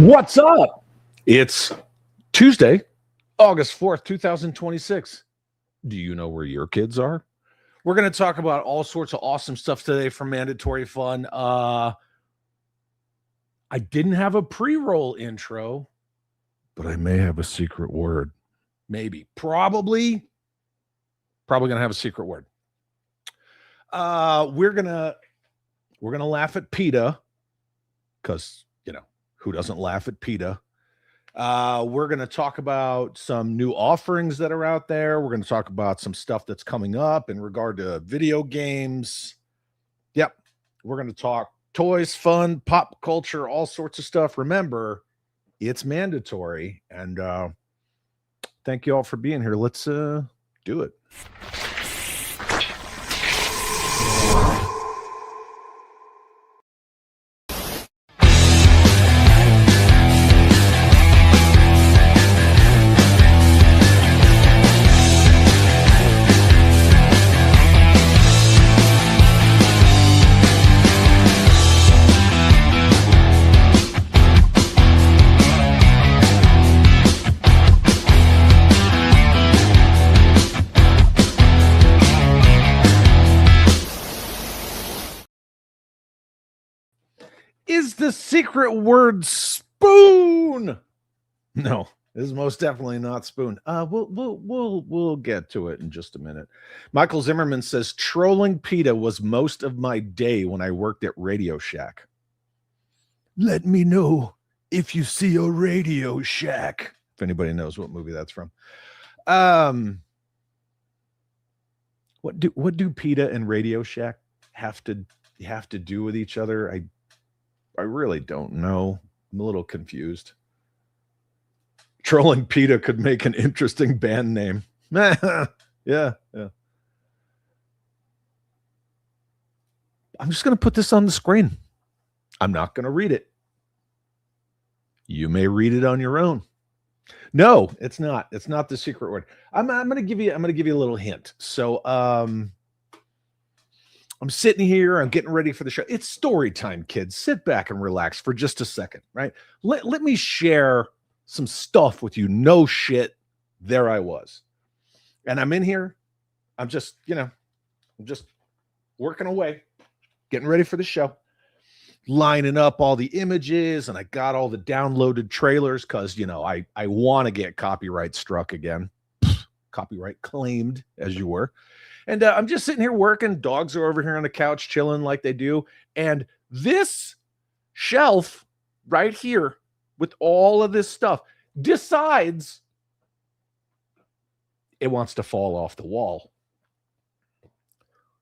What's up? It's Tuesday, August 4th, 2026. Do you know where your kids are? We're going to talk about all sorts of awesome stuff today from Mandatory Fun. I didn't have a pre-roll intro, but I may have a secret word. Maybe. Probably going to have a secret word. We're going to laugh at PETA because, who doesn't laugh at PETA? We're going to talk about some new offerings that are out there. We're going to talk about some stuff that's coming up in regard to video games. Yep. We're going to talk toys, fun, pop culture, all sorts of stuff. Remember, it's mandatory. And thank you all for being here. Let's do it. Is the secret word spoon? No, this is most definitely not spoon. We'll get to it in just a minute. Michael Zimmerman says trolling PETA was most of my day when I worked at Radio Shack. Let me know if you see a Radio Shack. If anybody knows what movie that's from. What do PETA and Radio Shack have to do with each other? I really don't know. I'm a little confused. Trolling PETA could make an interesting band name. Yeah. I'm just going to put this on the screen. I'm not going to read it. You may read it on your own. No, it's not. It's not the secret word. I'm going to give you a little hint. So, I'm sitting here, I'm getting ready for the show. It's story time, kids. Sit back and relax for just a second, right? Let me share some stuff with you. No shit. There I was. And I'm in here. I'm just working away, getting ready for the show, lining up all the images, and I got all the downloaded trailers because, I want to get copyright struck again. Copyright claimed, as you were. And I'm just sitting here working. Dogs are over here on the couch chilling like they do. And this shelf right here with all of this stuff decides it wants to fall off the wall.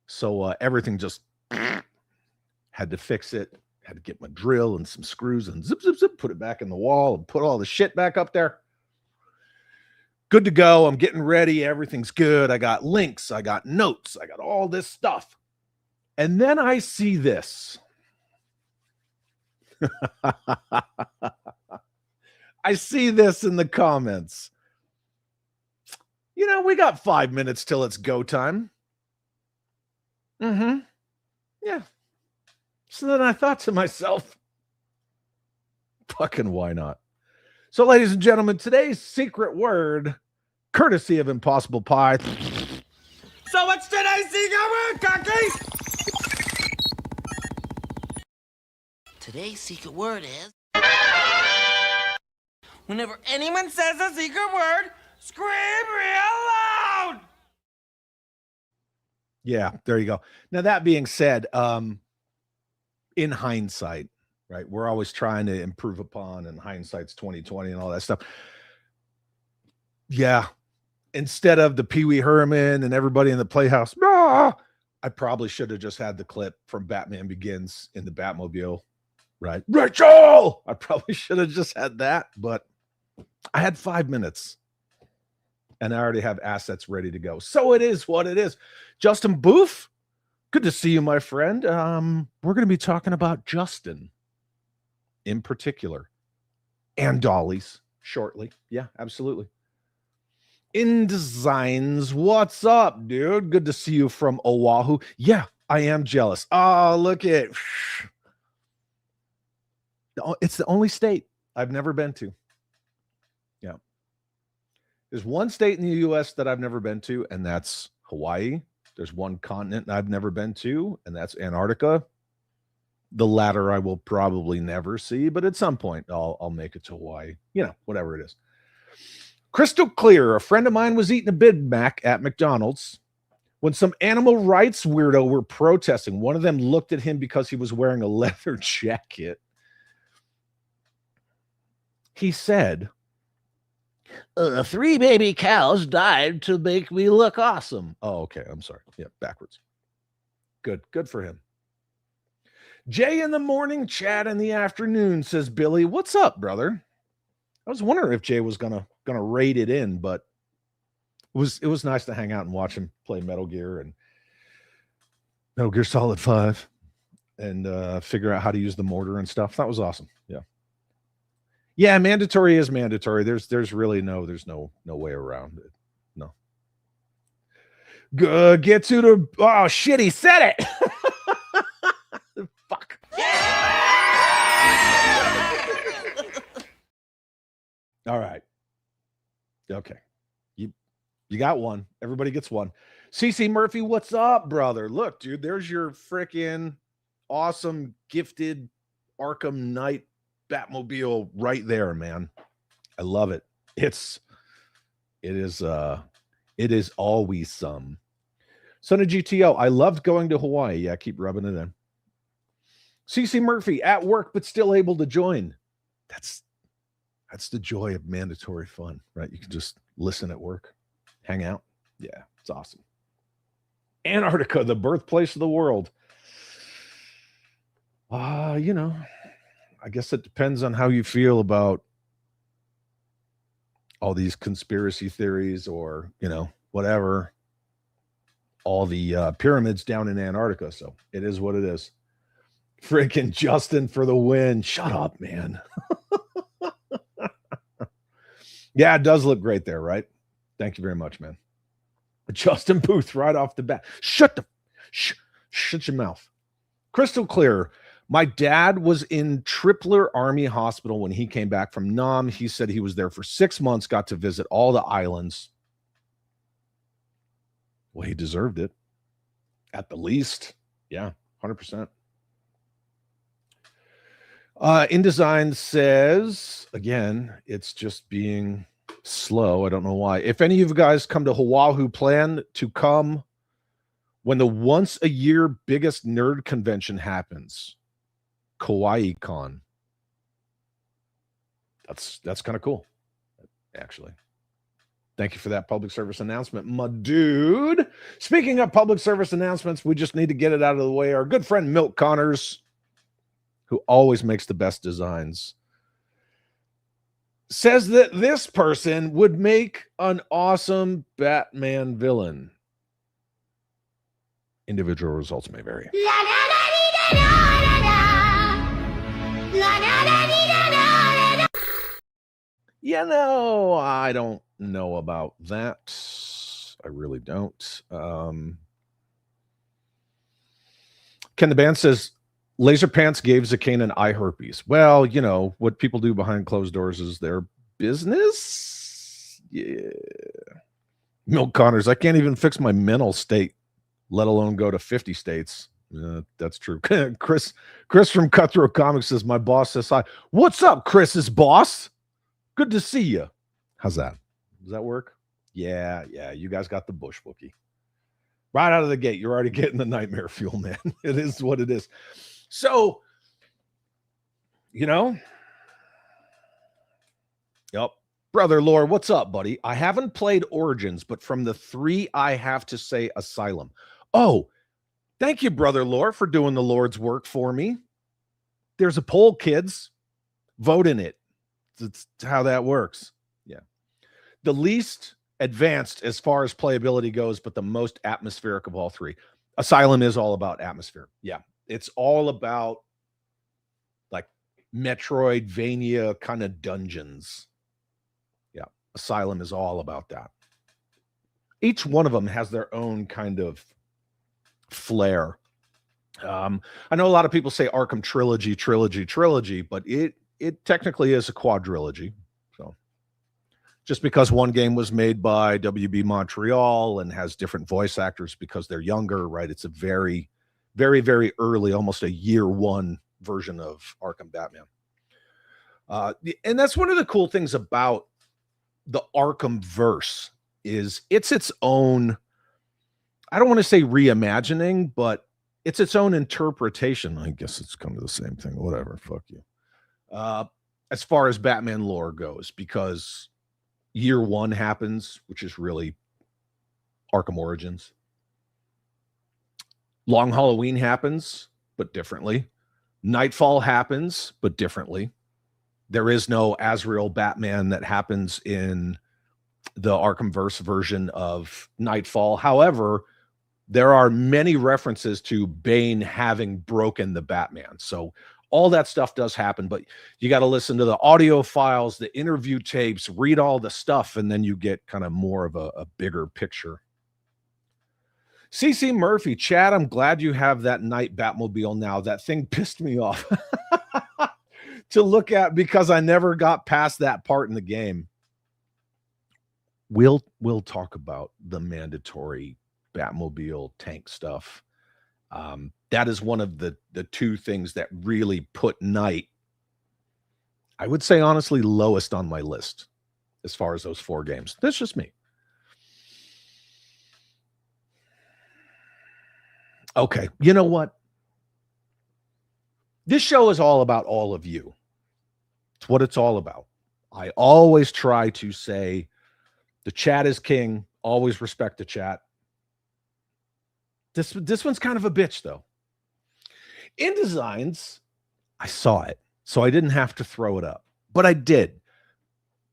So everything just had to fix it. Had to get my drill and some screws and zip, put it back in the wall and put all the shit back up there. Good to go. I'm getting ready. Everything's good. I got links. I got notes. I got all this stuff. And then I see this. I see this in the comments. We got 5 minutes till it's go time. Yeah. So then I thought to myself, fucking why not? So, ladies and gentlemen, today's secret word, courtesy of Impossible Pie. So what's today's secret word, Cocky? Today's secret word is... Whenever anyone says a secret word, scream real loud! Yeah, there you go. Now, that being said, in hindsight, right? We're always trying to improve upon, and hindsight's 2020 and all that stuff. Yeah. Instead of the Pee Wee Herman and everybody in the Playhouse, I probably should have just had the clip from Batman Begins in the Batmobile, right? Rachel! I probably should have just had that, but I had 5 minutes and I already have assets ready to go. So it is what it is. Justin Booth, good to see you, my friend. We're going to be talking about Justin in particular, and dollies shortly. Yeah, absolutely. InDesigns, what's up, dude? Good to see you from Oahu. Yeah, I am jealous. Oh, look at it's the only state I've never been to. Yeah. There's one state in the U.S. that I've never been to, and that's Hawaii. There's one continent I've never been to, and that's Antarctica. The latter I will probably never see, but at some point I'll make it to Hawaii. You know, whatever it is. Crystal clear. A friend of mine was eating a Big Mac at McDonald's when some animal rights weirdo were protesting. One of them looked at him because he was wearing a leather jacket. He said, 3 baby cows died to make me look awesome. Oh, okay. I'm sorry. Yeah, backwards. Good for him. Jay in the morning, Chad in the afternoon, says Billy. What's up, brother? I was wondering if Jay was gonna raid it in, but it was nice to hang out and watch him play Metal Gear and Metal Gear Solid 5 and figure out how to use the mortar and stuff. That was awesome. Yeah. Yeah, mandatory is mandatory. There's really no way around it. No. Get to the oh shit, he said it. Fuck. All right. Okay. You got one. Everybody gets one. CC Murphy, what's up, brother? Look, dude, there's your freaking awesome gifted Arkham Knight Batmobile right there, man. I love it. It is always some. Son of GTO, I loved going to Hawaii. Yeah, keep rubbing it in. CC Murphy at work but still able to join. That's the joy of mandatory fun, right? You can just listen at work, hang out. Yeah, it's awesome. Antarctica, the birthplace of the world. You know, I guess it depends on how you feel about all these conspiracy theories or, you know, whatever. All the pyramids down in Antarctica. So it is what it is. Freaking Justin for the win. Shut up, man. Yeah, it does look great there, right? Thank you very much, man. Justin Booth right off the bat. Shut your mouth. Crystal clear. My dad was in Tripler Army Hospital when he came back from Nam. He said he was there for 6 months, got to visit all the islands. Well, he deserved it. At the least. Yeah, 100%. InDesign says, again, it's just being slow. I don't know why. If any of you guys come to Oahu, plan to come when the once a year biggest nerd convention happens, Kawaii Con. That's kind of cool, actually. Thank you for that public service announcement, my dude. Speaking of public service announcements, we just need to get it out of the way. Our good friend Milt Connors, who always makes the best designs, says that this person would make an awesome Batman villain. Individual results may vary. You know, I don't know about that. I really don't. Ken the Band says, Laser Pants gave Zakane an eye herpes. Well, you know, what people do behind closed doors is their business. Yeah. Milk Connors, I can't even fix my mental state, let alone go to 50 states. That's true. Chris from Cutthroat Comics says, my boss says hi. What's up, Chris's boss? Good to see you. How's that? Does that work? Yeah. You guys got the bush wookie. Right out of the gate, you're already getting the nightmare fuel, man. It is what it is. So, you know, yep. Brother Lore, what's up, buddy? I haven't played Origins, but from the 3, I have to say Asylum. Oh, thank you, Brother Lore, for doing the Lord's work for me. There's a poll, kids. Vote in it. That's how that works. Yeah. The least advanced as far as playability goes, but the most atmospheric of all 3. Asylum is all about atmosphere. Yeah. It's all about like Metroidvania kind of dungeons. Yeah. Asylum is all about that. Each one of them has their own kind of flair. I know a lot of people say Arkham trilogy, but it technically is a quadrilogy. So just because one game was made by WB Montreal and has different voice actors because they're younger, right? It's a very, very, very early, almost a year one version of Arkham Batman. And that's one of the cool things about the Arkham verse is it's its own, I don't want to say reimagining, but it's its own interpretation. I guess it's kind of the same thing. Whatever. Fuck you. As far as Batman lore goes, because year one happens, which is really Arkham Origins. Long Halloween happens, but differently. Nightfall happens, but differently. There is no Azrael Batman that happens in the Arkhamverse version of Nightfall. However, there are many references to Bane having broken the Batman. So all that stuff does happen, but you got to listen to the audio files, the interview tapes, read all the stuff, and then you get kind of more of a bigger picture. CC Murphy, Chad, I'm glad you have that night Batmobile now. That thing pissed me off to look at because I never got past that part in the game. We'll talk about the mandatory Batmobile tank stuff. That is one of the two things that really put Night, I would say honestly, lowest on my list as far as those 4 games. That's just me. Okay, you know what? This show is all about all of you. It's what it's all about. I always try to say the chat is king. Always respect the chat. This one's kind of a bitch, though. InDesigns, I saw it, so I didn't have to throw it up, but I did.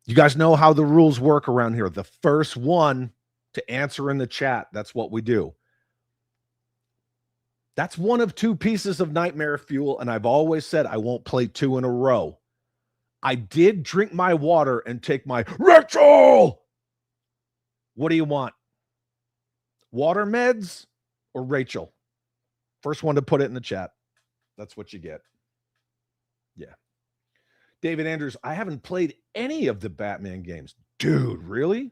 You guys know how the rules work around here. The first one to answer in the chat, that's what we do. That's one of 2 pieces of nightmare fuel, and I've always said I won't play 2 in a row. I did drink my water and take my Rachel. What do you want? Water meds or Rachel? First one to put it in the chat. That's what you get. Yeah. David Andrews, I haven't played any of the Batman games. Dude, really?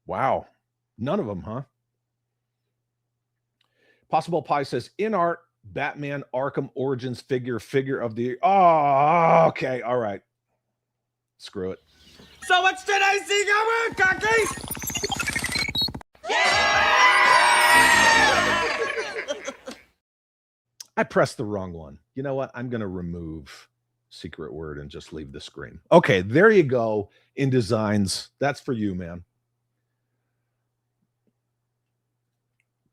Wow. None of them, huh? Possible Pie says, in art, Batman Arkham Origins figure of the... Oh, okay. All right. Screw it. So what's today's secret word, Cocky? I pressed the wrong one. You know what? I'm going to remove secret word and just leave the screen. Okay, there you go. InDesigns. That's for you, man.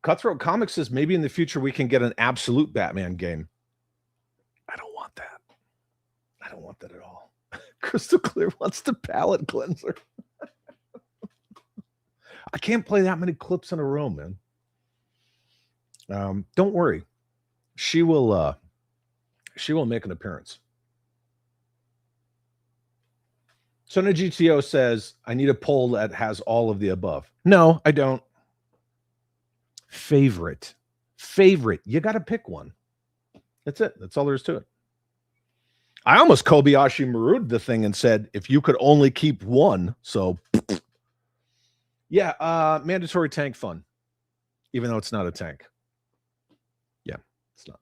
Cutthroat Comics says maybe in the future we can get an absolute Batman game. I don't want that. I don't want that at all. Crystal Clear wants the palette cleanser. I can't play that many clips in a row, man. Don't worry. She will make an appearance. Sona GTO says, I need a poll that has all of the above. No, I don't. Favorite. You got to pick one. That's it. That's all there is to it. I almost Kobayashi Maru'd the thing and said, if you could only keep one. So, yeah, mandatory tank fun, even though it's not a tank. Yeah, it's not.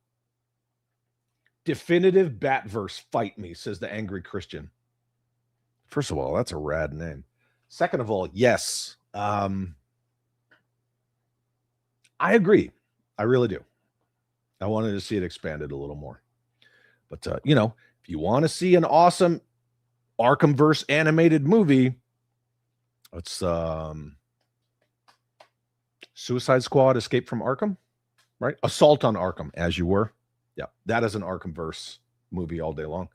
Definitive Batverse fight me, says the angry Christian. First of all, that's a rad name. Second of all, yes. I agree. I really do. I wanted to see it expanded a little more. But, if you want to see an awesome Arkhamverse animated movie, it's Suicide Squad Escape from Arkham, right? Assault on Arkham, as you were. Yeah, that is an Arkhamverse movie all day long.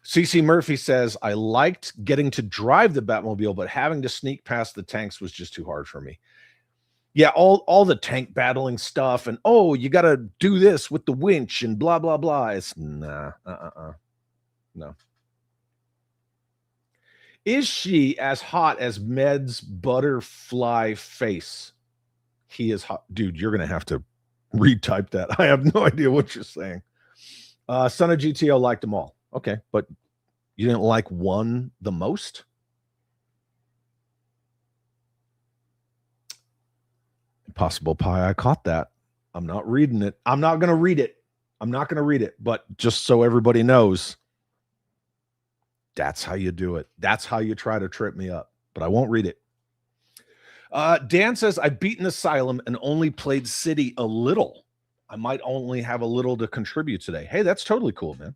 CC Murphy says, I liked getting to drive the Batmobile, but having to sneak past the tanks was just too hard for me. Yeah, all the tank battling stuff and, oh, you got to do this with the winch and blah, blah, blah. It's nah, no. Is she as hot as Med's butterfly face? He is hot. Dude, you're going to have to retype that. I have no idea what you're saying. Son of GTO liked them all. Okay, but you didn't like one the most? Impossible Pie, I caught that. I'm not reading it. I'm not going to read it. I'm not going to read it, but just so everybody knows, that's how you do it. That's how you try to trip me up, but I won't read it. Dan says, I've beaten Asylum and only played City a little. I might only have a little to contribute today. Hey, that's totally cool, man.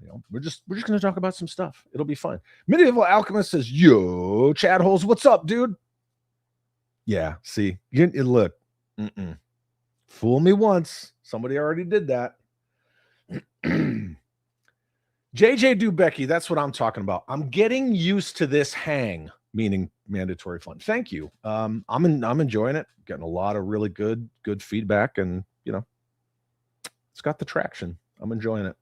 You know, we're just going to talk about some stuff. It'll be fun. Medieval Alchemist says, yo, Chad Holes, what's up, dude? Yeah, see, you look, fool me once. Somebody already did that. JJ Dubecki, that's what I'm talking about. I'm getting used to this hang, meaning mandatory fun. Thank you. I'm enjoying it. Getting a lot of really good feedback, and you know, it's got the traction. I'm enjoying it.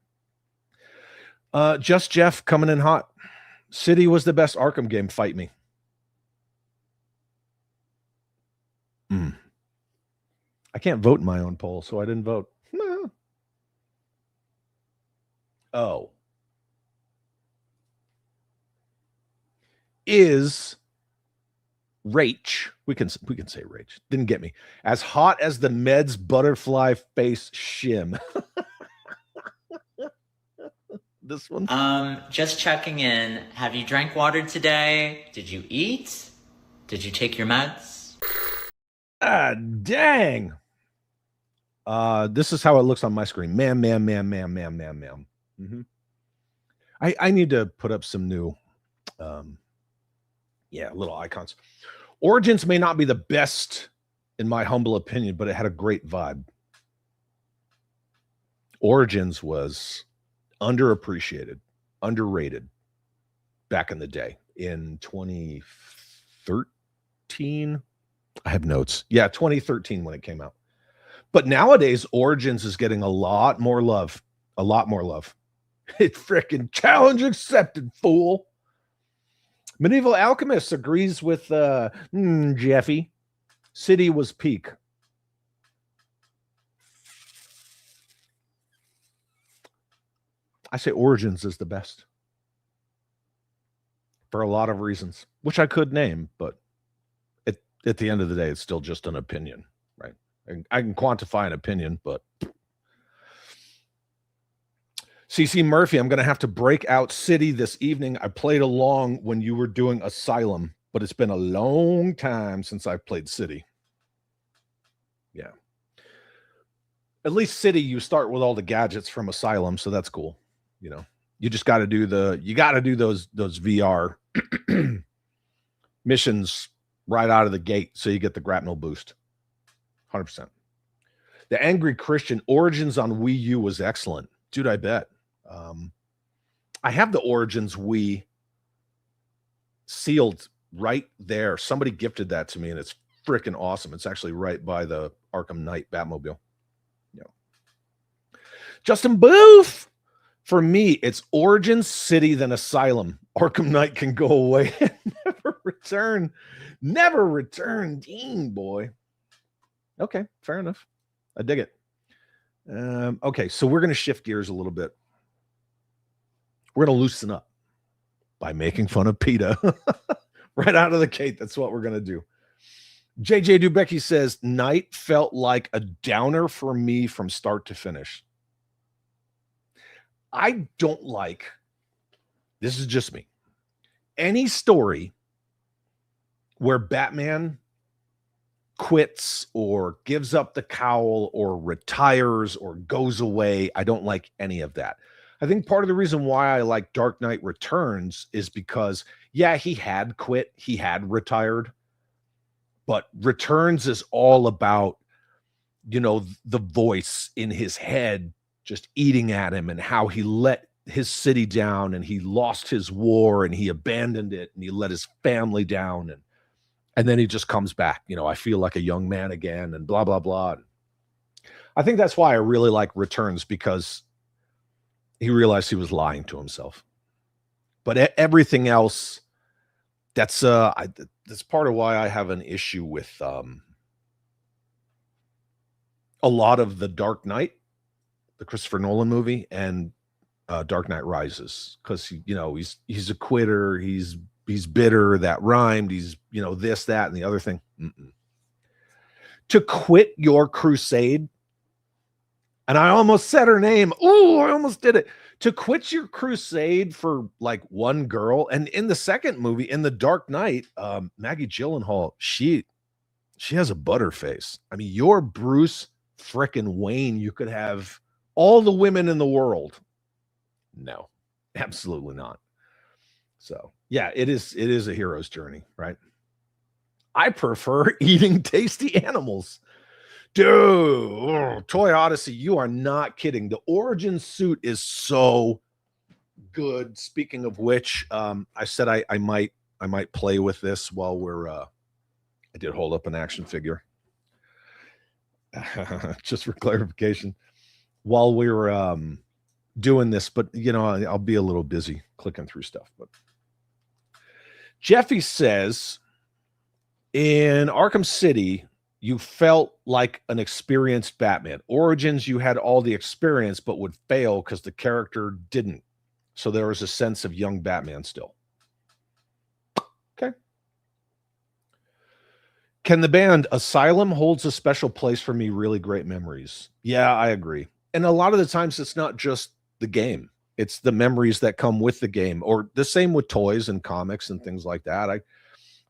Just Jeff coming in hot. City was the best Arkham game. Fight me. I can't vote in my own poll, so I didn't vote. No. Oh. Is Rach, we can say Rach, didn't get me, as hot as the Meds butterfly face shim? This one? Just checking in. Have you drank water today? Did you eat? Did you take your meds? Ah, dang. This is how it looks on my screen. Ma'am. Mm-hmm. I need to put up some new, little icons. Origins may not be the best, in my humble opinion, but it had a great vibe. Origins was underappreciated, underrated back in the day. In 2013, I have notes. Yeah, 2013 when it came out. But nowadays, Origins is getting a lot more love. A lot more love. It's freaking challenge accepted, fool. Medieval Alchemist agrees with Jeffy. City was peak. I say Origins is the best. For a lot of reasons, which I could name, but at the end of the day, it's still just an opinion, right? I can quantify an opinion, but CC Murphy, I'm going to have to break out City this evening. I played along when you were doing Asylum, but it's been a long time since I've played City. Yeah. At least City, you start with all the gadgets from Asylum, so that's cool. You know, you just got to do those VR missions right out of the gate, so you get the grapnel boost. 100%. The Angry Christian Origins on Wii U was excellent, dude. I bet. I have the Origins Wii sealed right there. Somebody gifted that to me, and it's freaking awesome. It's actually right by the Arkham Knight Batmobile. Yeah. Justin Booth. For me, it's Origins, City, then Asylum. Arkham Knight can go away and never return. Never return. Dang, boy. Okay, fair enough. I dig it. Okay, so we're going to shift gears a little bit. We're going to loosen up by making fun of PETA. Right out of the gate, that's what we're going to do. JJ Dubecki says, Night felt like a downer for me from start to finish. I don't like, this is just me, any story where Batman quits or gives up the cowl or retires or goes away. I don't like any of that. I think part of the reason why I like Dark Knight Returns is because, yeah, he had quit, he had retired, but Returns is all about, you know, the voice in his head just eating at him and how he let his city down and he lost his war and he abandoned it and he let his family down and then he just comes back. You know, I feel like a young man again and blah, blah, blah. I think that's why I really like Returns, because he realized he was lying to himself. But everything else, that's part of why I have an issue with a lot of the Dark Knight, the Christopher Nolan movie, and Dark Knight Rises, because he's a quitter, he's bitter, that rhymed, he's this, that, and the other thing. To quit your crusade, and I almost said her name. Oh, I almost did it. To quit your crusade for like one girl, and in the second movie, in The Dark Knight, Maggie Gyllenhaal, she has a butterface. I mean, you're Bruce frickin' Wayne. You could have all the women in the world. No, absolutely not. So yeah, it is a hero's journey, right? I prefer eating tasty animals. Dude, Toy Odyssey, you are not kidding. The origin suit is so good. Speaking of which, I said I might play with this while we're I did hold up an action figure. Just for clarification. While we were doing this, but I'll be a little busy clicking through stuff. But Jeffy says, in Arkham City, you felt like an experienced Batman. Origins, you had all the experience, but would fail because the character didn't. So there was a sense of young Batman still. Okay. Can the band Asylum holds a special place for me? Really great memories. Yeah, I agree. And a lot of the times it's not just the game. It's the memories that come with the game, or the same with toys and comics and things like that.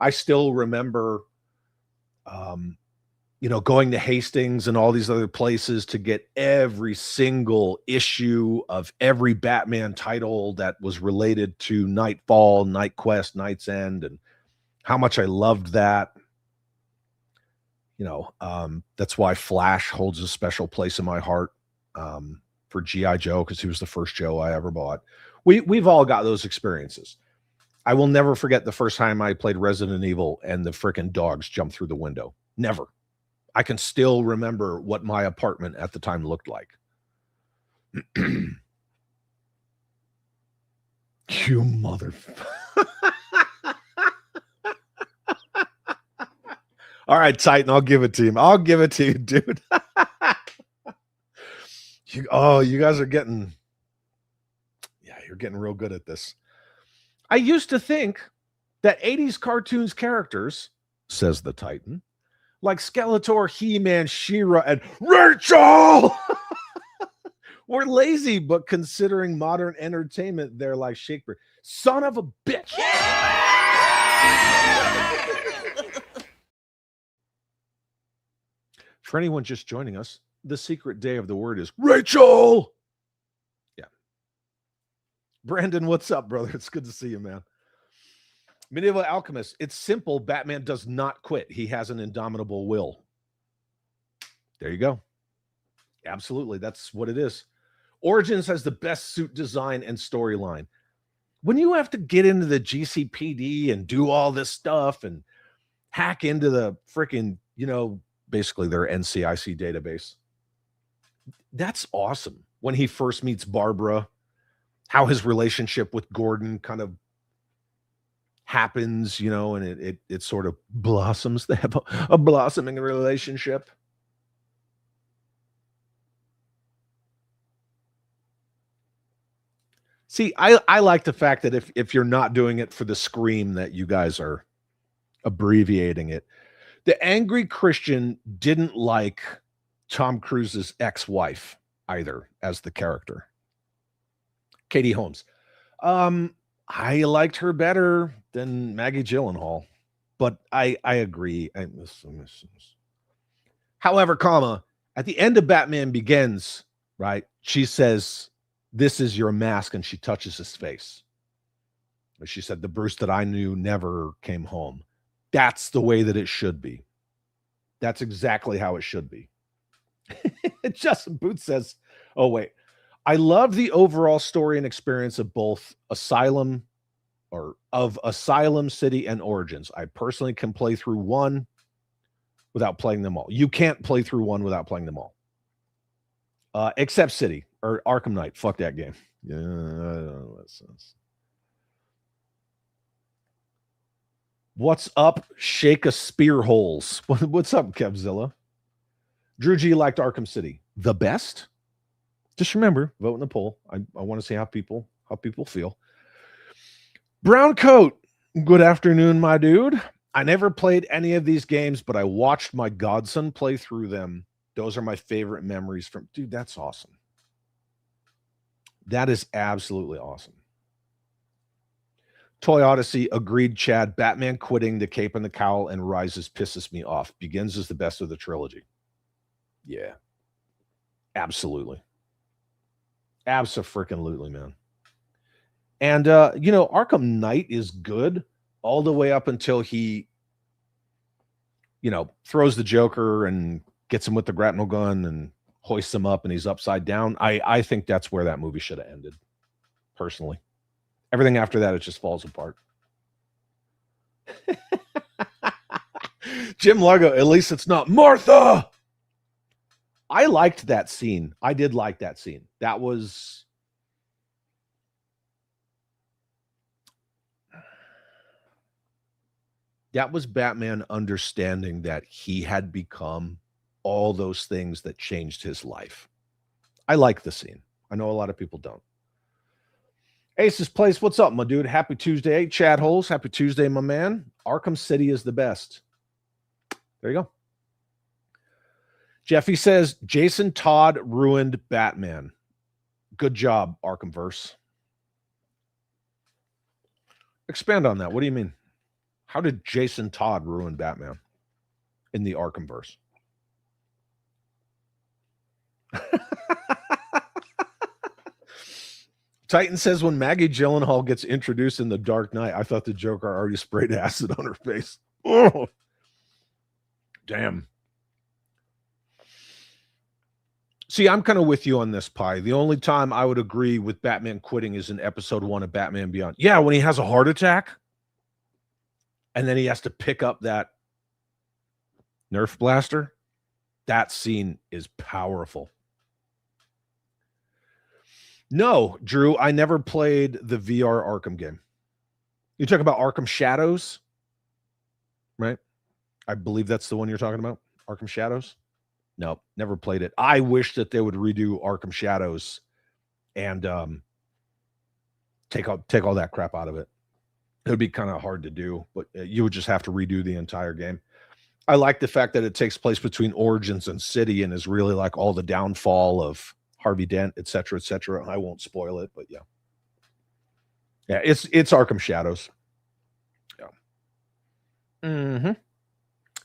I still remember, going to Hastings and all these other places to get every single issue of every Batman title that was related to Nightfall, Night Quest, Night's End, and how much I loved that. That's why Flash holds a special place in my heart, for G.I. Joe, because he was the first Joe I ever bought. We've all got those experiences. I will never forget the first time I played Resident Evil and the freaking dogs jumped through the window. Never. I can still remember what my apartment at the time looked like. You motherfucker. All right, Titan, I'll give it to him. I'll give it to you, dude. You guys are getting, you're getting real good at this. I used to think that 80s cartoons characters, says the Titan, like Skeletor, He-Man, She-Ra, and Rachel were lazy, but considering modern entertainment, they're like Shakespeare. Son of a bitch. For anyone just joining us, the secret day of the word is Rachel. Yeah. Brandon, what's up, brother? It's good to see you, man. Medieval Alchemist. It's simple. Batman does not quit. He has an indomitable will. There you go. Absolutely. That's what it is. Origins has the best suit design and storyline. When you have to get into the GCPD and do all this stuff and hack into the freaking, basically their NCIC database, that's awesome. When he first meets Barbara, how his relationship with Gordon kind of happens, and it sort of blossoms. They have a blossoming relationship. See, I like the fact that if you're not doing it for the scream, that you guys are abbreviating it. The angry Christian didn't like Tom Cruise's ex-wife either as the character. Katie Holmes. I liked her better than Maggie Gyllenhaal, but I agree. However, at the end of Batman Begins, right, she says, "This is your mask," and she touches his face. She said, "The Bruce that I knew never came home." That's the way that it should be. That's exactly how it should be. Justin Booth says, oh, wait. I love the overall story and experience of both Asylum City and Origins. I personally can play through one without playing them all. You can't play through one without playing them all. Except City or Arkham Knight. Fuck that game. Yeah, I don't know what that says. What's up? Shake a spear holes. What's up, Kevzilla? Drew G liked Arkham City. The best? Just remember, vote in the poll. I want to see how people feel. Brown Coat, good afternoon, my dude. I never played any of these games, but I watched my godson play through them. Those are my favorite memories from, dude, that's awesome. That is absolutely awesome. Toy Odyssey, agreed, Chad. Batman quitting the cape and the cowl and Rises pisses me off. Begins is the best of the trilogy. Yeah. Absolutely. Abso-freaking-lutely, man. And, Arkham Knight is good all the way up until he, throws the Joker and gets him with the grapnel gun and hoists him up and he's upside down. I think that's where that movie should have ended, personally. Everything after that, it just falls apart. Jim Largo, at least it's not Martha. I liked that scene. I did like that scene. That was Batman understanding that he had become all those things that changed his life. I like the scene. I know a lot of people don't. Ace's Place, what's up, my dude? Happy Tuesday. Chad Holes, happy Tuesday, my man. Arkham City is the best. There you go. Jeffy says, Jason Todd ruined Batman. Good job, Arkhamverse. Expand on that. What do you mean? How did Jason Todd ruin Batman in the Arkhamverse? Titan says, when Maggie Gyllenhaal gets introduced in The Dark Knight, I thought the Joker already sprayed acid on her face. Oh, damn. See, I'm kind of with you on this, Pi. The only time I would agree with Batman quitting is in episode 1 of Batman Beyond. Yeah, when he has a heart attack and then he has to pick up that Nerf blaster. That scene is powerful. No, Drew, I never played the VR Arkham game. You talk about Arkham Shadows, right? I believe that's the one you're talking about, Arkham Shadows. No, never played it. I wish that they would redo Arkham Shadows and take all that crap out of it. It would be kind of hard to do, but you would just have to redo the entire game. I like the fact that it takes place between Origins and City and is really like all the downfall of Harvey Dent, et cetera, et cetera. I won't spoil it, but yeah. Yeah, it's Arkham Shadows. Yeah. Mm-hmm.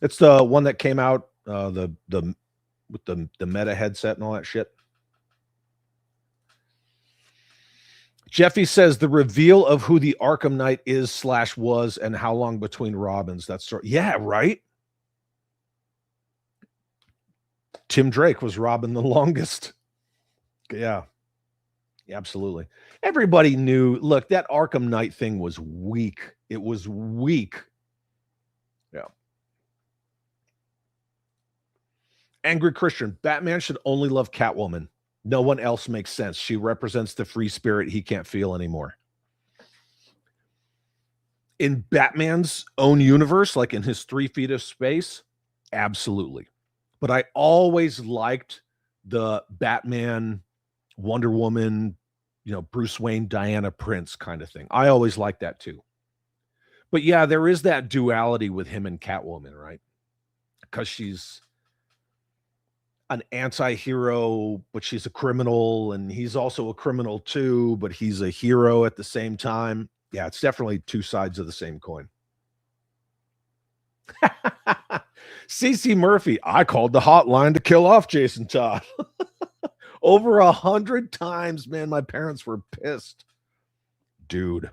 It's the one that came out, with the meta headset and all that shit. Jeffy says the reveal of who the Arkham Knight is / was and how long between Robins. That's yeah, right. Tim Drake was Robin the longest. Yeah, absolutely. Everybody knew. Look, that Arkham Knight thing was weak. It was weak. Yeah. Angry Christian, Batman should only love Catwoman. No one else makes sense. She represents the free spirit he can't feel anymore. In Batman's own universe, like in his 3 feet of space, absolutely. But I always liked the Batman, Wonder Woman, Bruce Wayne, Diana Prince kind of thing. I always liked that too. But yeah, there is that duality with him and Catwoman, right? Because she's an anti-hero, but she's a criminal, and he's also a criminal too, but he's a hero at the same time. Yeah, it's definitely 2 sides of the same coin. CC Murphy, I called the hotline to kill off Jason Todd. Over 100 times, man. My parents were pissed. Dude.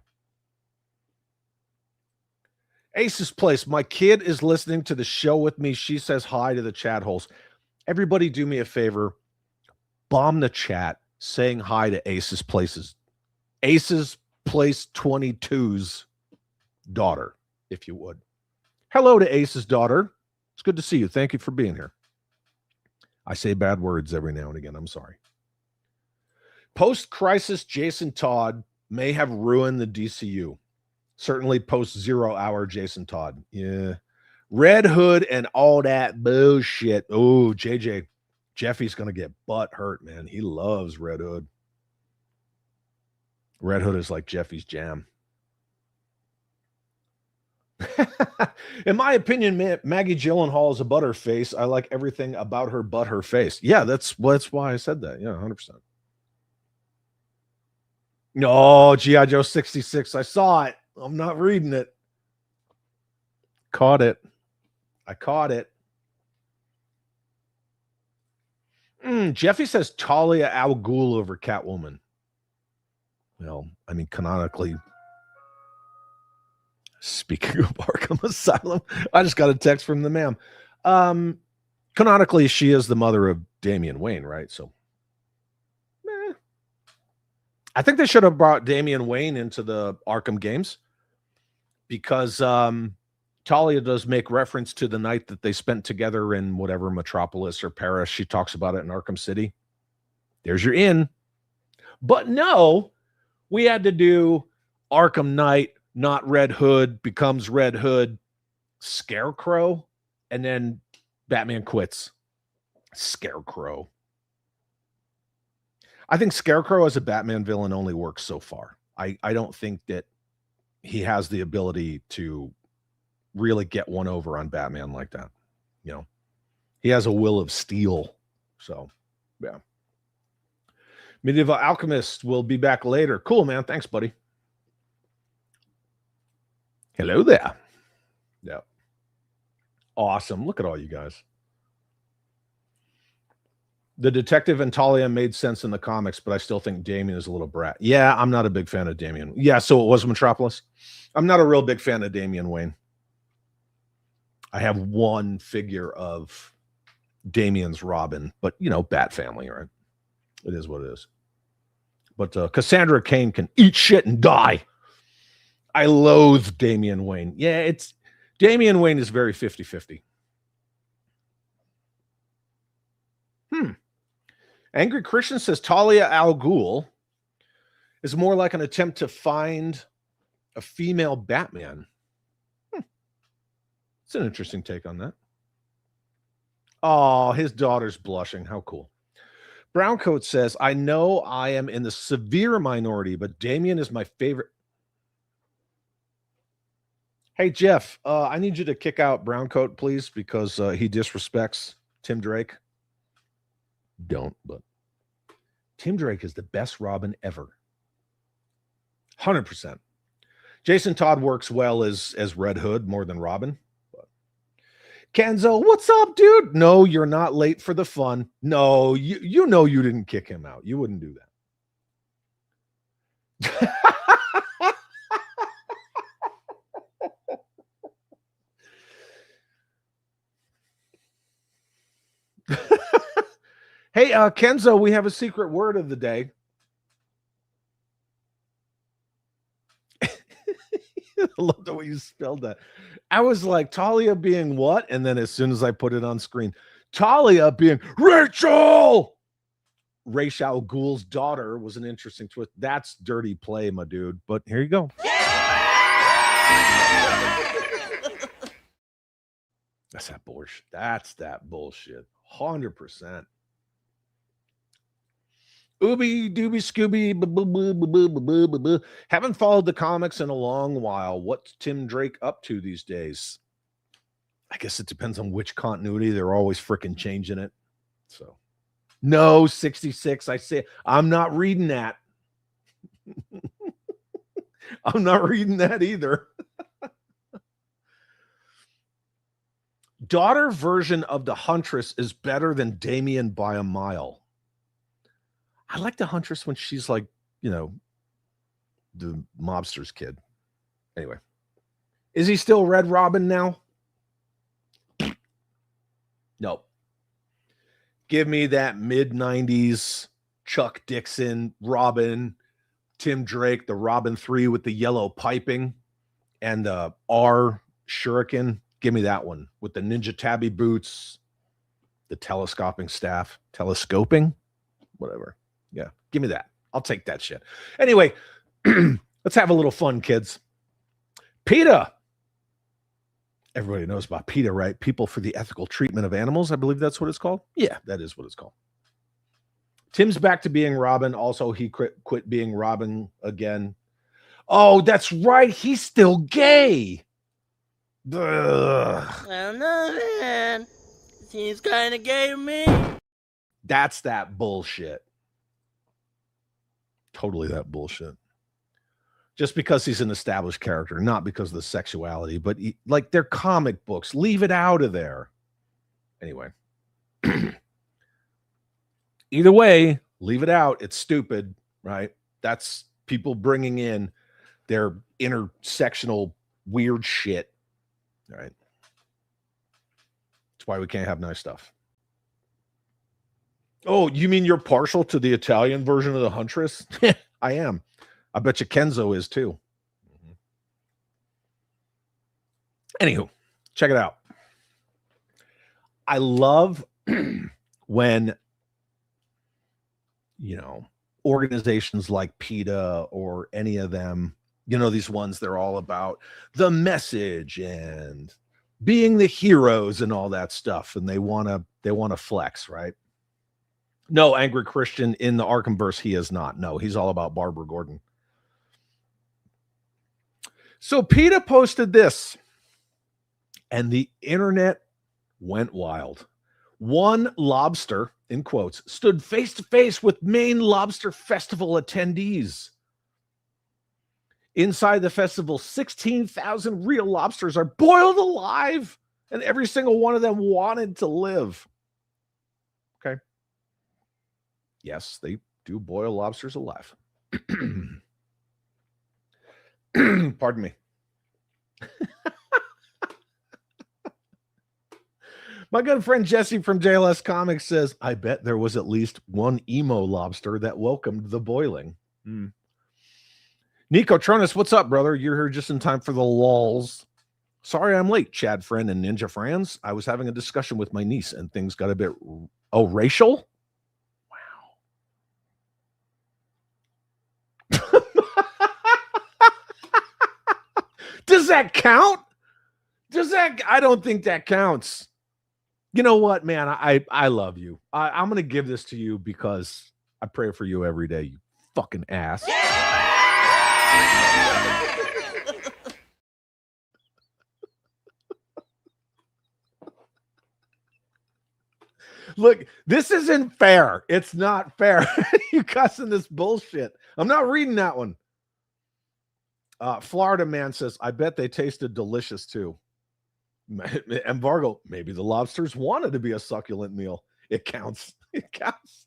Ace's Place. My kid is listening to the show with me. She says hi to the chat holes. Everybody do me a favor. Bomb the chat saying hi to Ace's Place's. Ace's Place 22's daughter, if you would. Hello to Ace's daughter. It's good to see you. Thank you for being here. I say bad words every now and again. I'm sorry. Post-crisis Jason Todd may have ruined the DCU. Certainly post-0 hour Jason Todd. Yeah. Red Hood and all that bullshit. Oh, JJ Jeffy's going to get butt hurt, man. He loves Red Hood. Red Hood is like Jeffy's jam. In my opinion, Maggie Gyllenhaal is a butterface. I like everything about her but her face. Yeah, that's why I said that. Yeah, 100%. No, G.I. Joe 66. I saw it. I'm not reading it. Caught it. I caught it. Jeffy says Talia al Ghul over Catwoman. Well, I mean, canonically, speaking of Arkham Asylum, I just got a text from the ma'am. Canonically, she is the mother of Damian Wayne, right? So, I think they should have brought Damian Wayne into the Arkham games because Talia does make reference to the night that they spent together in whatever Metropolis or Paris. She talks about it in Arkham City. There's your in. But no, we had to do Arkham Knight, not Red Hood, becomes Red Hood, Scarecrow, and then Batman quits. Scarecrow. I think Scarecrow as a Batman villain only works so far. I don't think that he has the ability to really get one over on Batman like that. You know, he has a will of steel. So, yeah. Medieval Alchemist will be back later. Cool, man. Thanks, buddy. Hello there. Yeah. Awesome. Look at all you guys. The detective and Talia made sense in the comics, but I still think Damian is a little brat. Yeah, I'm not a big fan of Damian. Yeah, so it was Metropolis. I'm not a real big fan of Damian Wayne. I have one figure of Damian's Robin, but, you know, Bat family, right? It is what it is. But Cassandra Cain can eat shit and die. I loathe Damian Wayne. Yeah, Damian Wayne is very 50-50. Angry Christian says Talia al Ghul is more like an attempt to find a female Batman. It's an interesting take on that. Oh, his daughter's blushing. How cool. Browncoat says, I know I am in the severe minority, but Damian is my favorite. Hey, Jeff, I need you to kick out Browncoat, please, because he disrespects Tim Drake. Don't, but Tim Drake is the best Robin ever. 100%. Jason Todd works well as Red Hood more than Robin. But Kenzo, what's up, dude? No, you're not late for the fun. No, you know you didn't kick him out. You wouldn't do that. Hey, Kenzo, we have a secret word of the day. I love the way you spelled that. I was like, Talia being what? And then as soon as I put it on screen, Talia being Rachel! Ra's al Ghul's daughter was an interesting twist. That's dirty play, my dude. But here you go. That's that bullshit. That's that bullshit. 100%. Ooby dooby scooby. Haven't followed the comics in a long while. What's Tim Drake up to these days? I guess it depends on which continuity. They're always freaking changing it. So, no, 66. I say, I'm not reading that. I'm not reading that either. Daughter version of the Huntress is better than Damian by a mile. I like the Huntress when she's like, you know, the mobster's kid. Anyway, is he still Red Robin now? No. Give me that mid-90s Chuck Dixon, Robin, Tim Drake, the Robin 3 with the yellow piping and the R shuriken. Give me that one with the ninja tabby boots, the telescoping staff, telescoping, whatever. Yeah, give me that. I'll take that shit. Anyway, let's have a little fun, kids. PETA Everybody knows about PETA, right? People for the Ethical Treatment of Animals. I believe that's what it's called. Yeah, that is what it's called. Tim's back to being Robin. Also, he quit being Robin again. Oh, that's right. He's still gay. Ugh. I don't know, man. Seems kind of gay to me. That's that bullshit. Totally that bullshit. Just because he's an established character, not because of the sexuality, but like they're comic books. Leave it out of there. Anyway. Either way, leave it out. It's stupid, right? That's people bringing in their intersectional weird shit. All right. That's why we can't have nice stuff. Oh, you mean you're partial to the Italian version of the Huntress? I am. I bet you Kenzo is too. Anywho, check it out. I love when, organizations like PETA or any of them, these ones, they're all about the message and being the heroes and all that stuff. And they want to flex, right? No, Angry Christian in the Arkhamverse, he is not. No, he's all about Barbara Gordon. So PETA posted this, and the internet went wild. One lobster, in quotes, stood face to face with Maine Lobster Festival attendees. Inside the festival, 16,000 real lobsters are boiled alive, and every single one of them wanted to live. Okay. Yes, they do boil lobsters alive. Pardon me. My good friend Jesse from JLS Comics says, I bet there was at least one emo lobster that welcomed the boiling. Nico Tronus, what's up, brother? You're here just in time for the lulz. Sorry I'm late, Chad Friend and Ninja Franz. I was having a discussion with my niece and things got a bit racial. Does that count? I don't think that counts. You know what, man? I love you. I'm going to give this to you because I pray for you every day, you fucking ass. Look, this isn't fair. It's not fair. You cussing this bullshit. I'm not reading that one. Florida man says, I bet they tasted delicious too. Embargo, maybe the lobsters wanted to be a succulent meal. It counts. It counts.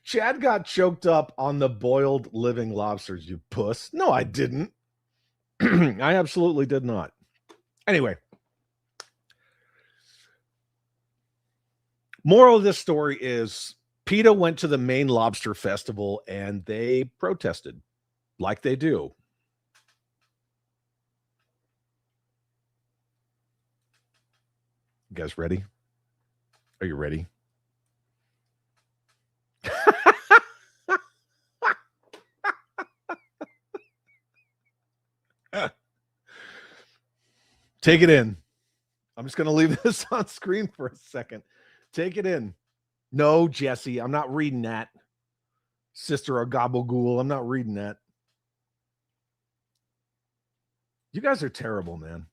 Chad got choked up on the boiled living lobsters, you puss. No, I didn't. I absolutely did not. Anyway. Moral of this story is PETA went to the Maine Lobster Festival and they protested like they do. You guys ready? Are you ready? Take it in. I'm just going to leave this on screen for a second. Take it in. No, Jesse, I'm not reading that. Sister or Gabagool, I'm not reading that. You guys are terrible, man.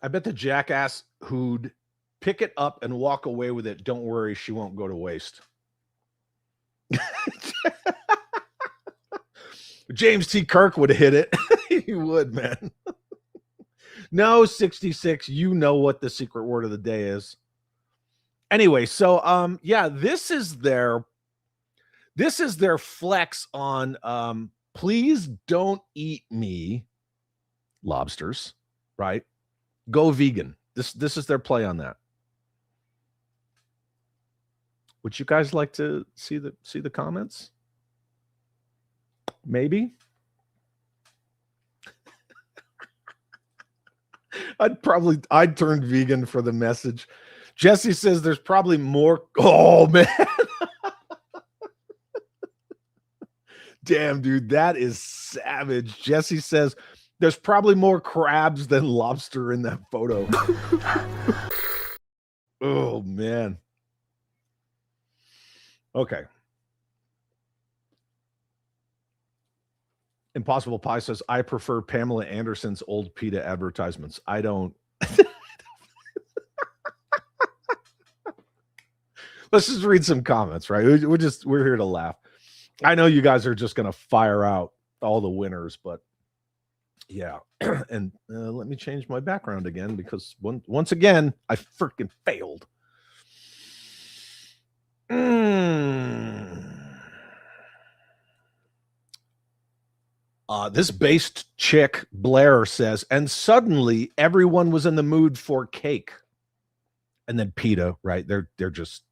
I bet the jackass who'd pick it up and walk away with it, don't worry, she won't go to waste. James T. Kirk would have hit it. He would, man. No, 66, you know what the secret word of the day is. Anyway, so yeah, this is their flex on please don't eat me, lobsters, right? Go vegan. This is their play on that. Would you guys like to see the comments? Maybe. I'd turn vegan for the message. Jesse says there's probably more. Oh man. Damn, dude, that is savage. Jesse says there's probably more crabs than lobster in that photo. Oh, man. Okay. Impossible Pie says, I prefer Pamela Anderson's old PETA advertisements. I don't. Let's just read some comments, right? We're here to laugh. I know you guys are just going to fire out all the winners, but yeah. And let me change my background again because once again, I freaking failed. This based chick, Blair, says, and suddenly everyone was in the mood for cake. And then PETA, right? They're just,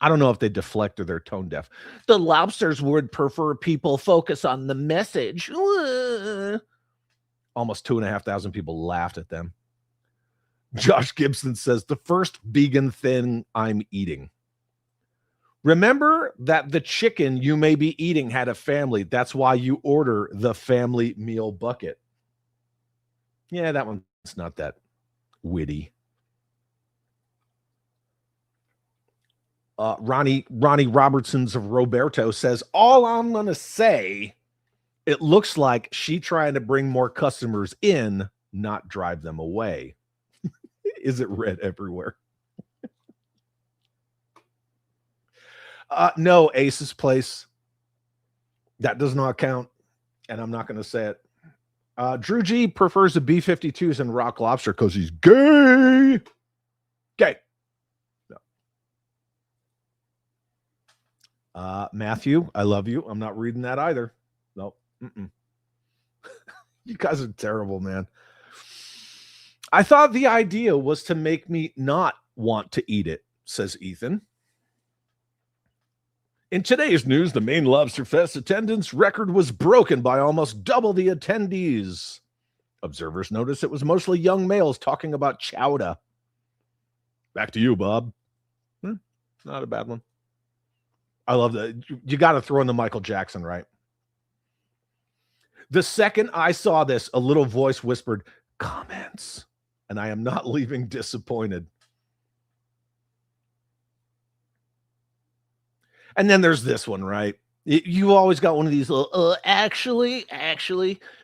I don't know if they deflect or they're tone deaf. The lobsters would prefer people focus on the message. Almost 2,500 people laughed at them. Josh Gibson says, the first vegan thing I'm eating. Remember that the chicken you may be eating had a family. That's why you order the family meal bucket. Yeah, that one's not that witty. Ronnie Robertsons of Roberto says, all I'm going to say, it looks like she trying to bring more customers in, not drive them away. Is it red everywhere? No, Ace's Place. That does not count, and I'm not going to say it. Drew G prefers the B-52s and Rock Lobster because he's gay. Gay. No. Matthew, I love you. I'm not reading that either. Nope. You guys are terrible, man. I thought the idea was to make me not want to eat it, says Ethan. In today's news, the Maine Lobster Fest attendance record was broken by almost double the attendees. Observers noticed it was mostly young males talking about chowder. Back to you, Bob. Not a bad one. I love that. You got to throw in the Michael Jackson, right? The second I saw this, a little voice whispered, comments, and I am not leaving disappointed. And then there's this one, right? You always got one of these little, actually,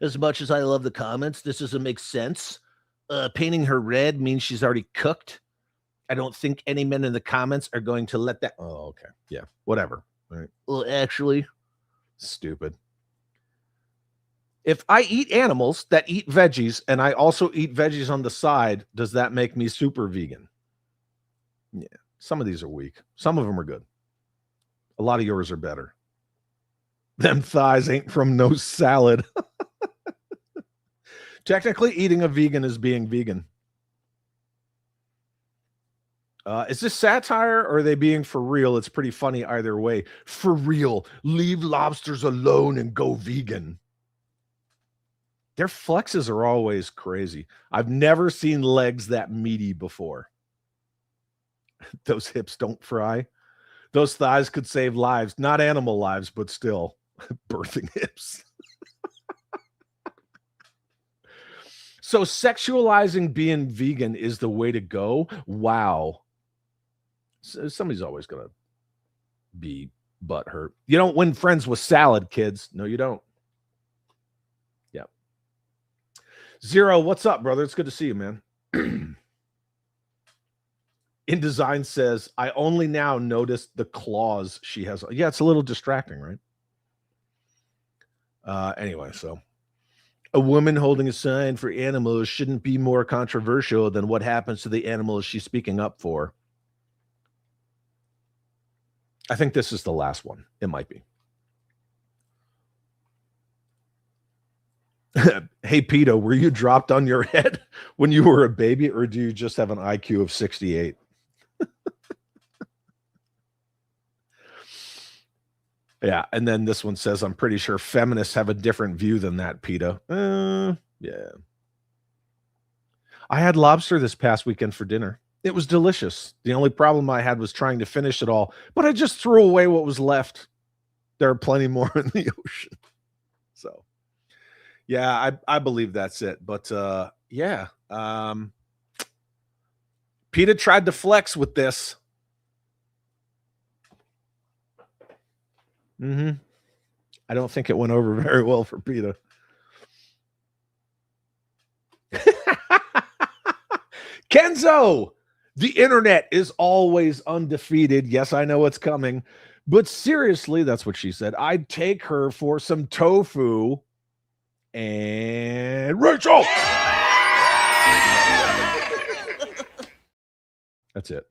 as much as I love the comments, this doesn't make sense. Painting her red means she's already cooked. I don't think any men in the comments are going to let that. Oh, okay. Yeah, whatever. All right. Well, actually, stupid. If I eat animals that eat veggies and I also eat veggies on the side, does that make me super vegan? Yeah, some of these are weak. Some of them are good. A lot of yours are better. Them thighs ain't from no salad. Technically, eating a vegan is being vegan. Is this satire or are they being for real? It's pretty funny either way. For real, leave lobsters alone and go vegan. Their flexes are always crazy. I've never seen legs that meaty before. Those hips don't fry. Those thighs could save lives, not animal lives, but still birthing hips. So sexualizing being vegan is the way to go. Wow. So somebody's always going to be butthurt. You don't win friends with salad, kids. No, you don't. Yep. Zero, what's up, brother? It's good to see you, man. In Design says, I only now noticed the claws she has. Yeah, it's a little distracting, right? Anyway, so a woman holding a sign for animals shouldn't be more controversial than what happens to the animals she's speaking up for. I think this is the last one. It might be. Hey, PETA, were you dropped on your head when you were a baby, or do you just have an IQ of 68? Yeah, and then this one says, I'm pretty sure feminists have a different view than that, PETA. Yeah. I had lobster this past weekend for dinner. It was delicious. The only problem I had was trying to finish it all, but I just threw away what was left. There are plenty more in the ocean. So, yeah, I believe that's it. But yeah, PETA tried to flex with this. I don't think it went over very well for PETA. Kenzo, the internet is always undefeated. Yes, I know it's coming. But seriously, that's what she said. I'd take her for some tofu and Rachel. That's it.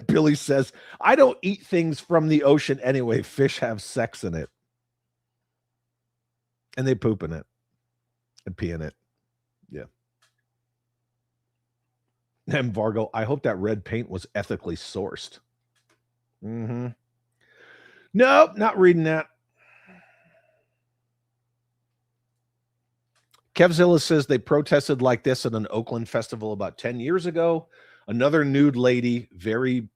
Billy says, I don't eat things from the ocean anyway. Fish have sex in it. And they poop in it and pee in it. Yeah. And Vargo, I hope that red paint was ethically sourced. Nope, not reading that. Kevzilla says they protested like this at an Oakland festival about 10 years ago. Another nude lady, very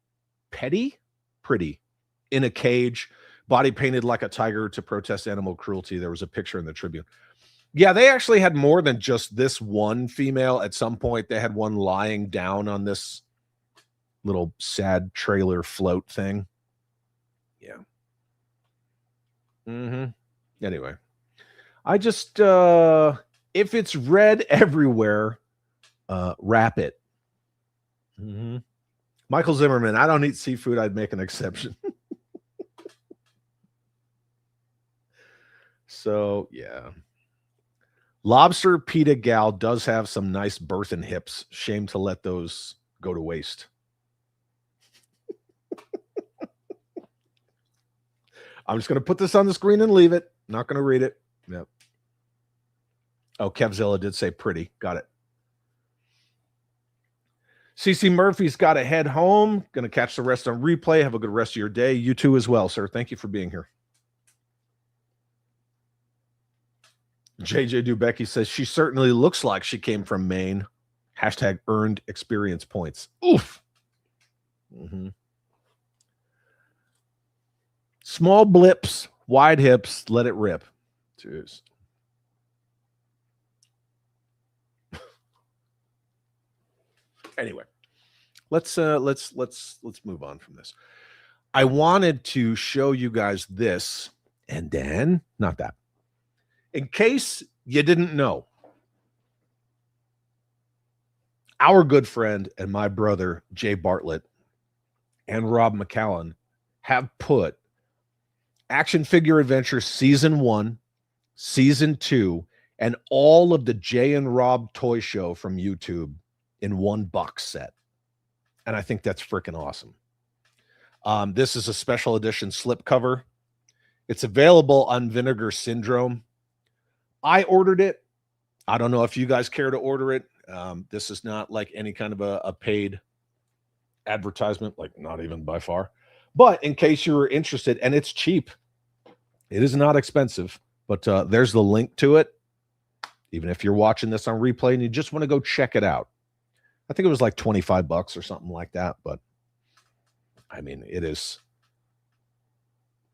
pretty, in a cage, body painted like a tiger to protest animal cruelty. There was a picture in the Tribune. Yeah, they actually had more than just this one female. At some point, they had one lying down on this little sad trailer float thing. Yeah. Anyway, I just, if it's red everywhere, wrap it. Michael Zimmerman, I don't eat seafood. I'd make an exception. So, yeah. Lobster PETA gal does have some nice birth and hips. Shame to let those go to waste. I'm just going to put this on the screen and leave it. Not going to read it. Yep. Oh, Kevzilla did say pretty. Got it. CC Murphy's got to head home. Going to catch the rest on replay. Have a good rest of your day. You too as well, sir. Thank you for being here. JJ Dubecki says she certainly looks like she came from Maine. Hashtag earned experience points. Oof. Small blips, wide hips, let it rip. Cheers. Anyway, let's move on from this. I wanted to show you guys this, and then not that. In case you didn't know, our good friend and my brother Jay Bartlett and Rob McCallum have put Action Figure Adventure Season 1, Season 2, and all of the Jay and Rob toy show from YouTube in one box set. And I think that's freaking awesome. This is a special edition slipcover. It's available on Vinegar Syndrome. I ordered it. I don't know if you guys care to order it. This is not like any kind of a paid advertisement, like not even by far. But in case you're interested, and it's cheap, it is not expensive, but there's the link to it. Even if you're watching this on replay and you just want to go check it out. I think it was like $25 or something like that. But I mean, it is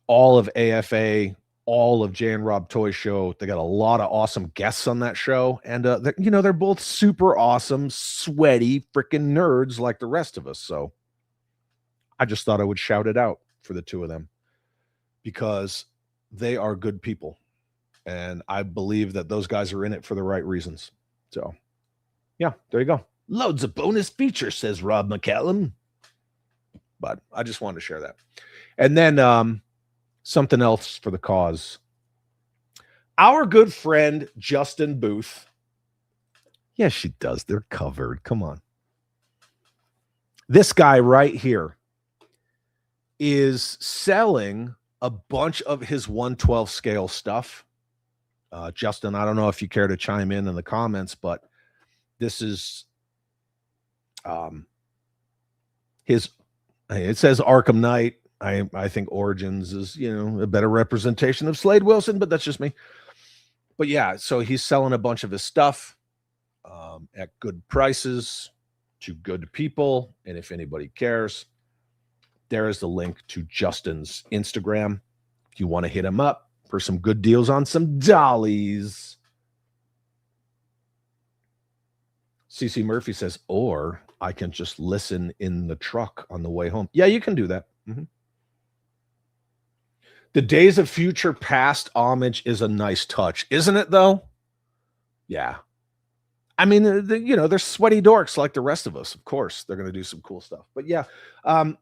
all of AFA, all of Jay and Rob Toy Show. They got a lot of awesome guests on that show. And, they're both super awesome, sweaty, freaking nerds like the rest of us. So I just thought I would shout it out for the two of them because they are good people. And I believe that those guys are in it for the right reasons. So, yeah, there you go. Loads of bonus features, says Rob McCallum. But I just wanted to share that. And then something else for the cause. Our good friend, Justin Booth. Yes, she does. They're covered. Come on. This guy right here is selling a bunch of his 1/12 scale stuff. Justin, I don't know if you care to chime in the comments, but this is it says Arkham Knight. I think Origins is, a better representation of Slade Wilson, but that's just me. But yeah, so he's selling a bunch of his stuff at good prices to good people. And if anybody cares, there is the link to Justin's Instagram. If you want to hit him up for some good deals on some dollies. CC Murphy says, or I can just listen in the truck on the way home. Yeah, you can do that. Mm-hmm. The Days of Future Past homage is a nice touch, isn't it, though? Yeah. I mean, they're sweaty dorks like the rest of us. Of course, they're going to do some cool stuff. But yeah,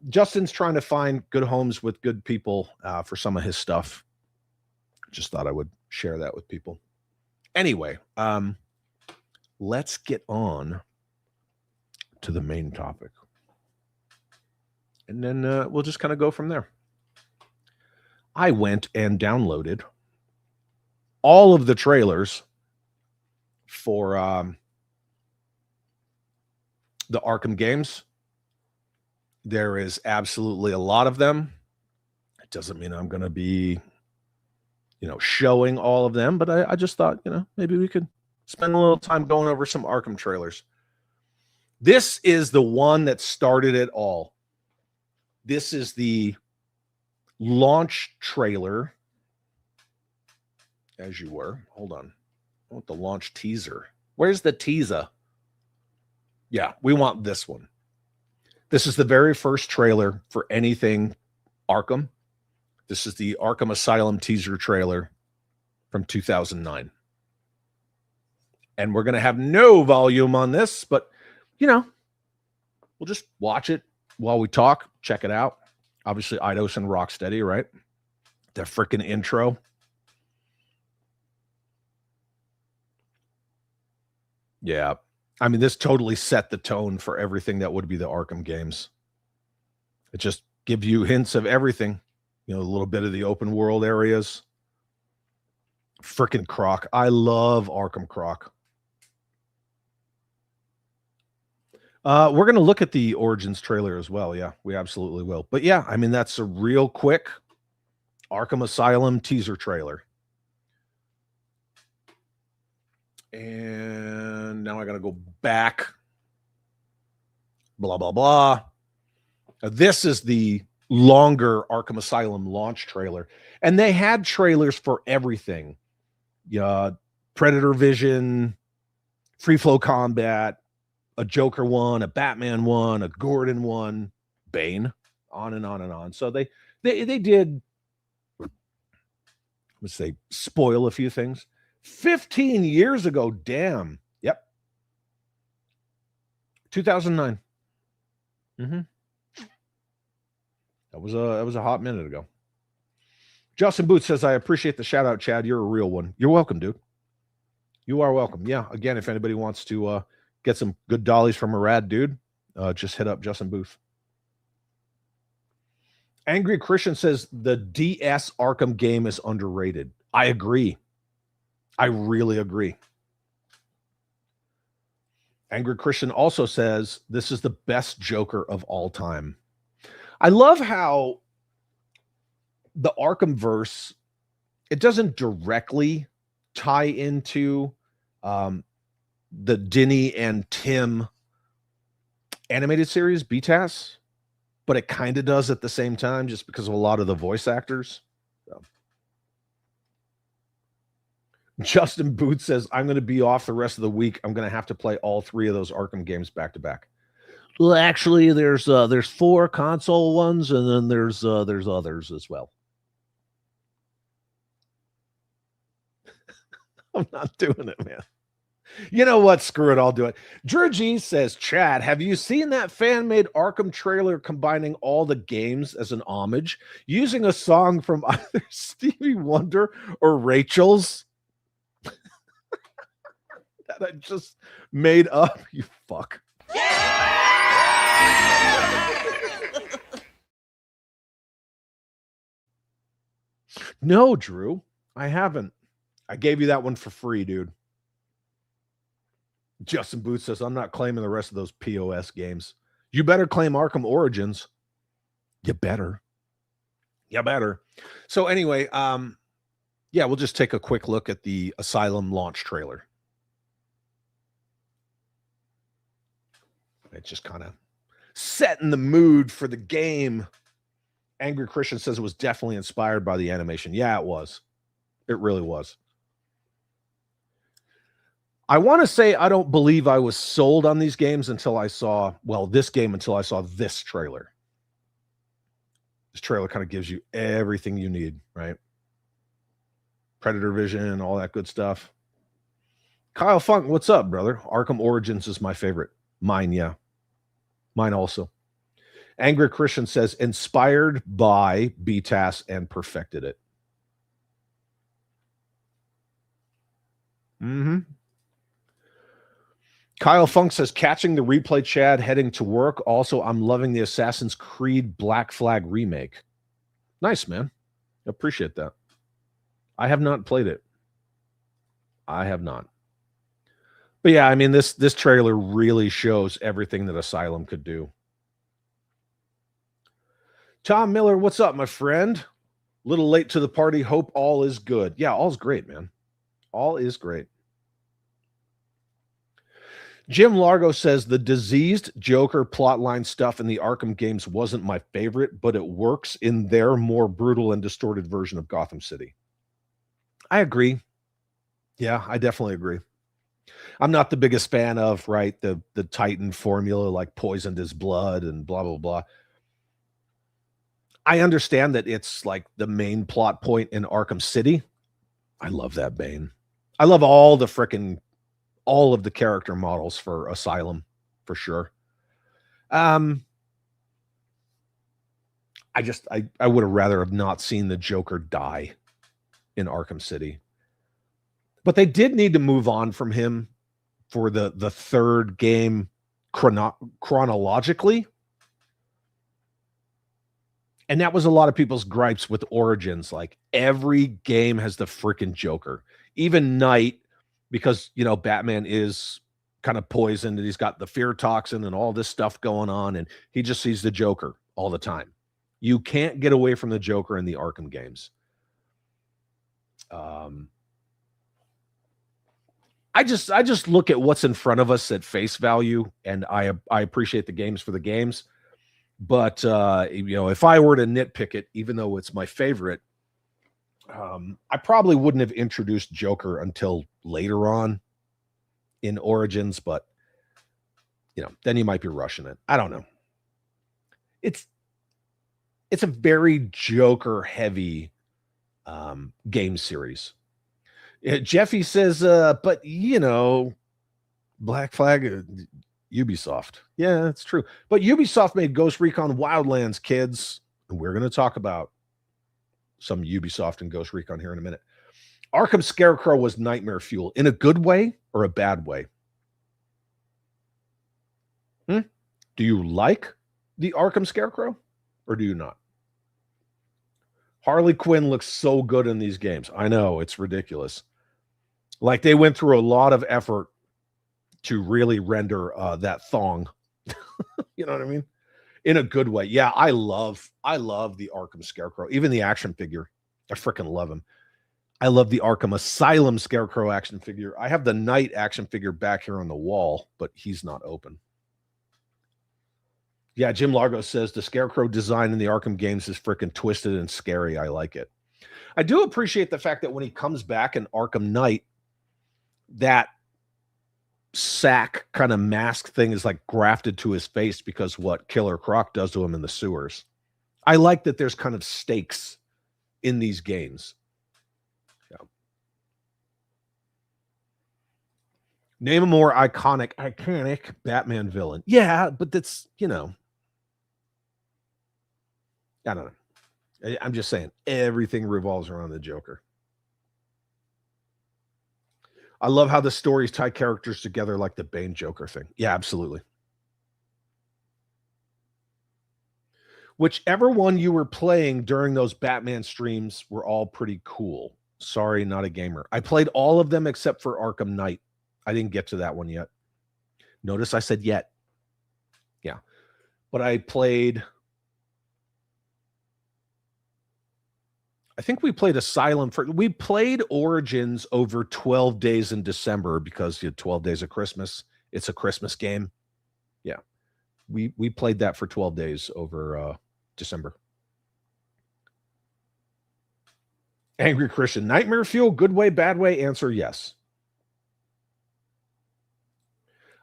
Justin's trying to find good homes with good people for some of his stuff. Just thought I would share that with people. Anyway, let's get on to the main topic. And then we'll just kind of go from there. I went and downloaded all of the trailers for the Arkham games. There is absolutely a lot of them. It doesn't mean I'm going to be, showing all of them, but I just thought, maybe we could spend a little time going over some Arkham trailers. This is the one that started it all. This is the launch trailer, as you were. Hold on. I want the launch teaser. Where's the teaser? Yeah, we want this one. This is the very first trailer for anything Arkham. This is the Arkham Asylum teaser trailer from 2009. And we're going to have no volume on this, but, we'll just watch it while we talk. Check it out. Obviously, Eidos and Rocksteady, right? The freaking intro. Yeah. I mean, this totally set the tone for everything that would be the Arkham games. It just gives you hints of everything. A little bit of the open world areas. Frickin' Croc. I love Arkham Croc. We're going to look at the Origins trailer as well. Yeah, we absolutely will. But yeah, I mean, that's a real quick Arkham Asylum teaser trailer. And now I got to go back. Blah, blah, blah. This is the longer Arkham Asylum launch trailer. And they had trailers for everything. Predator Vision, Free Flow Combat, a Joker one, a Batman one, a Gordon one, Bane, on and on and on. So they did, let's say, spoil a few things. 15 years ago, damn. Yep. 2009. Mm-hmm. That was a hot minute ago. Justin Booth says, I appreciate the shout out, Chad. You're a real one. You're welcome, dude. You are welcome. Yeah. Again, if anybody wants to get some good dollies from a rad dude, just hit up Justin Booth. Angry Christian says the DS Arkham game is underrated. I agree. I really agree. Angry Christian also says this is the best Joker of all time. I love how the Arkhamverse, it doesn't directly tie into the Denny and Tim animated series, BTAS, but it kind of does at the same time just because of a lot of the voice actors. So. Justin Booth says, I'm going to be off the rest of the week. I'm going to have to play all three of those Arkham games back to back. Well, actually, there's 4 console ones, and then there's others as well. I'm not doing it, man. You know what? Screw it. I'll do it. Drew G says, Chad, have you seen that fan-made Arkham trailer combining all the games as an homage, using a song from either Stevie Wonder or Rachel's? That I just made up, you fuck. No, Drew, I haven't. I gave you that one for free, dude. Justin Booth says, I'm not claiming the rest of those POS games. You better claim Arkham Origins. You better. You better. So anyway, yeah, we'll just take a quick look at the Asylum launch trailer. It's just kind of setting the mood for the game. Angry Christian says it was definitely inspired by the animation. Yeah, it was. It really was. I want to say I don't believe I was sold on these games until I saw, this game until I saw this trailer. This trailer kind of gives you everything you need, right? Predator vision, all that good stuff. Kyle Funk, what's up, brother? Arkham Origins is my favorite. Mine, yeah. Mine also. Angry Christian says, inspired by BTAS and perfected it. Mm-hmm. Kyle Funk says, catching the replay, Chad, heading to work. Also, I'm loving the Assassin's Creed Black Flag remake. Nice, man. Appreciate that. I have not played it. I have not. But yeah, I mean, this trailer really shows everything that Asylum could do. Tom Miller, what's up, my friend? Little late to the party. Hope all is good. Yeah, all's great, man. All is great. Jim Largo says the diseased Joker plotline stuff in the Arkham games wasn't my favorite, but it works in their more brutal and distorted version of Gotham City. I agree. Yeah, I definitely agree. I'm not the biggest fan of, right, the Titan formula, like poisoned his blood and blah, blah, blah. I understand that it's like the main plot point in Arkham City. I love that Bane. I love all of the character models for Asylum, for sure. I would have rather have not seen the Joker die in Arkham City. But they did need to move on from him for the third game chronologically. And that was a lot of people's gripes with Origins. Like, every game has the freaking Joker. Even Knight, because, you know, Batman is kind of poisoned and he's got the fear toxin and all this stuff going on, and he just sees the Joker all the time. You can't get away from the Joker in the Arkham games. I just look at what's in front of us at face value, and I appreciate the games for the games. But, you know, if I were to nitpick it, even though it's my favorite, I probably wouldn't have introduced Joker until later on in Origins, but, you know, then you might be rushing it. I don't know. It's a very Joker heavy game series. Jeffy says, but, you know, Black Flag, Ubisoft. Yeah, that's true. But Ubisoft made Ghost Recon Wildlands, kids. And we're going to talk about some Ubisoft and Ghost Recon here in a minute. Arkham Scarecrow was nightmare fuel. In a good way or a bad way? Do you like the Arkham Scarecrow or do you not? Harley Quinn looks so good in these games. I know, it's ridiculous. Like, they went through a lot of effort to really render that thong. You know what I mean? In a good way. Yeah, I love the Arkham Scarecrow. Even the action figure. I freaking love him. I love the Arkham Asylum Scarecrow action figure. I have the Knight action figure back here on the wall, but he's not open. Yeah, Jim Largo says the Scarecrow design in the Arkham games is freaking twisted and scary. I like it. I do appreciate the fact that when he comes back in Arkham Knight, that sack kind of mask thing is like grafted to his face because what Killer Croc does to him in the sewers. I like that there's kind of stakes in these games. Yeah. Name a more iconic Batman villain. Yeah, but that's, you know, I don't know. I'm just saying everything revolves around the Joker. I love how the stories tie characters together like the Bane Joker thing. Yeah, absolutely. Whichever one you were playing during those Batman streams were all pretty cool. Sorry, not a gamer. I played all of them except for Arkham Knight. I didn't get to that one yet. Notice I said yet. Yeah. But I played... I think we played Asylum we played Origins over 12 days in December because you had 12 days of Christmas. It's a Christmas game. Yeah. We played that for 12 days over December. Angry Christian, nightmare fuel, good way, bad way? Answer yes.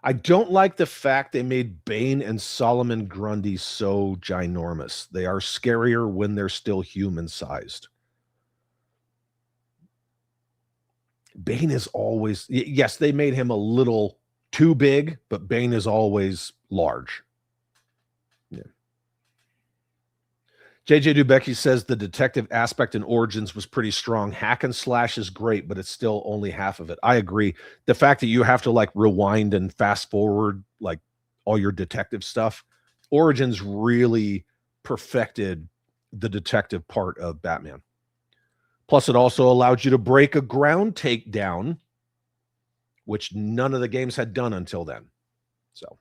I don't like the fact they made Bane and Solomon Grundy so ginormous. They are scarier when they're still human-sized. Bane is always, yes, they made him a little too big, but Bane is always large. Yeah. JJ Dubecki says the detective aspect in Origins was pretty strong. Hack and slash is great, but it's still only half of it. I agree. The fact that you have to like rewind and fast forward like all your detective stuff, Origins really perfected the detective part of Batman. Plus, it also allowed you to break a ground takedown, which none of the games had done until then. So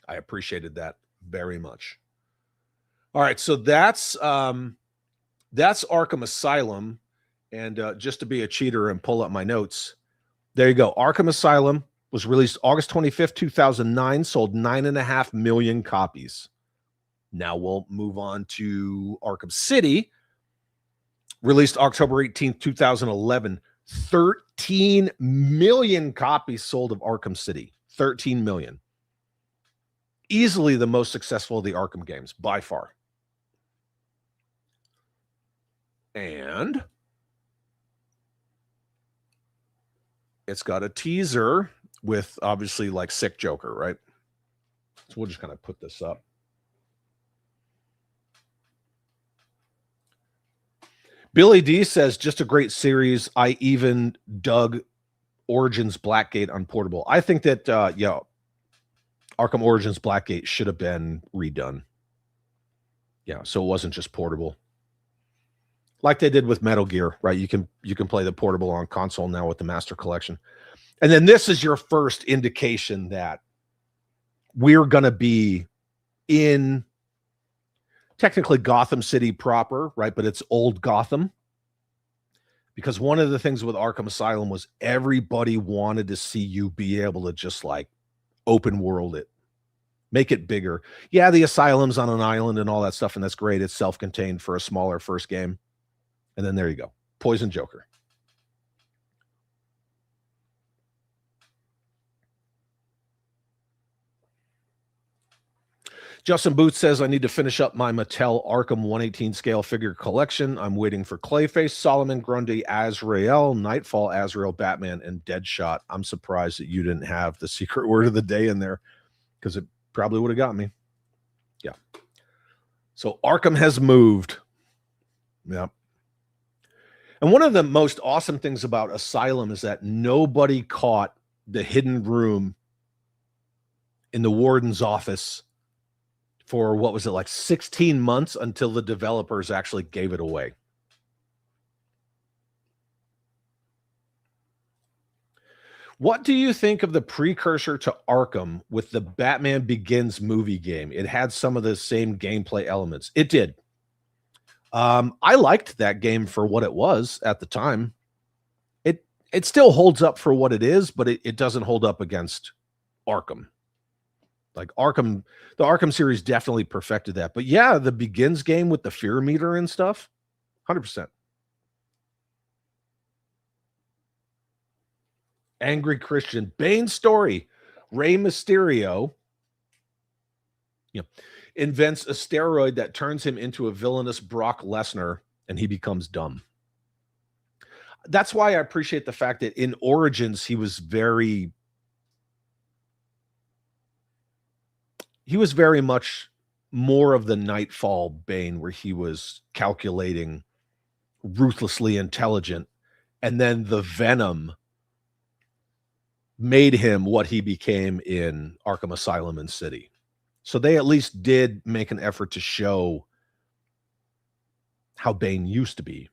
I appreciated that very much. All right, so that's Arkham Asylum. And just to be a cheater and pull up my notes, there you go. Arkham Asylum was released August 25th, 2009, sold 9.5 million copies. Now we'll move on to Arkham City, released October 18th, 2011. 13 million copies sold of Arkham City. 13 million. Easily the most successful of the Arkham games, by far. And it's got a teaser with obviously like sick Joker, right? So we'll just kind of put this up. Billy D says, just a great series. I even dug Origins Blackgate on portable. I think that, Arkham Origins Blackgate should have been redone. Yeah, so it wasn't just portable. Like they did with Metal Gear, right? You can play the portable on console now with the Master Collection. And then this is your first indication that we're going to be in technically Gotham City proper, right? But it's old Gotham. Because one of the things with Arkham Asylum was everybody wanted to see you be able to just like open world it, make it bigger. Yeah, the asylum's on an island and all that stuff, and that's great. It's self-contained for a smaller first game. And then there you go. Poison Joker. Justin Booth says, I need to finish up my Mattel Arkham 118 scale figure collection. I'm waiting for Clayface, Solomon Grundy, Azrael, Nightfall, Azrael, Batman, and Deadshot. I'm surprised that you didn't have the secret word of the day in there because it probably would have got me. Yeah. So Arkham has moved. Yeah. And one of the most awesome things about Asylum is that nobody caught the hidden room in the warden's office for, what was it, like 16 months until the developers actually gave it away. What do you think of the precursor to Arkham with the Batman Begins movie game? It had some of the same gameplay elements. It did. I liked that game for what it was at the time. It still holds up for what it is, but it doesn't hold up against Arkham. Like Arkham, the Arkham series definitely perfected that. But yeah, the Begins game with the fear meter and stuff, 100%. Angry Christian, Bane story. Rey Mysterio invents a steroid that turns him into a villainous Brock Lesnar, and he becomes dumb. That's why I appreciate the fact that in Origins, he was very much more of the Nightfall Bane, where he was calculating, ruthlessly intelligent, and then the Venom made him what he became in Arkham Asylum and City. So they at least did make an effort to show how Bane used to be.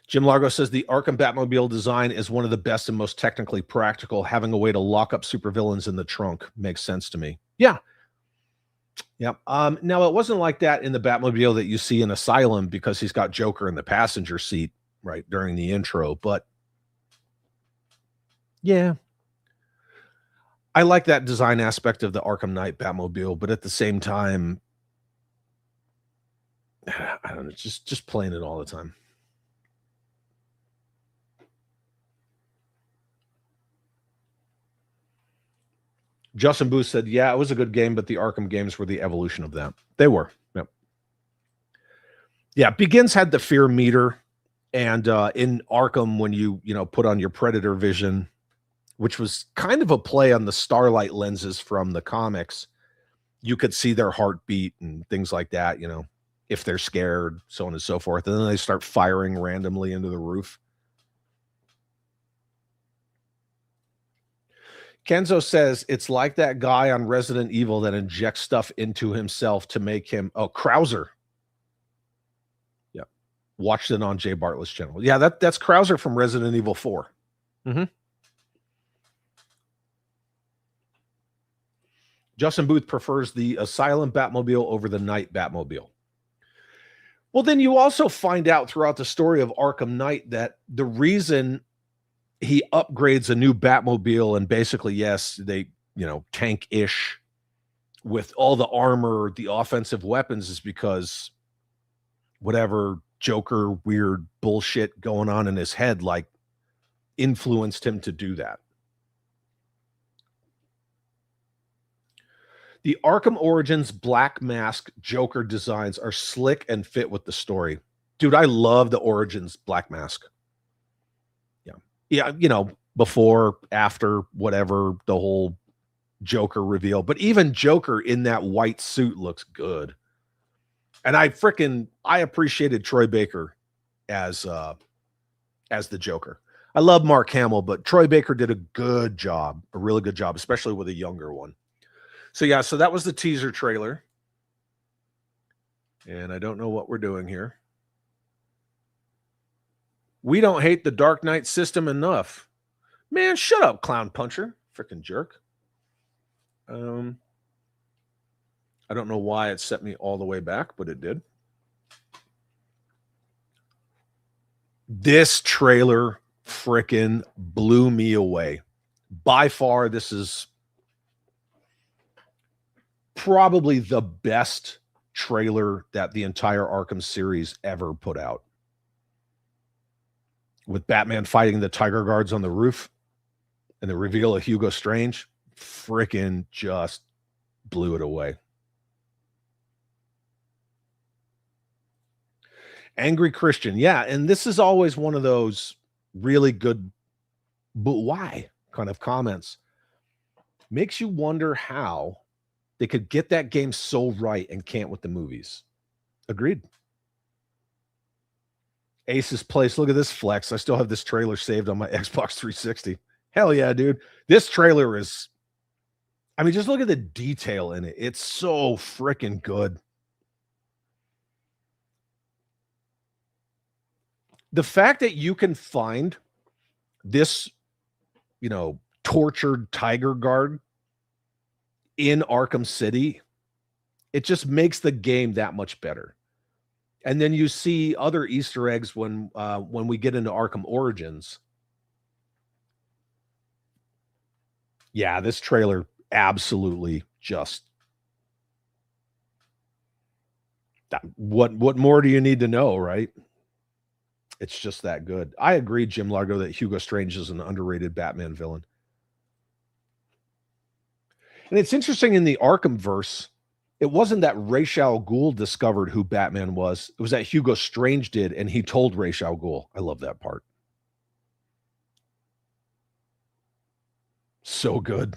Jim Largo says the Arkham Batmobile design is one of the best and most technically practical. Having a way to lock up supervillains in the trunk makes sense to me. Yeah. Yeah. Now, it wasn't like that in the Batmobile that you see in Asylum because he's got Joker in the passenger seat, right, during the intro. But yeah, I like that design aspect of the Arkham Knight Batmobile, but at the same time, I don't know, just playing it all the time. Justin Booth said, yeah, it was a good game, but the Arkham games were the evolution of that. They were. Yep. Yeah, Begins had the fear meter. And in Arkham, when you put on your Predator vision, which was kind of a play on the Starlight lenses from the comics, you could see their heartbeat and things like that, if they're scared, so on and so forth. And then they start firing randomly into the roof. Kenzo says it's like that guy on Resident Evil that injects stuff into himself to make him Krauser. Yeah. Watched it on Jay Bartlett's channel. Yeah, that's Krauser from Resident Evil 4. Mm-hmm. Justin Booth prefers the Asylum Batmobile over the Knight Batmobile. Well, then you also find out throughout the story of Arkham Knight that the reason he upgrades a new Batmobile and basically, yes, they, tank-ish with all the armor, the offensive weapons is because whatever Joker weird bullshit going on in his head, influenced him to do that. The Arkham Origins Black Mask Joker designs are slick and fit with the story. Dude, I love the Origins Black Mask. Yeah, before, after, whatever, the whole Joker reveal. But even Joker in that white suit looks good. And I appreciated Troy Baker as the Joker. I love Mark Hamill, but Troy Baker did a good job, a really good job, especially with a younger one. So yeah, so that was the teaser trailer. And I don't know what we're doing here. We don't hate the Dark Knight system enough. Man, shut up, clown puncher. Freaking jerk. I don't know why it set me all the way back, but it did. This trailer freaking blew me away. By far, this is probably the best trailer that the entire Arkham series ever put out. With Batman fighting the Tiger Guards on the roof and the reveal of Hugo Strange, freaking just blew it away. Angry Christian. Yeah, and this is always one of those really good, but why kind of comments. Makes you wonder how they could get that game so right and can't with the movies. Agreed. Ace's Place. Look at this flex. I still have this trailer saved on my Xbox 360. Hell yeah, dude. This trailer is, just look at the detail in it. It's so freaking good. The fact that you can find this, tortured Tiger Guard in Arkham City, it just makes the game that much better. And then you see other Easter eggs when we get into Arkham Origins. Yeah, this trailer absolutely just. What more do you need to know, right? It's just that good. I agree, Jim Largo, that Hugo Strange is an underrated Batman villain. And it's interesting in the Arkham verse. It wasn't that Ra's al Ghul discovered who Batman was. It was that Hugo Strange did, and he told Ra's al Ghul. I love that part. So good.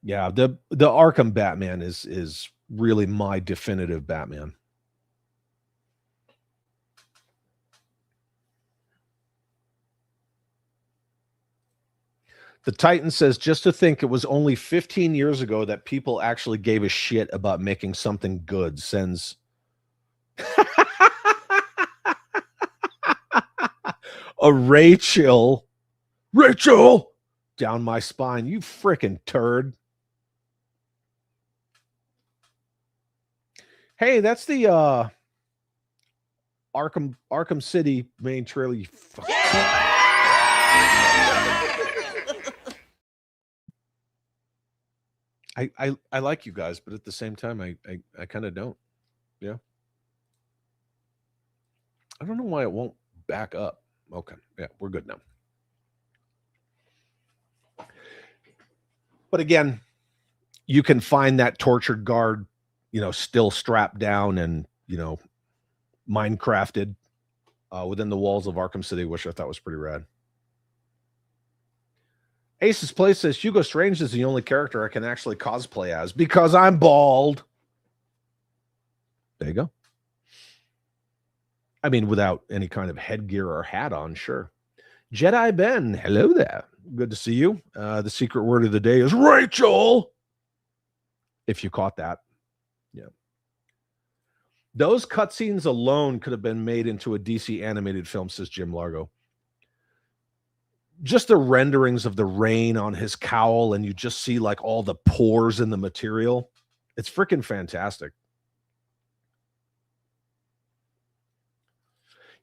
Yeah, the Arkham Batman is really my definitive Batman. The Titan says, just to think it was only 15 years ago that people actually gave a shit about making something good. Sends a Rachel down my spine. You freaking turd. Hey, that's the Arkham City main trailer. I like you guys, but at the same time, I kind of don't. Yeah. I don't know why it won't back up. Okay. Yeah, we're good now. But again, you can find that tortured guard, still strapped down and, Minecrafted within the walls of Arkham City, which I thought was pretty rad. Ace's Place says Hugo Strange is the only character I can actually cosplay as because I'm bald. There you go. I mean, without any kind of headgear or hat on, sure. Jedi Ben, hello there. Good to see you. The secret word of the day is Rachel. If you caught that. Yeah. Those cutscenes alone could have been made into a DC animated film, says Jim Largo. Just the renderings of the rain on his cowl, and you just see like all the pores in the material. It's freaking fantastic.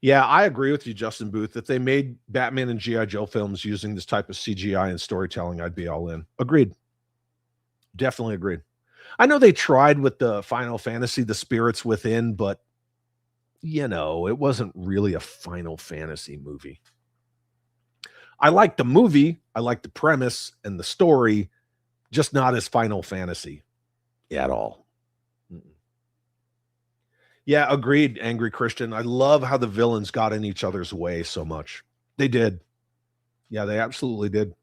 Yeah, I agree with you, Justin Booth. If they made Batman and G.I. Joe films using this type of CGI and storytelling, I'd be all in. Agreed. Definitely agreed. I know they tried with the Final Fantasy, The Spirits Within, but, it wasn't really a Final Fantasy movie. I like the movie, I like the premise and the story, just not as Final Fantasy at all. Yeah, agreed, Angry Christian. I love how the villains got in each other's way so much. They did. Yeah, they absolutely did.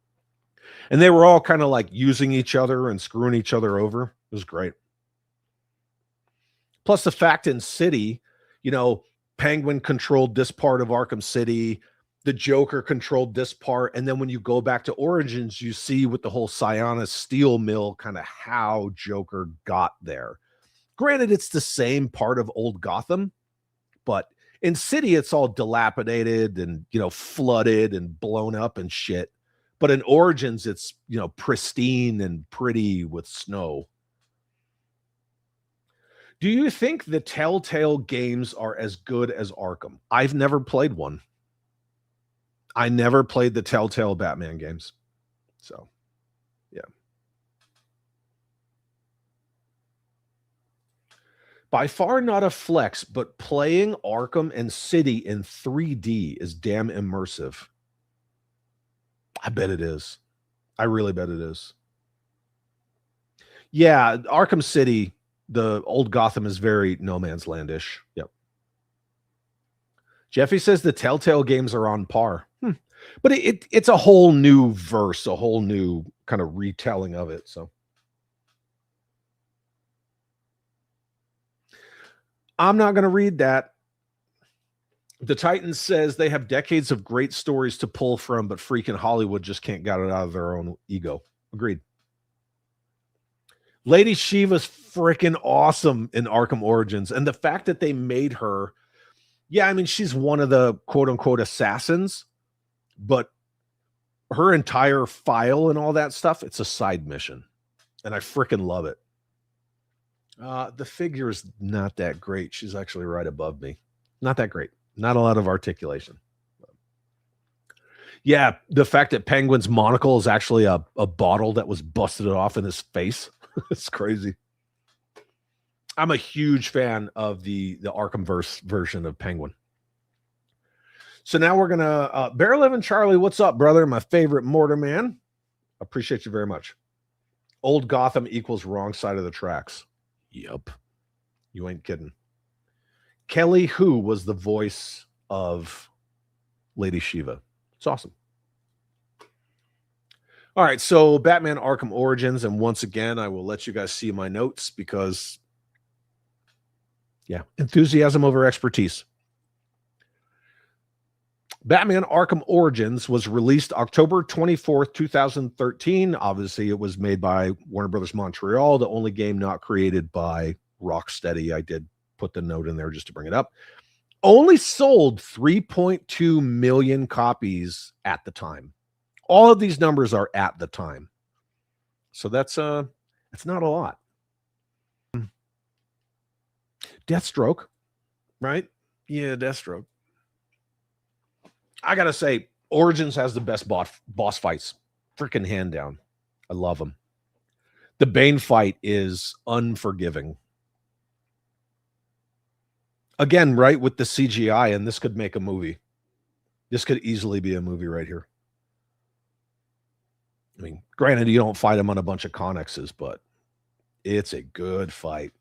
And they were all kind of like using each other and screwing each other over. It was great. Plus the fact in City, Penguin controlled this part of Arkham City. The Joker controlled this part. And then when you go back to Origins, you see with the whole Sionis steel mill kind of how Joker got there. Granted, it's the same part of old Gotham, but in City, it's all dilapidated and, flooded and blown up and shit. But in Origins, it's, pristine and pretty with snow. Do you think the Telltale games are as good as Arkham? I've never played one. I never played the Telltale Batman games. So, yeah. By far not a flex, but playing Arkham and City in 3D is damn immersive. I bet it is. I really bet it is. Yeah, Arkham City, the old Gotham is very No Man's Landish. Yep. Jeffy says the Telltale games are on par. But it's a whole new verse, a whole new kind of retelling of it. So I'm not going to read that. The Titans says they have decades of great stories to pull from, but freaking Hollywood just can't get it out of their own ego. Agreed. Lady Shiva's freaking awesome in Arkham Origins. And the fact that they made her, yeah, I mean, she's one of the quote unquote assassins, but her entire file and all that stuff, it's a side mission. And I freaking love it. The figure is not that great. She's actually right above me. Not that great. Not a lot of articulation. Yeah, the fact that Penguin's monocle is actually a bottle that was busted off in his face. It's crazy. I'm a huge fan of the Arkhamverse version of Penguin. So now we're going to... Bear Living Charlie, what's up, brother? My favorite mortar man. Appreciate you very much. Old Gotham equals wrong side of the tracks. Yep. You ain't kidding. Kelly Hu was the voice of Lady Shiva. It's awesome. All right, so Batman Arkham Origins, and once again, I will let you guys see my notes because, yeah, enthusiasm over expertise. Batman Arkham Origins was released October 24th, 2013. Obviously, it was made by Warner Brothers Montreal, the only game not created by Rocksteady. I did put the note in there just to bring it up. Only sold 3.2 million copies at the time. All of these numbers are at the time. So that's not a lot. Deathstroke, right? Yeah, Deathstroke. I got to say, Origins has the best boss fights. Freaking hand down. I love them. The Bane fight is unforgiving. Again, right, with the CGI, and this could make a movie. This could easily be a movie right here. I mean, granted, you don't fight him on a bunch of connexes, but it's a good fight.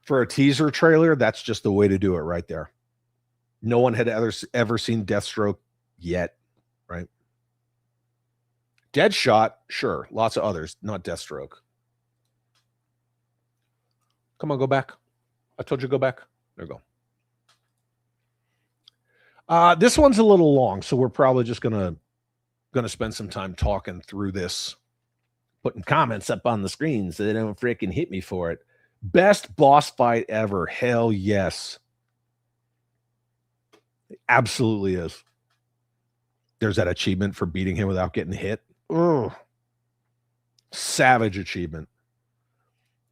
For a teaser trailer, that's just the way to do it right there. No one had ever seen Deathstroke yet, right? Deadshot, sure. Lots of others, not Deathstroke. Come on, go back. I told you go back. There we go. This one's a little long, so we're probably just gonna spend some time talking through this, putting comments up on the screen so they don't freaking hit me for it. Best boss fight ever. Hell yes. It absolutely is. There's that achievement for beating him without getting hit. Ugh. Savage achievement.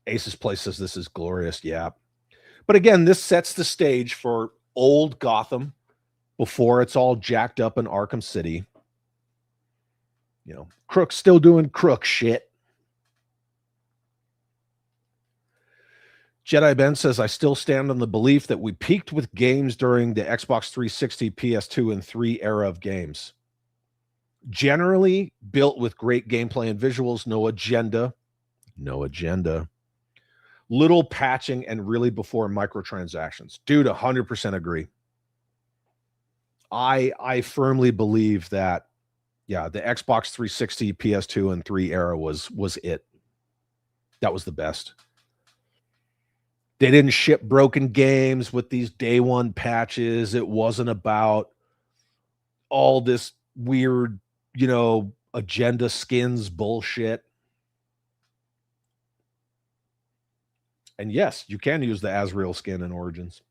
Ace's Place says this is glorious. Yeah. But again, this sets the stage for old Gotham before it's all jacked up in Arkham City. You know, Crook's still doing Crook shit. Jedi Ben says, I still stand on the belief that we peaked with games during the Xbox 360, PS2, and 3 era of games. Generally built with great gameplay and visuals, no agenda. No agenda. Little patching and really before microtransactions. Dude, 100% agree. I firmly believe that, yeah, the Xbox 360, PS2, and 3 era was it. That was the best. They didn't ship broken games with these day one patches. It wasn't about all this weird, you know, agenda skins bullshit. And yes, you can use the Azrael skin in Origins.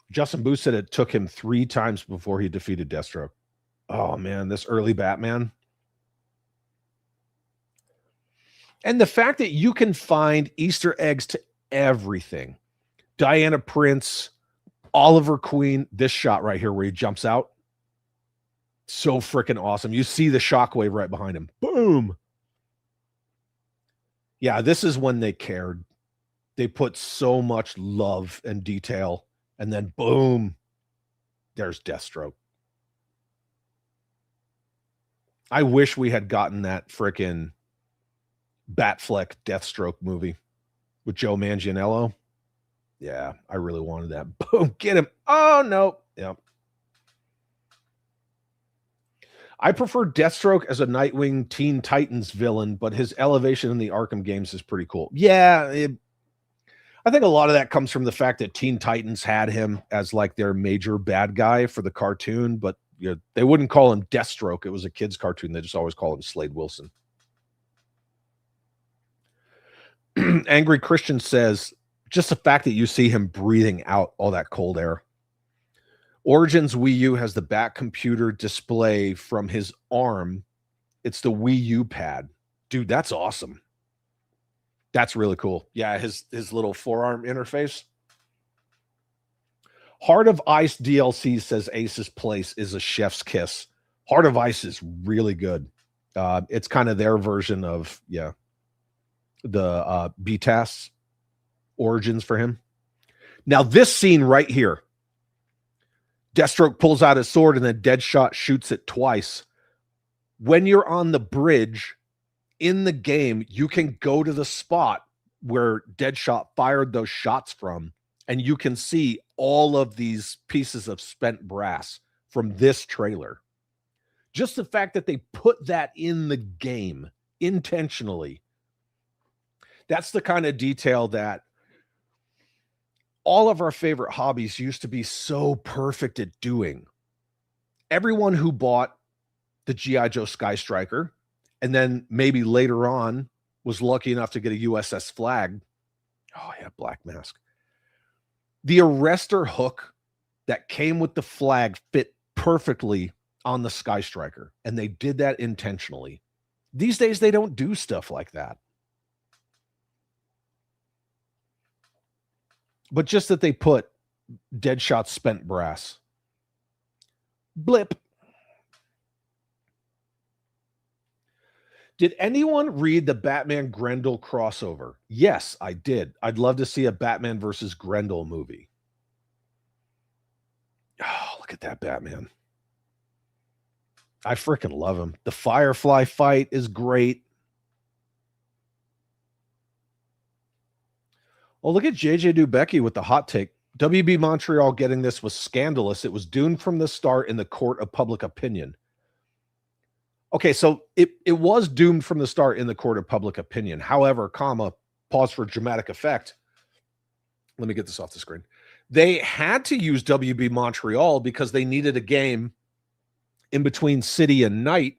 Justin Booth said it took him 3 times before he defeated Deathstroke. Oh, man, this early Batman. And the fact that you can find Easter eggs to everything. Diana Prince, Oliver Queen, this shot right here where he jumps out. So freaking awesome. You see the shockwave right behind him. Boom. Yeah, this is when they cared. They put so much love and detail. And then boom, there's Deathstroke. I wish we had gotten that freaking Batfleck Deathstroke movie with Joe Manganiello. Yeah, I really wanted that. Boom, get him. Oh, no. Yep. I prefer Deathstroke as a Nightwing Teen Titans villain, but his elevation in the Arkham games is pretty cool. Yeah, I think a lot of that comes from the fact that Teen Titans had him as like their major bad guy for the cartoon, but you know, they wouldn't call him Deathstroke. It was a kid's cartoon. They just always call him Slade Wilson. Angry Christian says, just the fact that you see him breathing out all that cold air. Origins Wii U has the back computer display from his arm. It's the Wii U pad. Dude, that's awesome. That's really cool. Yeah, his little forearm interface. Heart of Ice DLC says Ace's Place is a chef's kiss. Heart of Ice is really good. It's kind of their version of, yeah, the BTAS Origins for him. Now, this scene right here, Deathstroke pulls out his sword and then Deadshot shoots it twice. When you're on the bridge in the game, you can go to the spot where Deadshot fired those shots from, and you can see all of these pieces of spent brass from this trailer. Just the fact that they put that in the game intentionally, that's the kind of detail that all of our favorite hobbies used to be so perfect at doing. Everyone who bought the G.I. Joe Sky Striker and then maybe later on was lucky enough to get a USS Flag. Oh, yeah, Black Mask. The arrestor hook that came with the flag fit perfectly on the Sky Striker, and they did that intentionally. These days, they don't do stuff like that. But just that they put Deadshot spent brass. Blip. Did anyone read the Batman Grendel crossover? Yes, I did. I'd love to see a Batman versus Grendel movie. Oh, look at that Batman. I freaking love him. The Firefly fight is great. Oh, look at JJ Dubecki with the hot take. WB Montreal getting this was scandalous. It was doomed from the start in the court of public opinion. Okay, so it was doomed from the start in the court of public opinion. However, pause for dramatic effect. Let me get this off the screen. They had to use WB Montreal because they needed a game in between City and Night,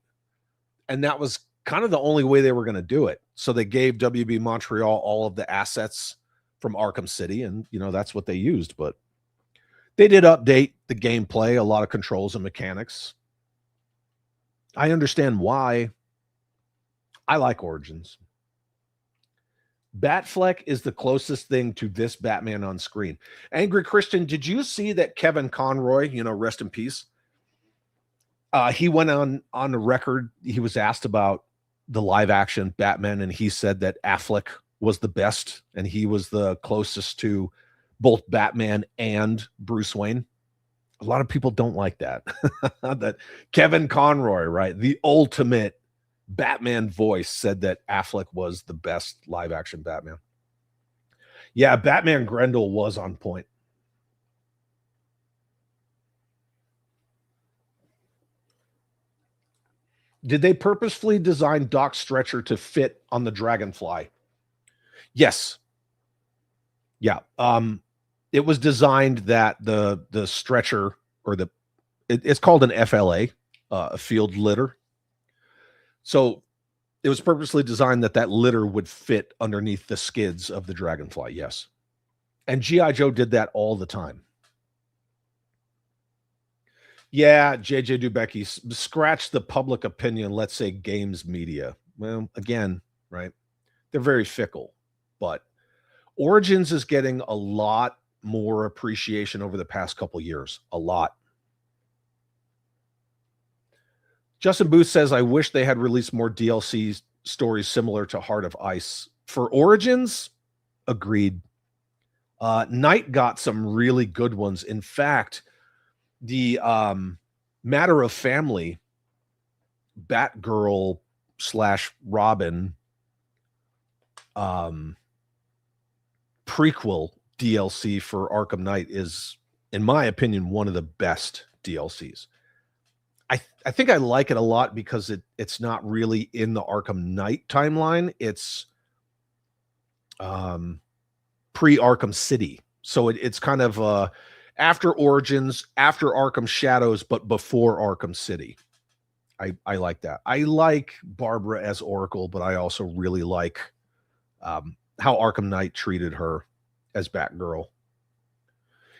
and that was kind of the only way they were going to do it. So they gave WB Montreal all of the assets from Arkham City, and that's what they used. But they did update the gameplay, a lot of controls and mechanics. I understand why. I like Origins. Batfleck is the closest thing to this Batman on screen. Angry Christian, did you see that Kevin Conroy, rest in peace, he went on the record. He was asked about the live action Batman, and he said that Affleck was the best, and he was the closest to both Batman and Bruce Wayne. A lot of people don't like that. That Kevin Conroy, right, the ultimate Batman voice, said that Affleck was the best live action Batman. Yeah, Batman Grendel was on point. Did they purposefully design Doc's stretcher to fit on the Dragonfly? Yes. Yeah. It was designed that the stretcher, or it's called an FLA, a field litter. So it was purposely designed that litter would fit underneath the skids of the Dragonfly. Yes. And G.I. Joe did that all the time. Yeah, JJ Dubecki, scratch the public opinion, let's say games media. Well, again, right? They're very fickle, but Origins is getting a lot more appreciation over the past couple years. A lot. Justin Booth says, I wish they had released more DLC stories similar to Heart of Ice. For Origins, agreed. Night got some really good ones. In fact, the Matter of Family Batgirl / Robin prequel DLC for Arkham Knight is, in my opinion, one of the best DLCs. I think I like it a lot because it's not really in the Arkham Knight timeline. It's pre-Arkham City. So it's kind of after Origins, after Arkham Shadows, but before Arkham City. I like that. I like Barbara as Oracle, but I also really like how Arkham Knight treated her as Batgirl.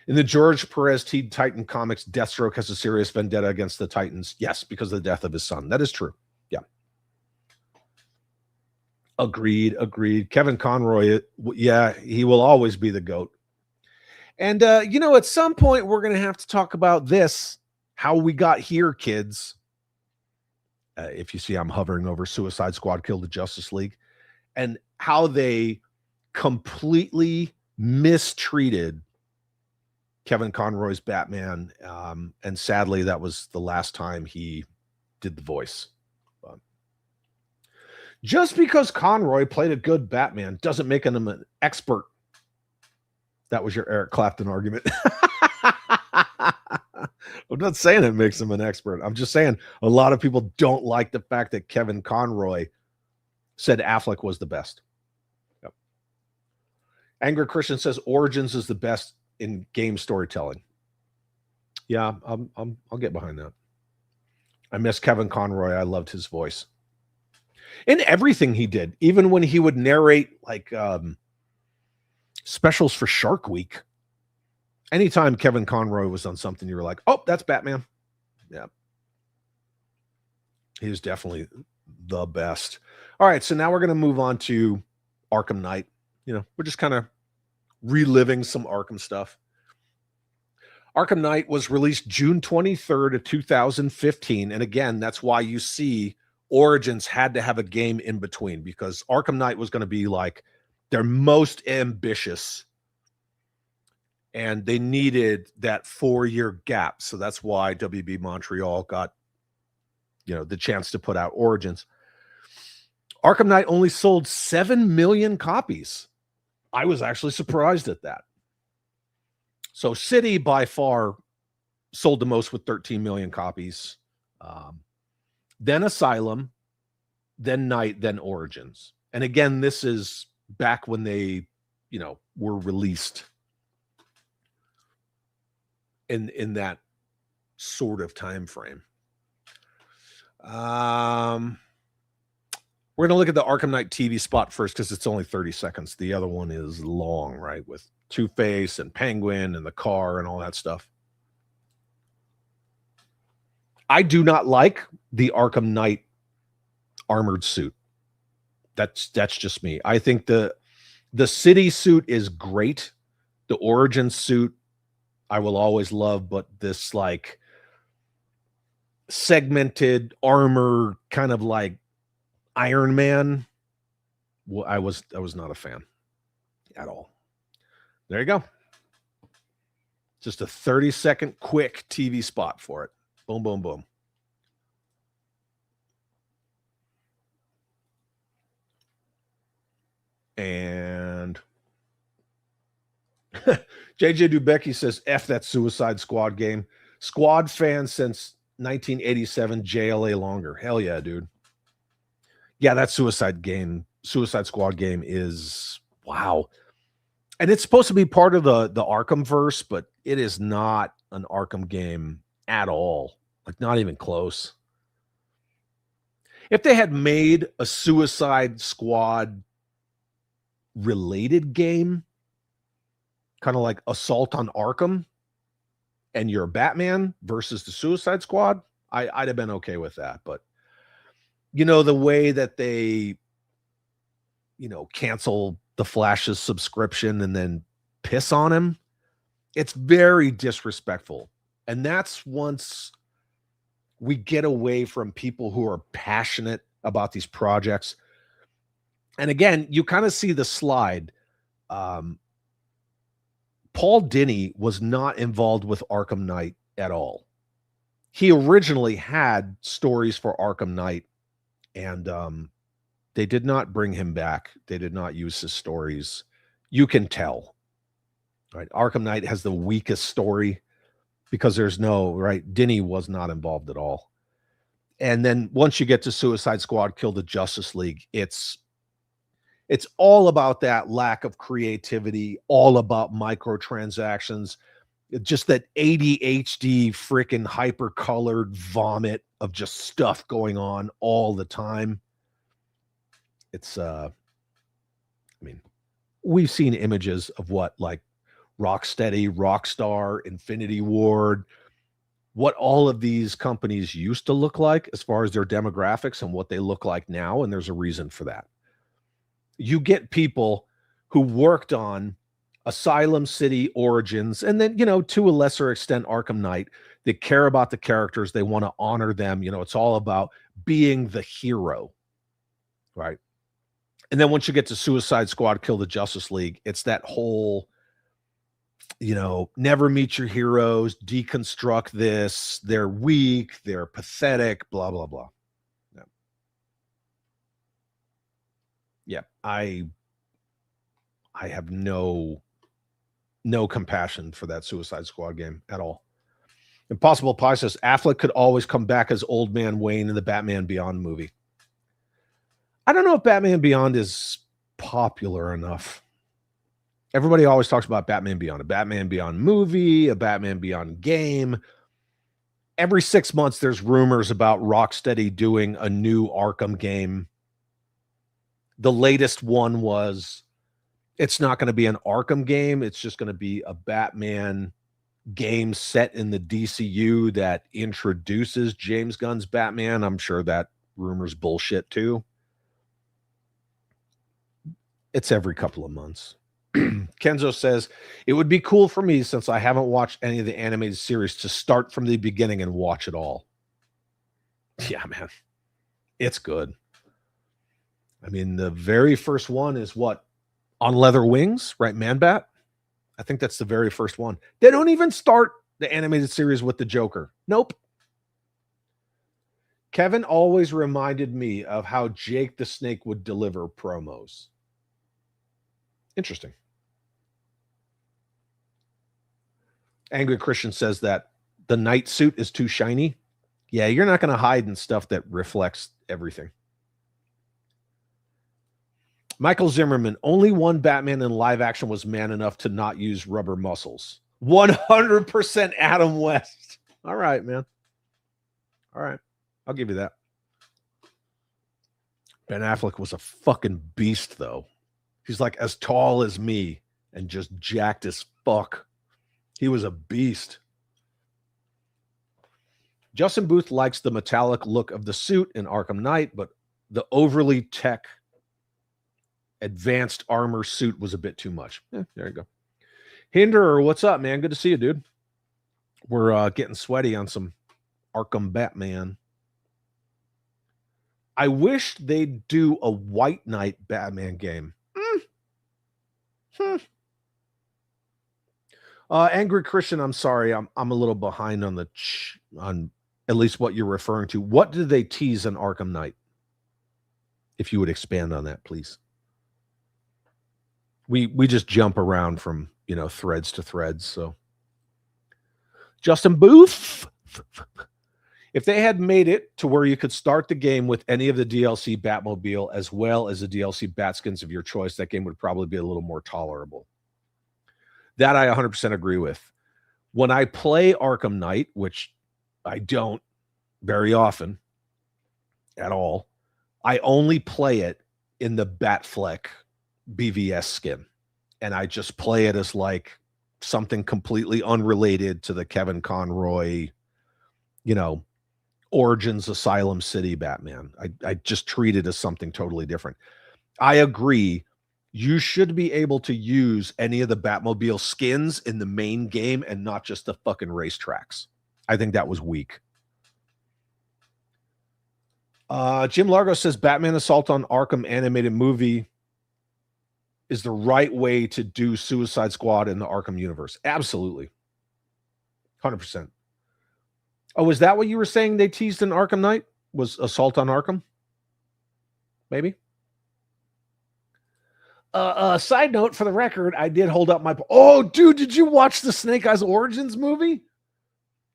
In the George Perez Teen Titan comics, Deathstroke has a serious vendetta against the Titans. Yes, because of the death of his son. That is true. Yeah. Agreed. Kevin Conroy, yeah, he will always be the GOAT. And, at some point, we're going to have to talk about this, how we got here, kids. If you see, I'm hovering over Suicide Squad Kill the Justice League, and how they completely mistreated Kevin Conroy's Batman. And sadly, that was the last time he did the voice. Just because Conroy played a good Batman doesn't make him an expert. That was your Eric Clapton argument. I'm not saying it makes him an expert. I'm just saying a lot of people don't like the fact that Kevin Conroy said Affleck was the best. Yep. Angry Christian says Origins is the best in game storytelling. Yeah, I'll get behind that. I miss Kevin Conroy. I loved his voice. In everything he did, even when he would narrate like specials for Shark Week. Anytime Kevin Conroy was on something, you were like, oh, that's Batman. Yeah. He was definitely the best. All right, so now we're going to move on to Arkham Knight. We're just kind of reliving some Arkham stuff. Arkham Knight was released June 23rd of 2015. And again, that's why you see Origins had to have a game in between because Arkham Knight was going to be like their most ambitious, and they needed that 4-year gap. So that's why WB Montreal got, the chance to put out Origins. Arkham Knight only sold 7 million copies. I was actually surprised at that. So City by far sold the most with 13 million copies. Then Asylum, then Night, then Origins. And again, this is back when they, were released in that sort of time frame. We're going to look at the Arkham Knight TV spot first because it's only 30 seconds. The other one is long, right? With Two-Face and Penguin and the car and all that stuff. I do not like the Arkham Knight armored suit. That's just me. I think the City suit is great. The Origin suit I will always love, but this like segmented armor kind of like Iron Man, well, I was not a fan at all. There you go. Just a 30-second quick TV spot for it. Boom, boom, boom. And JJ Dubecki says, F that Suicide Squad game. Squad fan since 1987, JLA longer. Hell yeah, dude. Yeah, that Suicide Squad game is wow. And it's supposed to be part of the Arkham verse, but it is not an Arkham game at all. Like, not even close. If they had made a Suicide Squad related game, kind of like Assault on Arkham, and you're Batman versus the Suicide Squad, I'd have been okay with that. But the way that they, cancel the Flash's subscription and then piss on him, it's very disrespectful. And that's once we get away from people who are passionate about these projects. And again, you kind of see the slide. Paul Dini was not involved with Arkham Knight at all. He originally had stories for Arkham Knight, and they did not bring him back. They did not use his stories. You can tell, right? Arkham Knight has the weakest story because there's no, right? Dini was not involved at all. And then once you get to Suicide Squad, Kill the Justice League, it's all about that lack of creativity, all about microtransactions, just that ADHD freaking hyper-colored vomit of just stuff going on all the time. It's, we've seen images of what, like, Rocksteady, Rockstar, Infinity Ward, what all of these companies used to look like as far as their demographics and what they look like now, and there's a reason for that. You get people who worked on Asylum, City, Origins, and then, to a lesser extent, Arkham Knight. They care about the characters. They want to honor them. It's all about being the hero, right? And then once you get to Suicide Squad, Kill the Justice League, it's that whole, never meet your heroes, deconstruct this. They're weak. They're pathetic, blah, blah, blah. Yeah, I have no compassion for that Suicide Squad game at all. Impossible Pie says Affleck could always come back as Old Man Wayne in the Batman Beyond movie. I don't know if Batman Beyond is popular enough. Everybody always talks about Batman Beyond, a Batman Beyond movie, a Batman Beyond game. Every 6 months, there's rumors about Rocksteady doing a new Arkham game. The latest one was, it's not going to be an Arkham game. It's just going to be a Batman game set in the DCU that introduces James Gunn's Batman. I'm sure that rumor's bullshit too. It's every couple of months. Kenzo says, it would be cool for me, since I haven't watched any of the animated series, to start from the beginning and watch it all. Yeah, man. It's good. I mean, the very first one is what? On Leather Wings, right? Man-Bat? I think that's the very first one. They don't even start the animated series with the Joker. Nope. Kevin always reminded me of how Jake the Snake would deliver promos. Interesting. Angry Christian says that the night suit is too shiny. Yeah, you're not going to hide in stuff that reflects everything. Michael Zimmerman, only one Batman in live action was man enough to not use rubber muscles. 100% Adam West. All right, man. All right. I'll give you that. Ben Affleck was a fucking beast, though. He's like as tall as me and just jacked as fuck. He was a beast. Justin Booth likes the metallic look of the suit in Arkham Knight, but the overly tech advanced armor suit was a bit too much. There you go. Hinderer, what's up, man? Good to see you, dude. We're getting sweaty on some Arkham Batman. I wish they'd do a White Knight Batman game. Angry Christian, I'm sorry. I'm a little behind on on at least what you're referring to. What did they tease on Arkham Knight? If you would expand on that, please. We just jump around from, threads to threads. So Justin Booth, if they had made it to where you could start the game with any of the DLC Batmobile as well as the DLC Batskins of your choice, that game would probably be a little more tolerable. That I 100% agree with. When I play Arkham Knight, which I don't very often at all, I only play it in the Batfleck BVS skin. And I just play it as like something completely unrelated to the Kevin Conroy, Origins Asylum City Batman. I just treat it as something totally different. I agree. You should be able to use any of the Batmobile skins in the main game and not just the fucking racetracks. I think that was weak. Jim Largo says Batman Assault on Arkham animated movie is the right way to do Suicide Squad in the Arkham universe. Absolutely. 100%. Oh, is that what you were saying they teased in Arkham Knight? Was Assault on Arkham? Maybe. Side note, for the record, I did hold up my... Oh, dude, did you watch the Snake Eyes Origins movie?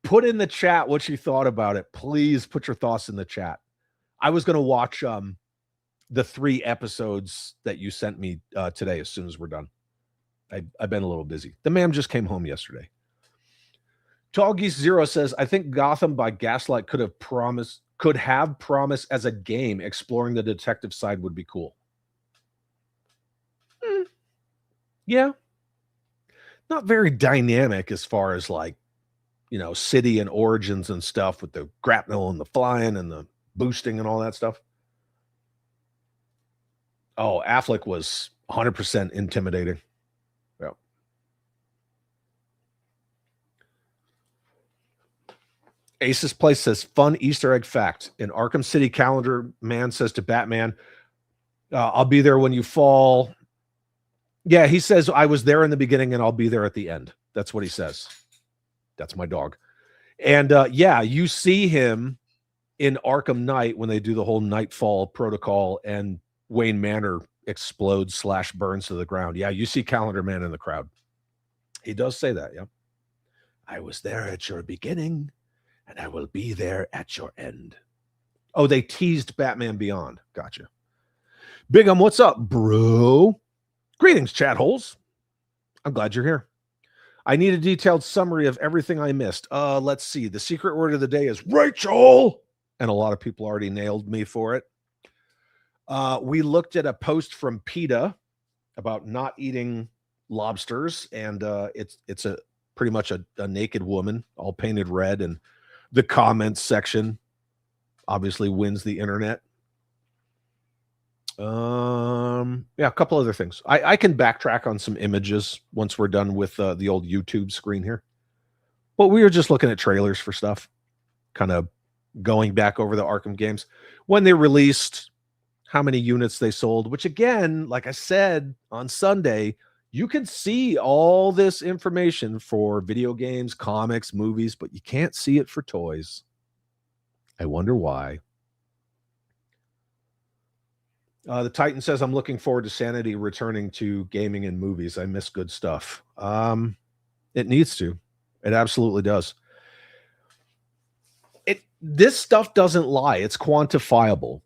Put in the chat what you thought about it. Please put your thoughts in the chat. I was going to watch the 3 episodes that you sent me today as soon as we're done. I've been a little busy. The ma'am just came home yesterday. Tall Geese Zero says, I think Gotham by Gaslight could have promise as a game. Exploring the detective side would be cool. Yeah. Not very dynamic as far as like, city and origins and stuff with the grapnel and the flying and the boosting and all that stuff. Oh, Affleck was 100% intimidating. Yeah. Ace's Place says, fun Easter egg fact. In Arkham City, Calendar Man says to Batman, I'll be there when you fall. Yeah, he says, I was there in the beginning and I'll be there at the end. That's what he says. That's my dog. And yeah, you see him in Arkham Knight when they do the whole Nightfall protocol and Wayne Manor explodes / burns to the ground. Yeah, you see Calendar Man in the crowd. He does say that, yeah. I was there at your beginning and I will be there at your end. Oh, they teased Batman Beyond. Gotcha. Big what's up, bro? Greetings, chat holes. I'm glad you're here. I need a detailed summary of everything I missed. Let's see. The secret word of the day is Rachel. And a lot of people already nailed me for it. We looked at a post from PETA about not eating lobsters. And it's a pretty much a naked woman, all painted red. And the comments section obviously wins the internet. Yeah, a couple other things. I can backtrack on some images once we're done with the old YouTube screen here. But we were just looking at trailers for stuff, kind of, going back over the Arkham games when they released, how many units they sold, which again, like I said on Sunday, you can see all this information for video games, comics, movies, but you can't see it for toys. I wonder why. The Titan says, I'm looking forward to Sanity returning to gaming and movies. I miss good stuff. It needs to. It absolutely does. This stuff doesn't lie. It's quantifiable.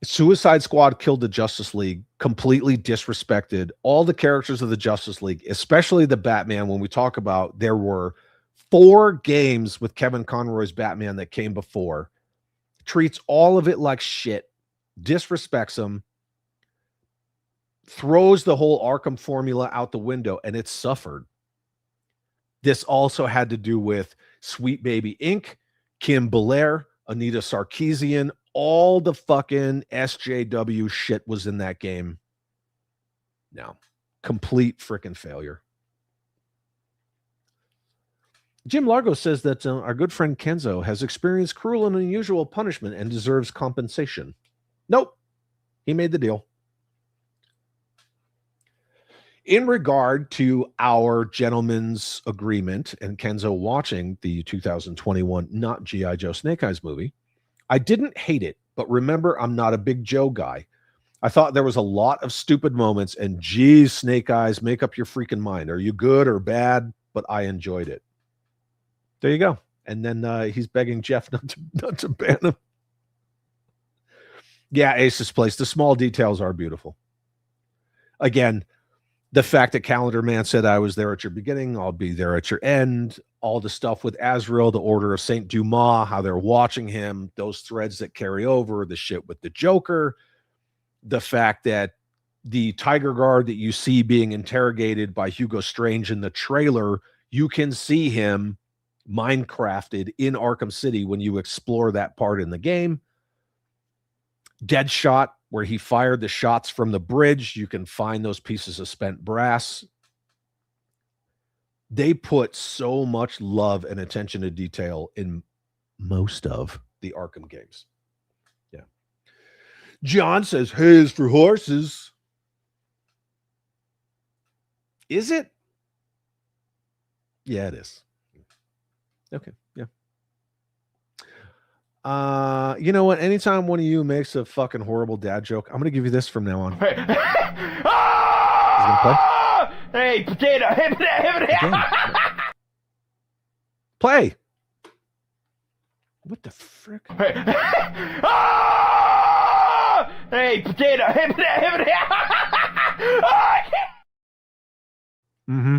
Suicide Squad killed the Justice League, completely disrespected all the characters of the Justice League, especially the Batman. When we talk about, there were 4 games with Kevin Conroy's Batman that came before, treats all of it like shit, disrespects them, throws the whole Arkham formula out the window, and it suffered. This also had to do with Sweet Baby Inc., Kim Belair, Anita Sarkeesian, all the fucking SJW shit was in that game. No, complete freaking failure. Jim Largo says that our good friend Kenzo has experienced cruel and unusual punishment and deserves compensation. Nope. He made the deal. In regard to our gentleman's agreement and Kenzo watching the 2021 not G.I. Joe Snake Eyes movie, I didn't hate it, but remember, I'm not a big Joe guy. I thought there was a lot of stupid moments, and geez, Snake Eyes, make up your freaking mind. Are you good or bad? But I enjoyed it. There you go. And then he's begging Jeff not to ban him. Yeah, Ace's Place. The small details are beautiful. Again, the fact that Calendar Man said I was there at your beginning, I'll be there at your end. All the stuff with Azrael, the Order of Saint Dumas, how they're watching him, those threads that carry over, the shit with the Joker, the fact that the Tiger Guard that you see being interrogated by Hugo Strange in the trailer, you can see him Minecrafted in Arkham City when you explore that part in the game. Deadshot, where he fired the shots from the bridge, you can find those pieces of spent brass. They put so much love and attention to detail in most of the Arkham games. Yeah. John says, hay is for horses. Is it? Yeah, it is. Okay, yeah. You know what? Anytime one of you makes a fucking horrible dad joke, I'm going to give you this from now on. He's going to play? Hey, potato. Again. Play. What the frick? Hey, potato. Mm-hmm.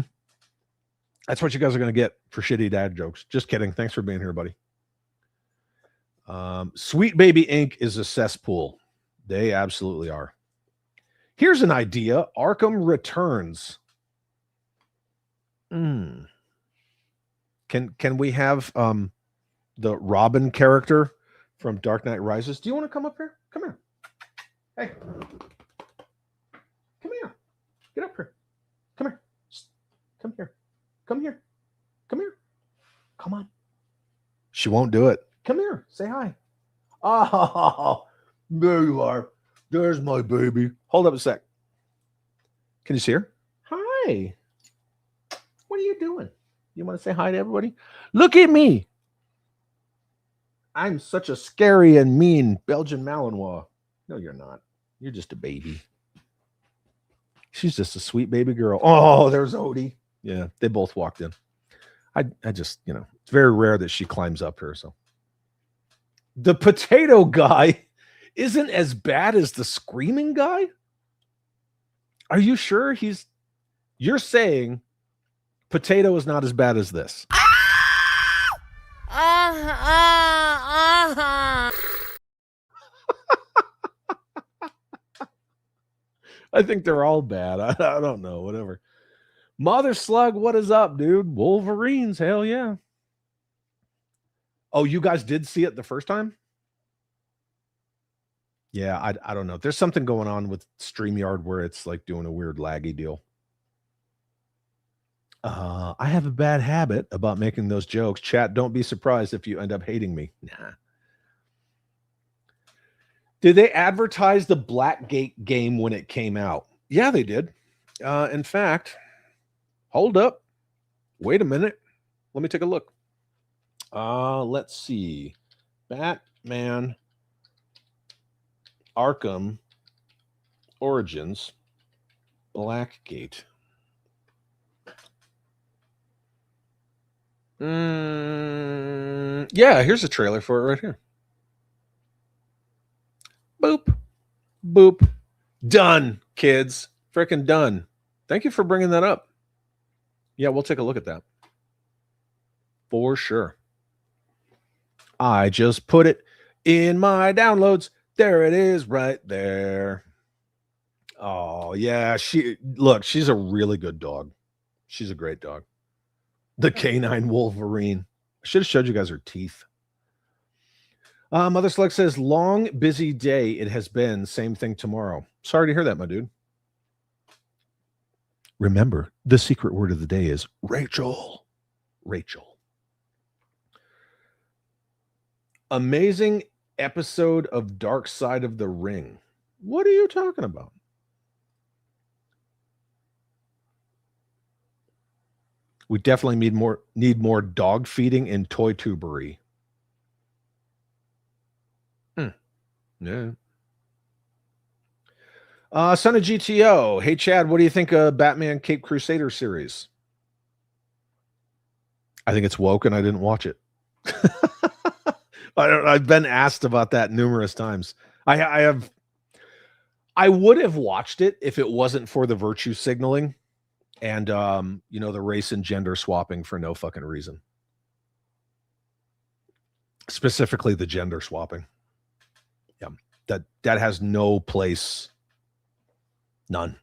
That's what you guys are going to get for shitty dad jokes. Just kidding. Thanks for being here, buddy. Sweet Baby Inc. is a cesspool. They absolutely are. Here's an idea. Arkham Returns. Can we have the Robin character from Dark Knight Rises? Do you want to come up here? Come here. Hey. Come here. Get up here. Come here. Come here. Come here. Come here. Come on. She won't do it. Come here. Say hi. Oh, there you are. There's my baby. Hold up a sec. Can you see her? Hi. What are you doing? You want to say hi to everybody? Look at me. I'm such a scary and mean Belgian Malinois. No, you're not. You're just a baby. She's just a sweet baby girl. Oh, there's Odie. Yeah, they both walked in. I just, it's very rare that she climbs up here. So the potato guy isn't as bad as the screaming guy. Are you sure you're saying potato is not as bad as this? I think they're all bad. I don't know. Whatever. Mother Slug, what is up, dude? Wolverines, hell yeah. Oh, you guys did see it the first time? Yeah, I don't know. There's something going on with StreamYard where it's like doing a weird laggy deal. I have a bad habit about making those jokes. Chat, don't be surprised if you end up hating me. Nah. Did they advertise the Blackgate game when it came out? Yeah, they did. In fact, hold up. Wait a minute. Let me take a look. Let's see. Batman Arkham Origins Blackgate. Yeah, here's a trailer for it right here. Boop. Boop. Done, kids. Freaking done. Thank you for bringing that up. Yeah, we'll take a look at that. For sure. I just put it in my downloads. There it is right there. Oh, yeah. She's a really good dog. She's a great dog. The canine Wolverine. I should have showed you guys her teeth. Mother Select says, long, busy day it has been. Same thing tomorrow. Sorry to hear that, my dude. Remember, the secret word of the day is Rachel. Rachel. Amazing episode of Dark Side of the Ring. What are you talking about? We definitely need more dog feeding in toy tubery. Yeah. Son of GTO. Hey, Chad, what do you think of Batman Cape Crusader series? I think it's woke and I didn't watch it. I've been asked about that numerous times. I would have watched it if it wasn't for the virtue signaling and the race and gender swapping for no fucking reason. Specifically the gender swapping. Yeah. That has no place. None.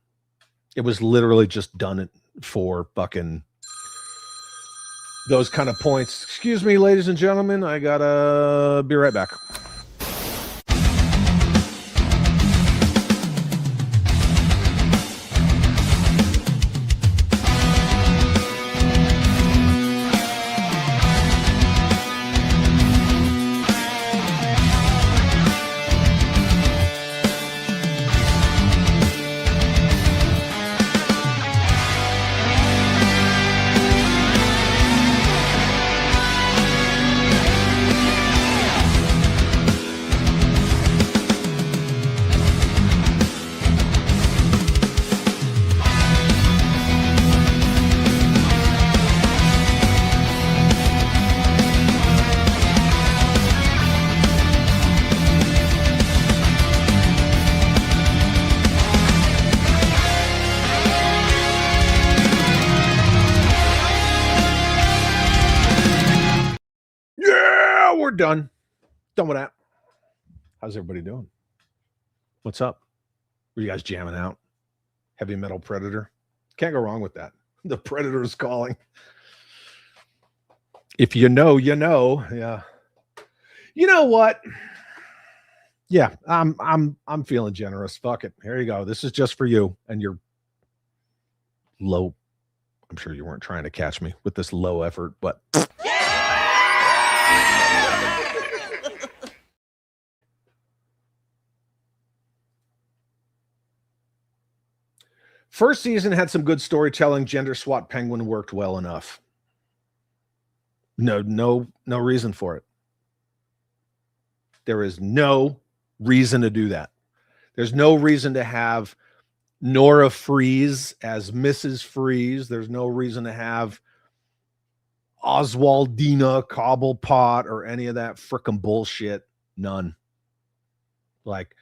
It was literally just done for fucking those kind of points. Excuse me, ladies and gentlemen. I gotta be right back. Done with that. How's everybody doing? What's up? Were you guys jamming out? Heavy Metal Predator. Can't go wrong with that. The Predator is calling. If you know, you know. Yeah. You know what? Yeah, I'm feeling generous. Fuck it. Here you go. This is just for you and your low. I'm sure you weren't trying to catch me with this low effort, but first season had some good storytelling. Gender swap Penguin worked well enough. No reason for it. There is no reason to do that. There's no reason to have Nora Freeze as Mrs. Freeze. There's no reason to have Oswaldina Cobblepot or any of that frickin' bullshit. None. Like,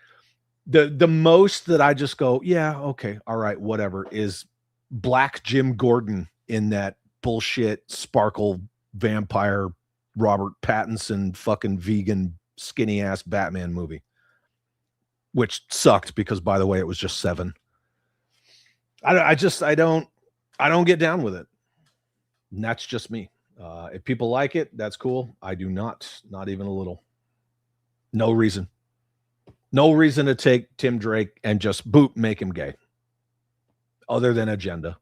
the most that I just go, yeah, okay, all right, whatever, is Black Jim Gordon in that bullshit sparkle vampire Robert Pattinson fucking vegan skinny ass Batman movie, which sucked because, by the way, it was just 7. I don't get down with it. And that's just me. If people like it, that's cool. I do not even a little. No reason. No reason to take Tim Drake and just make him gay. Other than agenda.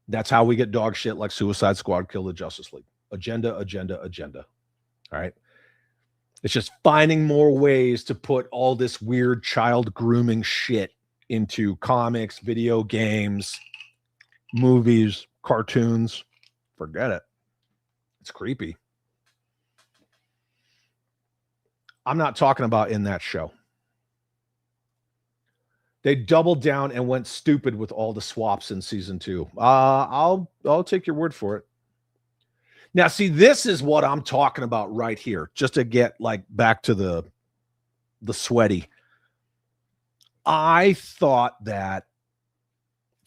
That's how we get dog shit like Suicide Squad, Kill the Justice League. Agenda, agenda, agenda. All right. It's just finding more ways to put all this weird child grooming shit into comics, video games, movies, cartoons. Forget it. It's creepy. I'm not talking about in that show. They doubled down and went stupid with all the swaps in season 2. I'll take your word for it. Now, see, this is what I'm talking about right here, just to get like back to the sweaty. I thought that,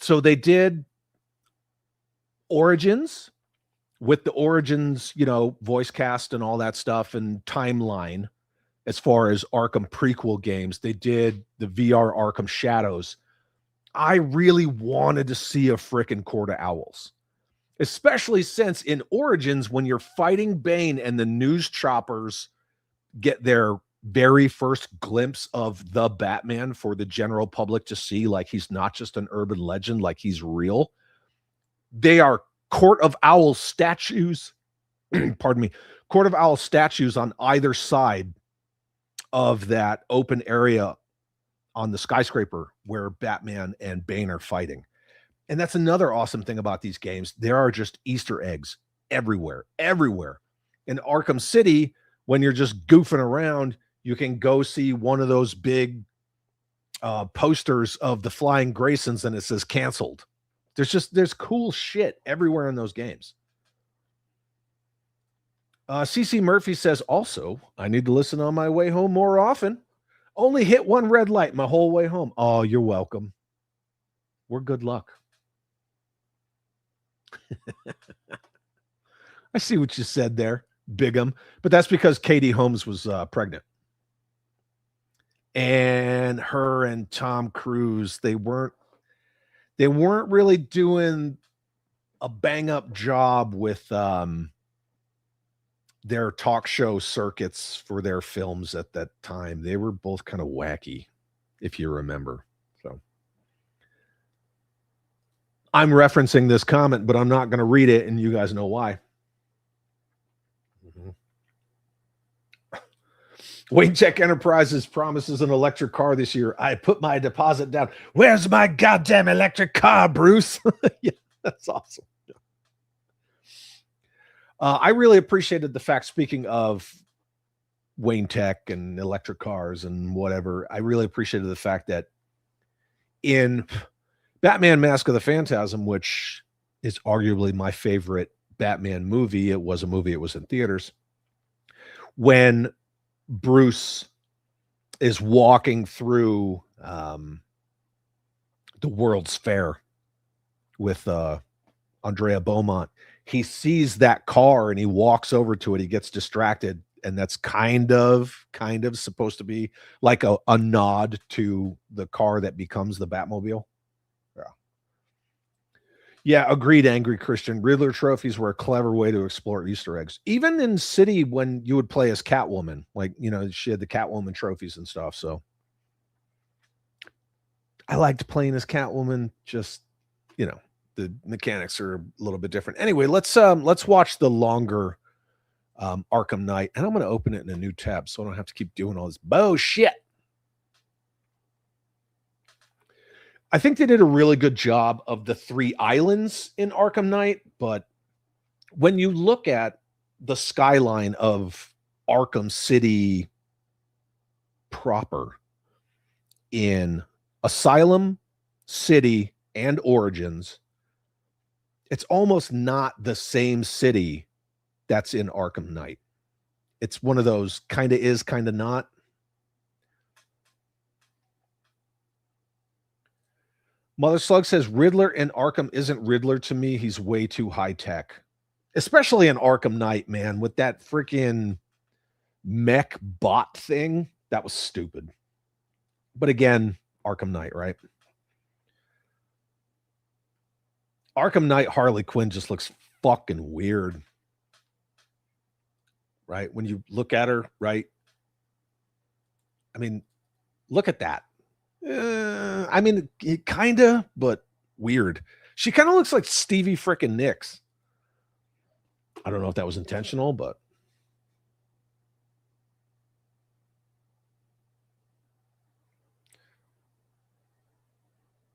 so they did Origins with the Origins, voice cast and all that stuff and timeline. As far as Arkham prequel games, they did the VR Arkham Shadows. I really wanted to see a frickin' Court of Owls, especially since in Origins, when you're fighting Bane and the news choppers get their very first glimpse of the Batman for the general public to see, like he's not just an urban legend, like he's real. They are Court of Owls statues, pardon me, Court of Owls statues on either side of that open area on the skyscraper where Batman and Bane are fighting. And that's another awesome thing about these games. There are just Easter eggs everywhere. In Arkham City, when you're just goofing around, you can go see one of those big posters of the Flying Graysons and it says canceled. There's cool shit everywhere in those games. CC Murphy says, also, I need to listen on my way home more often. Only hit one red light my whole way home. Oh, you're welcome. We're good luck. I see what you said there, Bigum. But that's because Katie Holmes was pregnant. And her and Tom Cruise, they weren't really doing a bang-up job with their talk show circuits for their films at that time. They were both kind of wacky, if you remember. So I'm referencing this comment, but I'm not going to read it, and you guys know why. Wayne Tech Enterprises promises an electric car this year. I put my deposit down. Where's my goddamn electric car, Bruce? Yeah, that's awesome. I really appreciated the fact, speaking of Wayne Tech and electric cars and whatever, I really appreciated the fact that in Batman Mask of the Phantasm, which is arguably my favorite Batman movie, it was in theaters, when Bruce is walking through the World's Fair with Andrea Beaumont, he sees that car and he walks over to it. He gets distracted, and that's kind of supposed to be like a nod to the car that becomes the Batmobile. Yeah, agreed, Angry Christian. Riddler trophies were a clever way to explore Easter eggs. Even in City, when you would play as Catwoman, like, she had the Catwoman trophies and stuff. So I liked playing as Catwoman. Just, the mechanics are a little bit different. Anyway, let's watch the longer Arkham Knight, and I'm going to open it in a new tab so I don't have to keep doing all this bullshit. I think they did a really good job of the 3 islands in Arkham Knight, but when you look at the skyline of Arkham City proper in Asylum, City, and Origins, it's almost not the same city that's in Arkham Knight. It's one of those kind of is, kind of not. Mother Slug says Riddler in Arkham isn't Riddler to me. He's way too high tech, especially in Arkham Knight, man, with that freaking mech bot thing. That was stupid. But again, Arkham Knight, right? Arkham Knight Harley Quinn just looks fucking weird, right? When you look at her, right? I mean, look at that. I mean, kind of, but weird. She kind of looks like Stevie frickin' Nicks. I don't know if that was intentional, but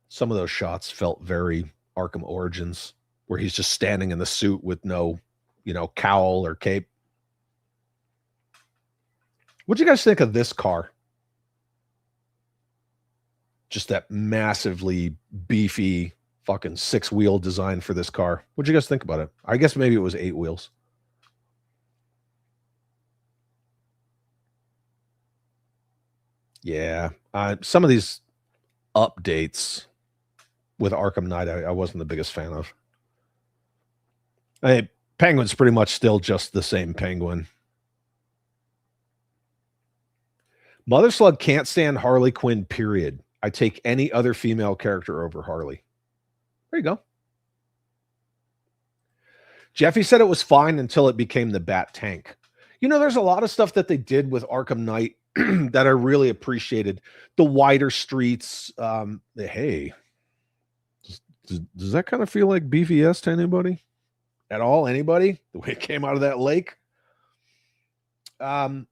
some of those shots felt very Arkham Origins, where he's just standing in the suit with no, cowl or cape. What'd you guys think of this car? Just that massively beefy fucking 6-wheel design for this car. What'd you guys think about it? I guess maybe it was 8 wheels. Yeah. Some of these updates with Arkham Knight, I wasn't the biggest fan of. Penguin's pretty much still just the same Penguin. Mother Slug can't stand Harley Quinn, period. I take any other female character over Harley. There you go. Jeffy said it was fine until it became the Bat Tank. There's a lot of stuff that they did with Arkham Knight that I really appreciated. The wider streets. Hey, does that kind of feel like BVS to anybody? At all? Anybody? The way it came out of that lake? I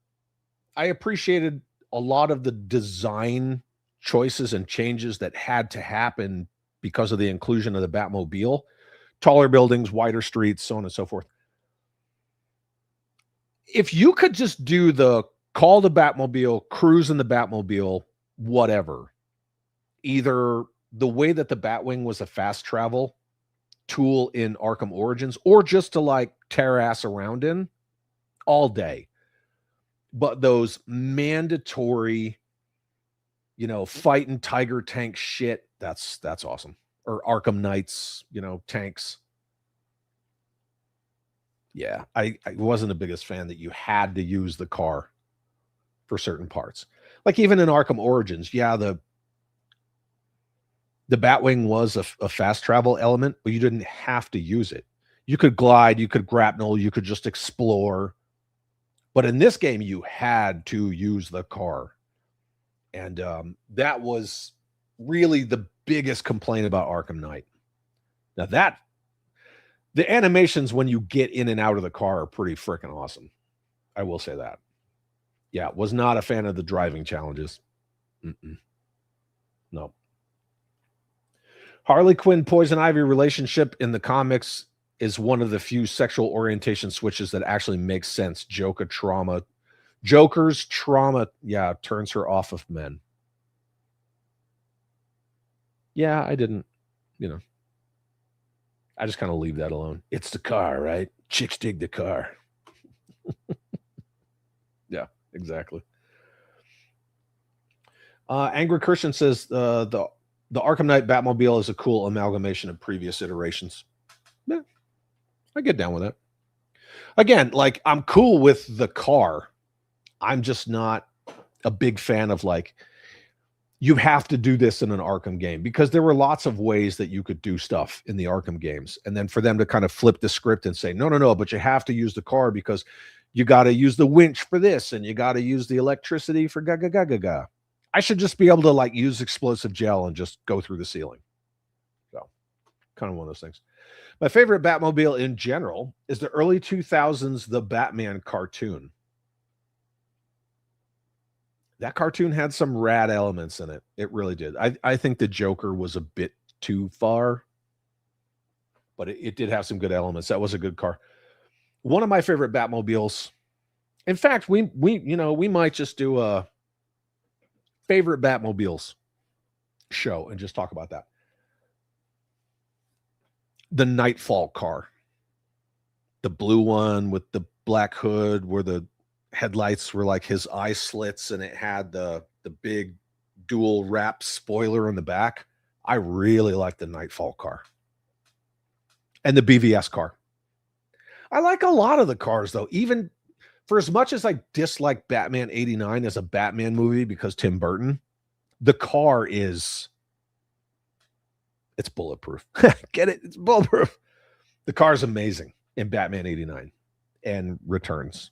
appreciated a lot of the design choices and changes that had to happen because of the inclusion of the Batmobile. Taller buildings, wider streets, so on and so forth. If you could just do the call the Batmobile, cruise in the Batmobile, whatever, either the way that the Batwing was a fast travel tool in Arkham Origins, or just to like tear ass around in all day. But those mandatory, fighting Tiger tank shit, that's awesome. Or Arkham Knights, tanks. Yeah, I wasn't the biggest fan that you had to use the car for certain parts. Like even in Arkham Origins, yeah, the Batwing was a fast travel element, but you didn't have to use it. You could glide, you could grapnel, you could just explore. But in this game, you had to use the car. And that was really the biggest complaint about Arkham Knight. Now the animations when you get in and out of the car are pretty freaking awesome. I will say that. Yeah, was not a fan of the driving challenges. No. Harley Quinn Poison Ivy relationship in the comics is one of the few sexual orientation switches that actually makes sense. Joker's trauma, turns her off of men. Yeah, I didn't, I just kind of leave that alone. It's the car, right? Chicks dig the car. Yeah, exactly. Angry Christian says the Arkham Knight Batmobile is a cool amalgamation of previous iterations. Yeah, I get down with it. Again, like I'm cool with the car. I'm just not a big fan of like, you have to do this in an Arkham game, because there were lots of ways that you could do stuff in the Arkham games. And then for them to kind of flip the script and say, no, but you have to use the car because you got to use the winch for this and you got to use the electricity for ga. I should just be able to like use explosive gel and just go through the ceiling. So kind of one of those things. My favorite Batmobile in general is the early 2000s, The Batman cartoon. That cartoon had some rad elements in it. It really did. I think the Joker was a bit too far, but it did have some good elements. That was a good car. One of my favorite Batmobiles. In fact, we might just do a favorite Batmobiles show and just talk about that. The Nightfall car. The blue one with the black hood where the headlights were like his eye slits and it had the big dual wrap spoiler in the back. I really like the Nightfall car. And the BVS car. I like a lot of the cars though, even for as much as I dislike Batman 89 as a Batman movie because Tim Burton, the car it's bulletproof. Get it? It's bulletproof. The car's amazing in Batman 89 and Returns.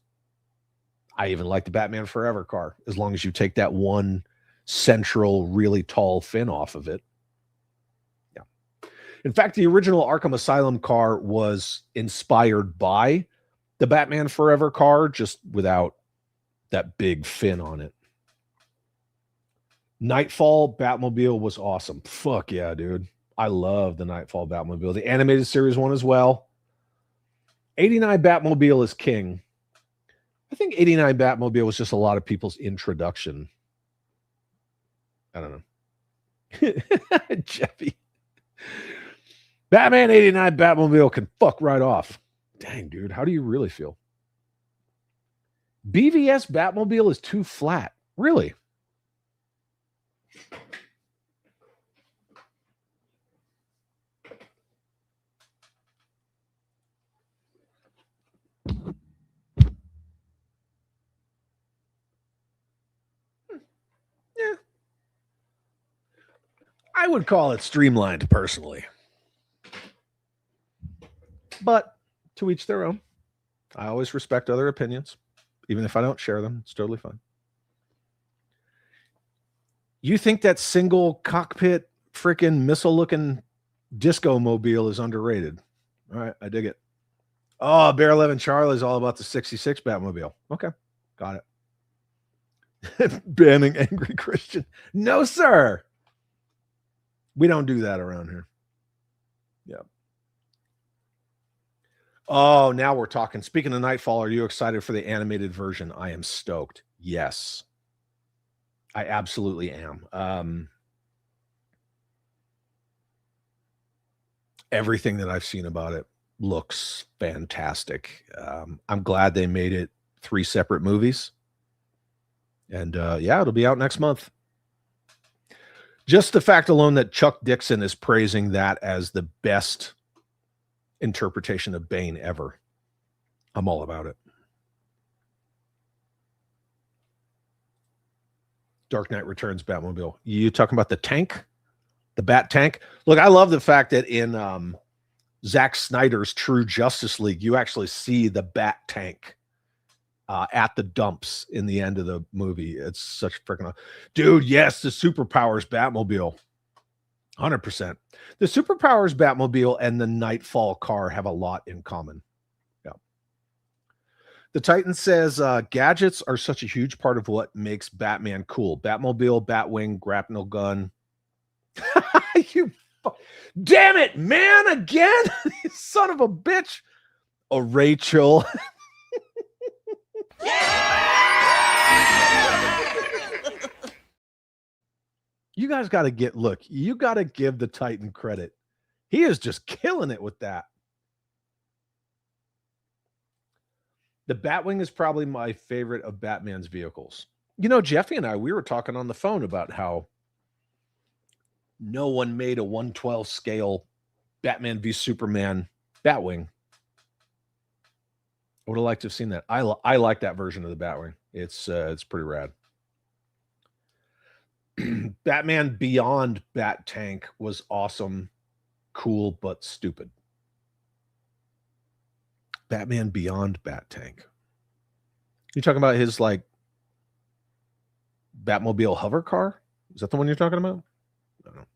I even like the Batman Forever car, as long as you take that one central, really tall fin off of it. Yeah. In fact, the original Arkham Asylum car was inspired by the Batman Forever car, just without that big fin on it. Nightfall Batmobile was awesome. Fuck yeah, dude. I love the Nightfall Batmobile. The animated series one as well. 89 Batmobile is king. I think 89 Batmobile was just a lot of people's introduction. I don't know. Jeffy. Batman 89 Batmobile can fuck right off. Dang, dude. How do you really feel? BVS Batmobile is too flat. Really? Yeah. I would call it streamlined personally. But to each their own. I always respect other opinions. Even if I don't share them, it's totally fine. You think that single cockpit freaking missile looking disco mobile is underrated? All right, I dig it. Oh, Bear 11 Charlie is all about the 66 Batmobile. Okay, got it. Banning Angry Christian. No, sir. We don't do that around here. Yeah. Oh, now we're talking. Speaking of Nightfall, are you excited for the animated version? I am stoked. Yes. I absolutely am. Everything that I've seen about it looks fantastic. I'm glad they made it 3 separate movies. And yeah, it'll be out next month. Just the fact alone that Chuck Dixon is praising that as the best interpretation of Bane ever. I'm all about it. Dark Knight Returns Batmobile. You talking about the tank? The Bat tank? Look, I love the fact that in Zack Snyder's True Justice League, you actually see the Bat tank at the dumps in the end of the movie. It's such freaking... Dude, yes, the Superpowers Batmobile. 100%. The Superpowers Batmobile and the Nightfall car have a lot in common. Yeah. The Titan says gadgets are such a huge part of what makes Batman cool. Batmobile, Batwing, grapnel gun. You damn it, man, again. You son of a bitch. Oh, Rachel. You guys got to you got to give the Titan credit. He is just killing it with that. The Batwing is probably my favorite of Batman's vehicles. You know, Jeffy and I, we were talking on the phone about how no one made a 1/12 scale Batman v Superman Batwing. I would have liked to have seen that. I like that version of the Batwing. It's pretty rad. Batman Beyond Bat Tank was awesome, cool, but stupid. Batman Beyond Bat Tank. You talking about his like Batmobile hover car? Is that the one you're talking about? I don't know.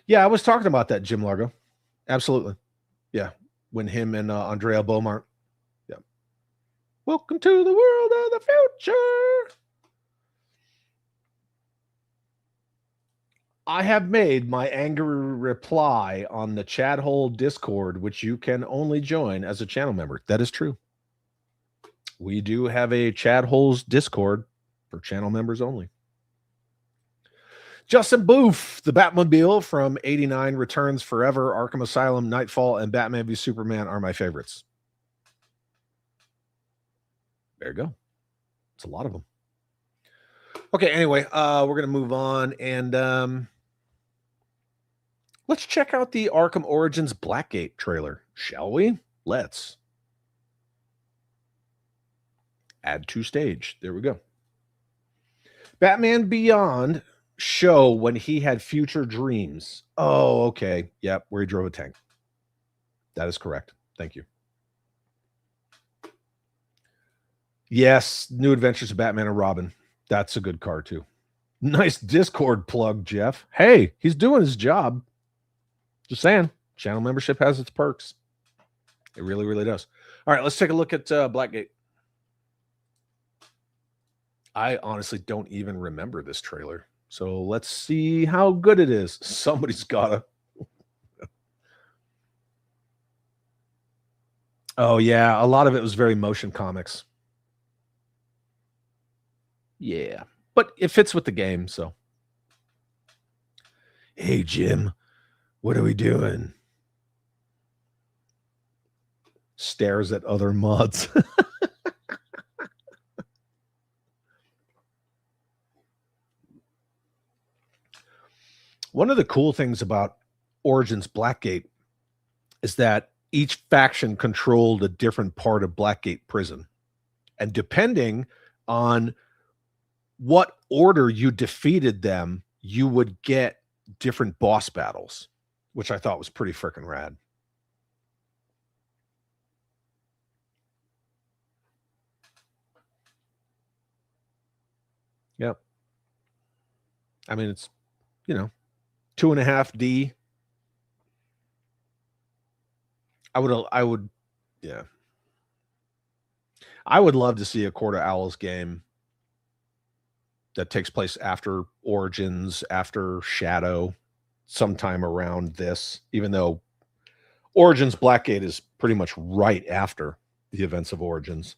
Yeah, I was talking about that, Jim Largo. Absolutely. Yeah. When him and Andrea Beaumont. Yeah. Welcome to the world of the future. I have made my angry reply on the Chat Hole Discord, which you can only join as a channel member. That is true. We do have a Chat Holes Discord for channel members only. Justin Booth, the Batmobile from 89, Returns Forever, Arkham Asylum, Nightfall, and Batman v Superman are my favorites. There you go. It's a lot of them. Okay, anyway, we're going to move on and let's check out the Arkham Origins Blackgate trailer, shall we? Let's. Add to stage. There we go. Batman Beyond show when he had future dreams. Oh, okay. Yep, where he drove a tank. That is correct. Thank you. Yes, New Adventures of Batman and Robin. That's a good car too. Nice Discord plug, Jeff. Hey, he's doing his job. Just saying, channel membership has its perks. It really, really does. All right, let's take a look at Blackgate. I honestly don't even remember this trailer. So let's see how good it is. Somebody's gotta. Oh, yeah. A lot of it was very motion comics. Yeah. But it fits with the game, so. Hey, Jim, what are we doing? Stares at other mods. One of the cool things about Origins Blackgate is that each faction controlled a different part of Blackgate prison. And depending on what order you defeated them, you would get different boss battles, which I thought was pretty freaking rad. Yep. I mean, it's, 2.5D. I would, yeah. I would love to see a Court of Owls game that takes place after Origins, after Shadow, sometime around this, even though Origins Blackgate is pretty much right after the events of Origins.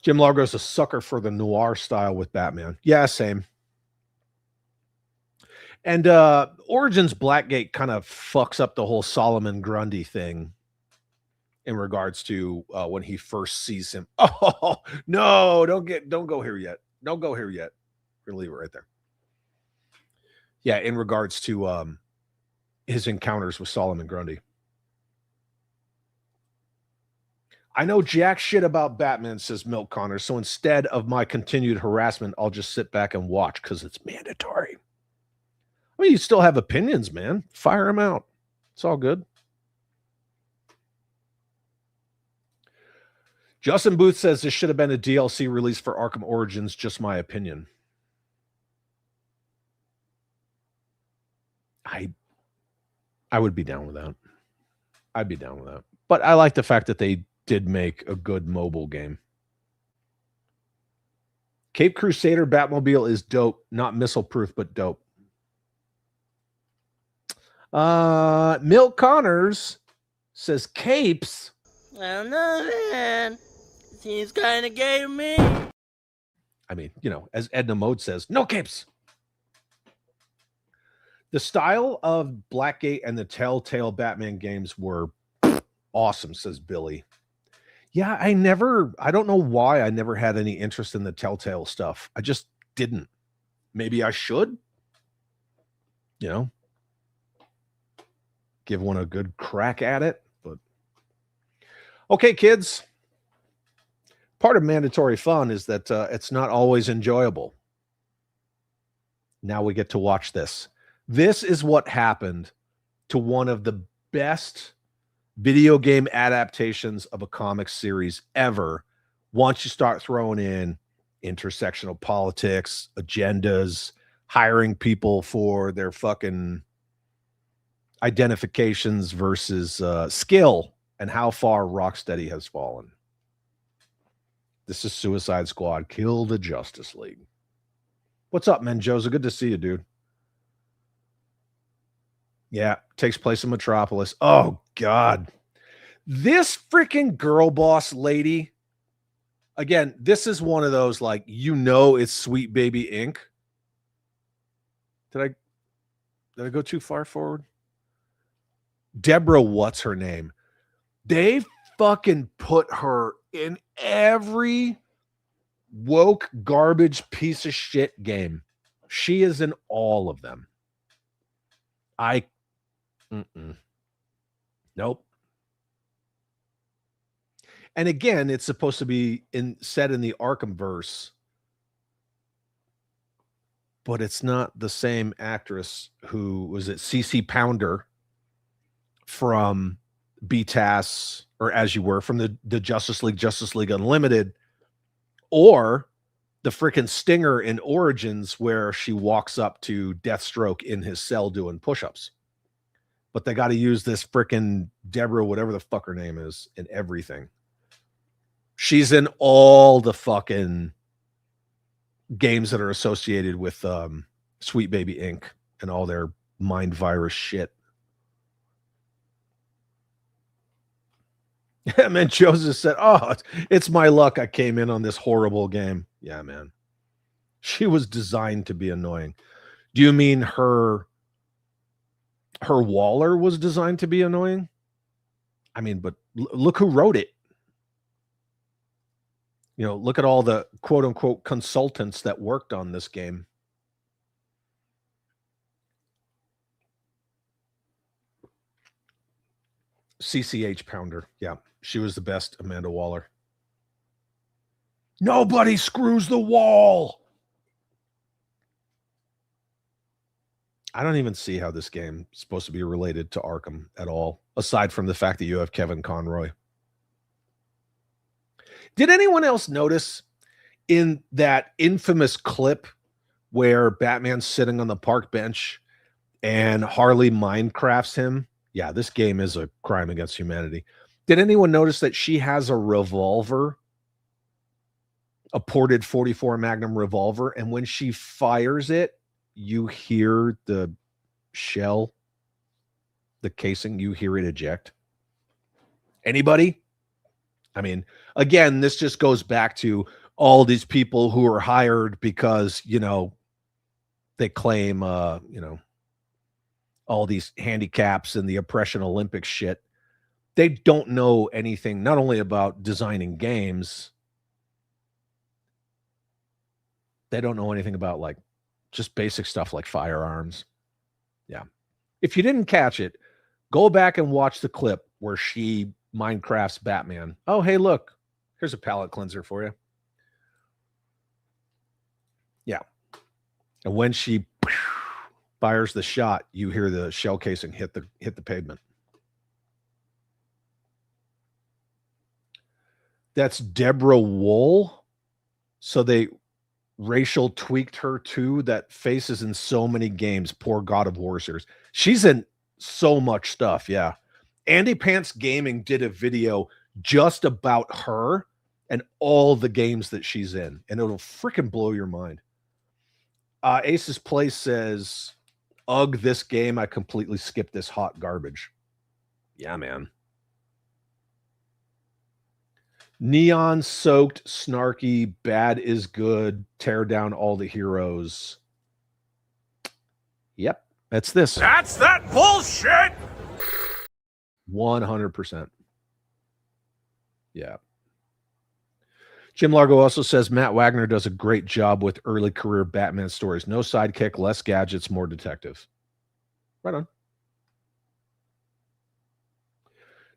Jim Largo's a sucker for the noir style with Batman. Yeah, same. And Origins Blackgate kind of fucks up the whole Solomon Grundy thing in regards to when he first sees him. Oh, no, don't go here yet. Don't go here yet. We're going to leave it right there. Yeah, in regards to his encounters with Solomon Grundy. I know jack shit about Batman, says Milk Connor, so instead of my continued harassment, I'll just sit back and watch because it's mandatory. I mean, you still have opinions, man. Fire them out. It's all good. Justin Booth says this should have been a DLC release for Arkham Origins. Just my opinion. I would be down with that. I'd be down with that. But I like the fact that they did make a good mobile game. Cape Crusader Batmobile is dope. Not missile proof, but dope. Milk Connors says capes. I don't know, man. Seems kind of gay to me. I mean, as Edna Mode says, no capes. The style of Blackgate and the Telltale Batman games were awesome, says Billy. Yeah, I don't know why I never had any interest in the Telltale stuff. I just didn't. Maybe I should, give one a good crack at it. But okay, kids. Part of mandatory fun is that it's not always enjoyable. Now we get to watch this. This is what happened to one of the best video game adaptations of a comic series ever. Once you start throwing in intersectional politics, agendas, hiring people for their fucking identifications versus skill, and how far Rocksteady has fallen. This is Suicide Squad. Kill the Justice League. What's up, Menjoza? Good to see you, dude. Yeah, takes place in Metropolis. Oh, God. This freaking girl boss lady. Again, this is one of those, it's Sweet Baby Inc. Did I go too far forward? Deborah, what's her name? They fucking put her in every woke garbage piece of shit game. She is in all of them. Nope. And again, it's supposed to be set in the Arkhamverse, but it's not the same actress who was it, CC Pounder from BTAS, or As You Were, from the Justice League Unlimited, or the freaking stinger in Origins where she walks up to Deathstroke in his cell doing push-ups. But they got to use this freaking Deborah, whatever the fuck her name is, in everything. She's in all the fucking games that are associated with Sweet Baby Inc. and all their mind virus shit. Yeah, man, Joseph said, oh, it's my luck I came in on this horrible game. Yeah, man. She was designed to be annoying. Do you mean her Waller was designed to be annoying? I mean, but look who wrote it. You know, look at all the quote-unquote consultants that worked on this game. CCH Pounder. Yeah, she was the best, Amanda Waller. Nobody screws the wall. I don't even see how this game is supposed to be related to Arkham at all, aside from the fact that you have Kevin Conroy. Did anyone else notice in that infamous clip where Batman's sitting on the park bench and Harley Minecrafts him? Yeah, this game is a crime against humanity. Did anyone notice that she has a revolver, a ported 44 Magnum revolver, and when she fires it, you hear the shell, the casing, you hear it eject? Anybody? I mean, again, this just goes back to all these people who are hired because, you know, they claim, you know, all these handicaps and the oppression Olympics shit. They don't know anything, not only about designing games, they don't know anything about like just basic stuff like firearms. Yeah. If you didn't catch it, go back and watch the clip where she Minecraft's Batman. Oh, hey, look, here's a palette cleanser for you. Yeah. And when she fires the shot, you hear the shell casing hit the pavement. That's Deborah Wool. So they racial tweaked her too. That face is in so many games. Poor God of War series. She's in so much stuff. Yeah. Andy Pants Gaming did a video just about her and all the games that she's in, and it'll freaking blow your mind. Ace's Place says, ugh, this game, I completely skipped this hot garbage. Yeah, man. Neon soaked, snarky, bad is good, tear down all the heroes. Yep, that's this. That's that bullshit! 100%. Yeah. Jim Largo also says Matt Wagner does a great job with early career Batman stories. No sidekick, less gadgets, more detective. Right on.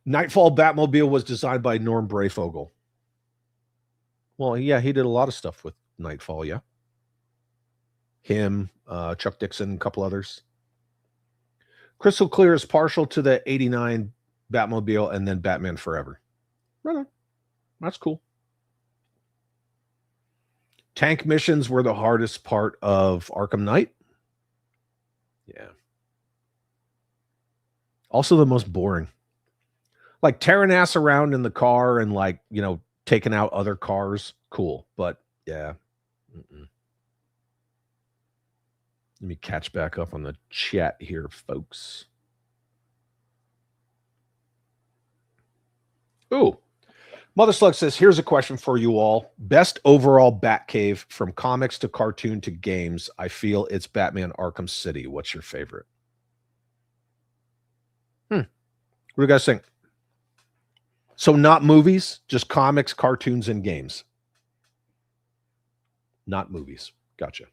Nightfall Batmobile was designed by Norm Brayfogle. Well, yeah, he did a lot of stuff with Nightfall, yeah. Him, Chuck Dixon, a couple others. Crystal Clear is partial to the 89 Batmobile and then Batman Forever. Right on. That's cool. Tank missions were the hardest part of Arkham Knight. Yeah. Also the most boring. Like tearing ass around in the car and like, you know, taking out other cars. Cool. But yeah. Mm-mm. Let me catch back up on the chat here, folks. Ooh. Mother Slug says, here's a question for you all. Best overall Batcave from comics to cartoon to games. I feel it's Batman Arkham City. What's your favorite? What do you guys think? So not movies, just comics, cartoons, and games. Not movies. Gotcha.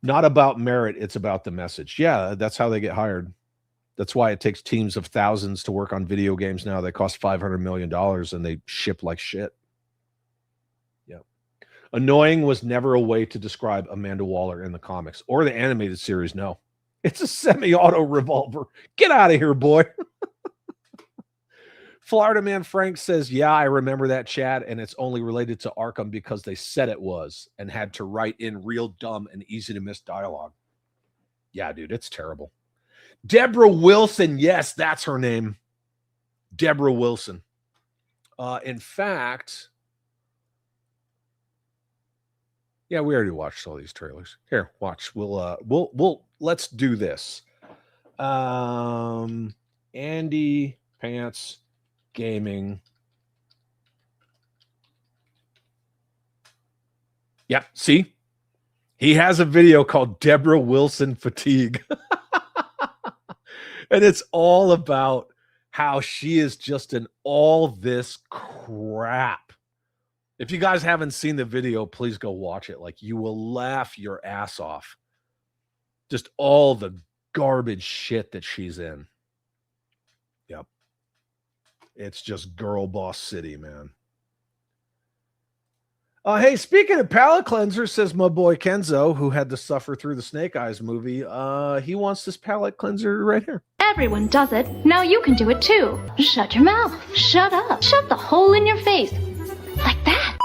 Not about merit, it's about the message. Yeah, that's how they get hired. That's why it takes teams of thousands to work on video games now. They cost $500 million and they ship like shit. Yeah. Annoying was never a way to describe Amanda Waller in the comics or the animated series. No, it's a semi-auto revolver. Get out of here, boy. Florida Man Frank says, yeah, I remember that, Chad, and it's only related to Arkham because they said it was and had to write in real dumb and easy to miss dialogue. Yeah, dude, it's terrible. Deborah Wilson. Yes, that's her name. Deborah Wilson. In fact, yeah, we already watched all these trailers. Here, watch. We'll let's do this. Andy Pants Gaming. Yep, see? He has a video called Deborah Wilson Fatigue. And it's all about how she is just in all this crap. If you guys haven't seen the video, please go watch it. Like, you will laugh your ass off. Just all the garbage shit that she's in. Yep. It's just girl boss city, man. Hey, speaking of palate cleanser, says my boy Kenzo, who had to suffer through the Snake Eyes movie, he wants this palate cleanser right here. Everyone does it. Now you can do it too. Shut your mouth. Shut up. Shut the hole in your face. Like that.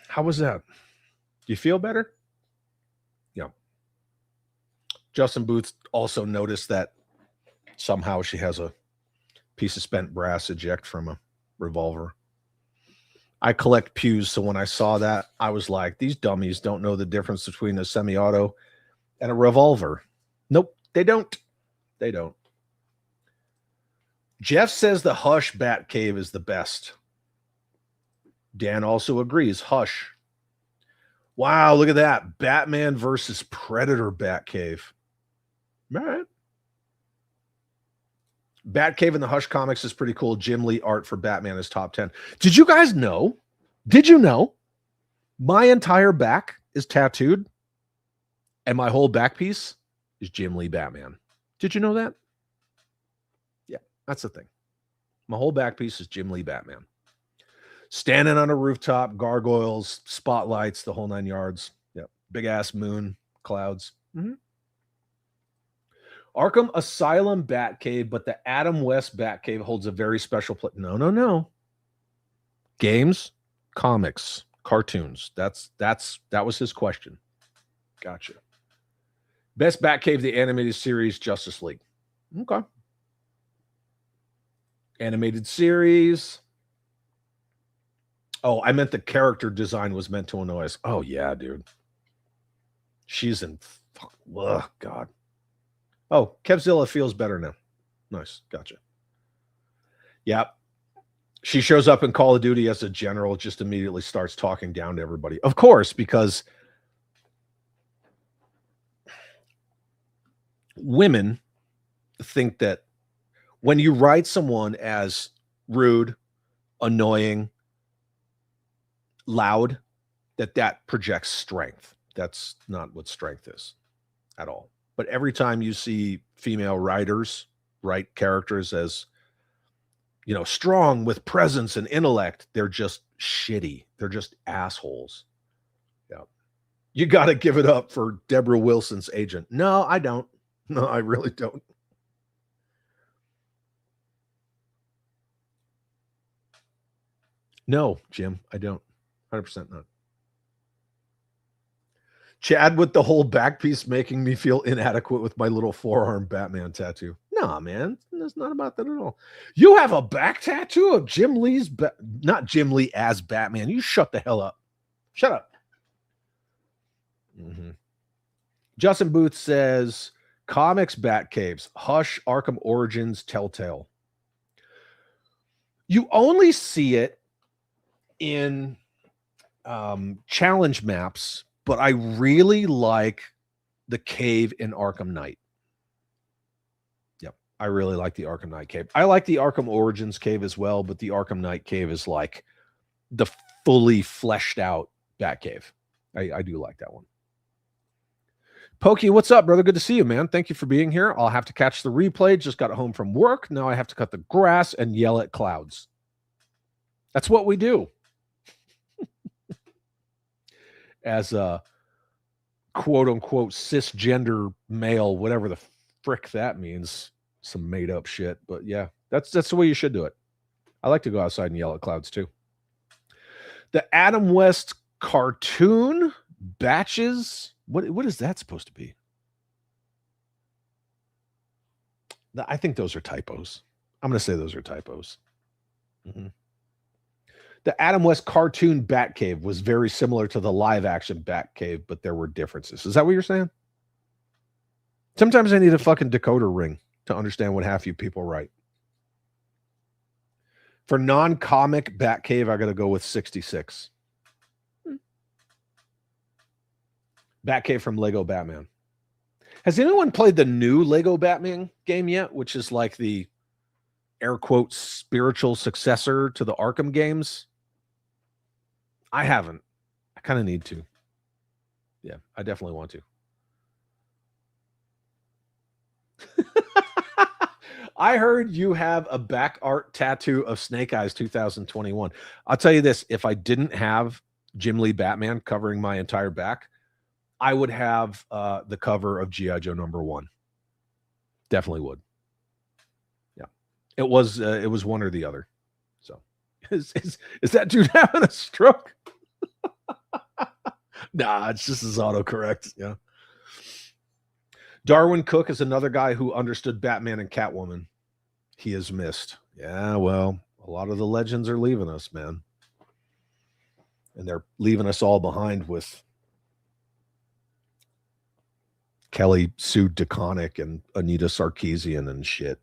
How was that? Do you feel better? Yeah. Justin Booth also noticed that somehow she has a piece of spent brass eject from a revolver. I collect pews, so when I saw that, I was like, these dummies don't know the difference between a semi-auto and a revolver. Nope, they don't. They don't. Jeff says the Hush Bat Cave is the best. Dan also agrees. Hush. Wow, look at that. Batman versus Predator Bat Cave. All right. Batcave in the Hush comics is pretty cool. Jim Lee art for Batman is top 10. Did you guys know? Did you know my entire back is tattooed and my whole back piece is Jim Lee Batman? Did you know that? Yeah, that's the thing. My whole back piece is Jim Lee Batman. Standing on a rooftop, gargoyles, spotlights, the whole 9 yards. Yep. Big ass moon, clouds. Mm-hmm. Arkham Asylum Batcave, but the Adam West Batcave holds a very special place. No. Games, comics, cartoons. That was his question. Gotcha. Best Batcave, the animated series, Justice League. Okay. Animated series. Oh, I meant the character design was meant to annoy us. Oh, yeah, dude. She's in... Ugh, God. Oh, Kevzilla feels better now. Nice. Gotcha. Yep. She shows up in Call of Duty as a general, just immediately starts talking down to everybody. Of course, because women think that when you write someone as rude, annoying, loud, that projects strength. That's not what strength is at all. But every time you see female writers write characters as, strong with presence and intellect, they're just shitty. They're just assholes. Yeah. You got to give it up for Deborah Wilson's agent. No, I don't. No, I really don't. No, Jim, I don't. 100% not. Chad with the whole back piece making me feel inadequate with my little forearm Batman tattoo. Nah, man, it's not about that at all. You have a back tattoo of Jim Lee's, not Jim Lee as Batman. You shut the hell up. Shut up. Mm-hmm. Justin Booth says, comics Batcaves, Hush, Arkham Origins, Telltale. You only see it in challenge maps, but I really like the cave in Arkham Knight. Yep, I really like the Arkham Knight cave. I like the Arkham Origins cave as well, but the Arkham Knight cave is like the fully fleshed out Batcave. I do like that one. Pokey, what's up, brother? Good to see you, man. Thank you for being here. I'll have to catch the replay. Just got home from work. Now I have to cut the grass and yell at clouds. That's what we do. As quote unquote cisgender male, whatever the frick that means. Some made up shit. But yeah, that's the way you should do it. I like to go outside and yell at clouds too. The Adam West cartoon batches. What is that supposed to be? I think those are typos. I'm going to say those are typos. Mm-hmm. The Adam West cartoon Batcave was very similar to the live action Batcave, but there were differences. Is that what you're saying? Sometimes I need a fucking decoder ring to understand what half you people write. For non-comic Batcave, I got to go with 66. Batcave from Lego Batman. Has anyone played the new Lego Batman game yet, which is like the air quotes spiritual successor to the Arkham games? I haven't. I kind of need to. Yeah, I definitely want to. I heard you have a back art tattoo of Snake Eyes 2021. I'll tell you this, if I didn't have Jim Lee Batman covering my entire back, I would have the cover of G.I. Joe #1. Definitely would. Yeah. It was one or the other. So is that dude having a stroke? Nah, it's just his autocorrect. Yeah. Darwin Cook is another guy who understood Batman and Catwoman. He is missed. Yeah, well, a lot of the legends are leaving us, man. And they're leaving us all behind with Kelly Sue DeConnick and Anita Sarkeesian and shit.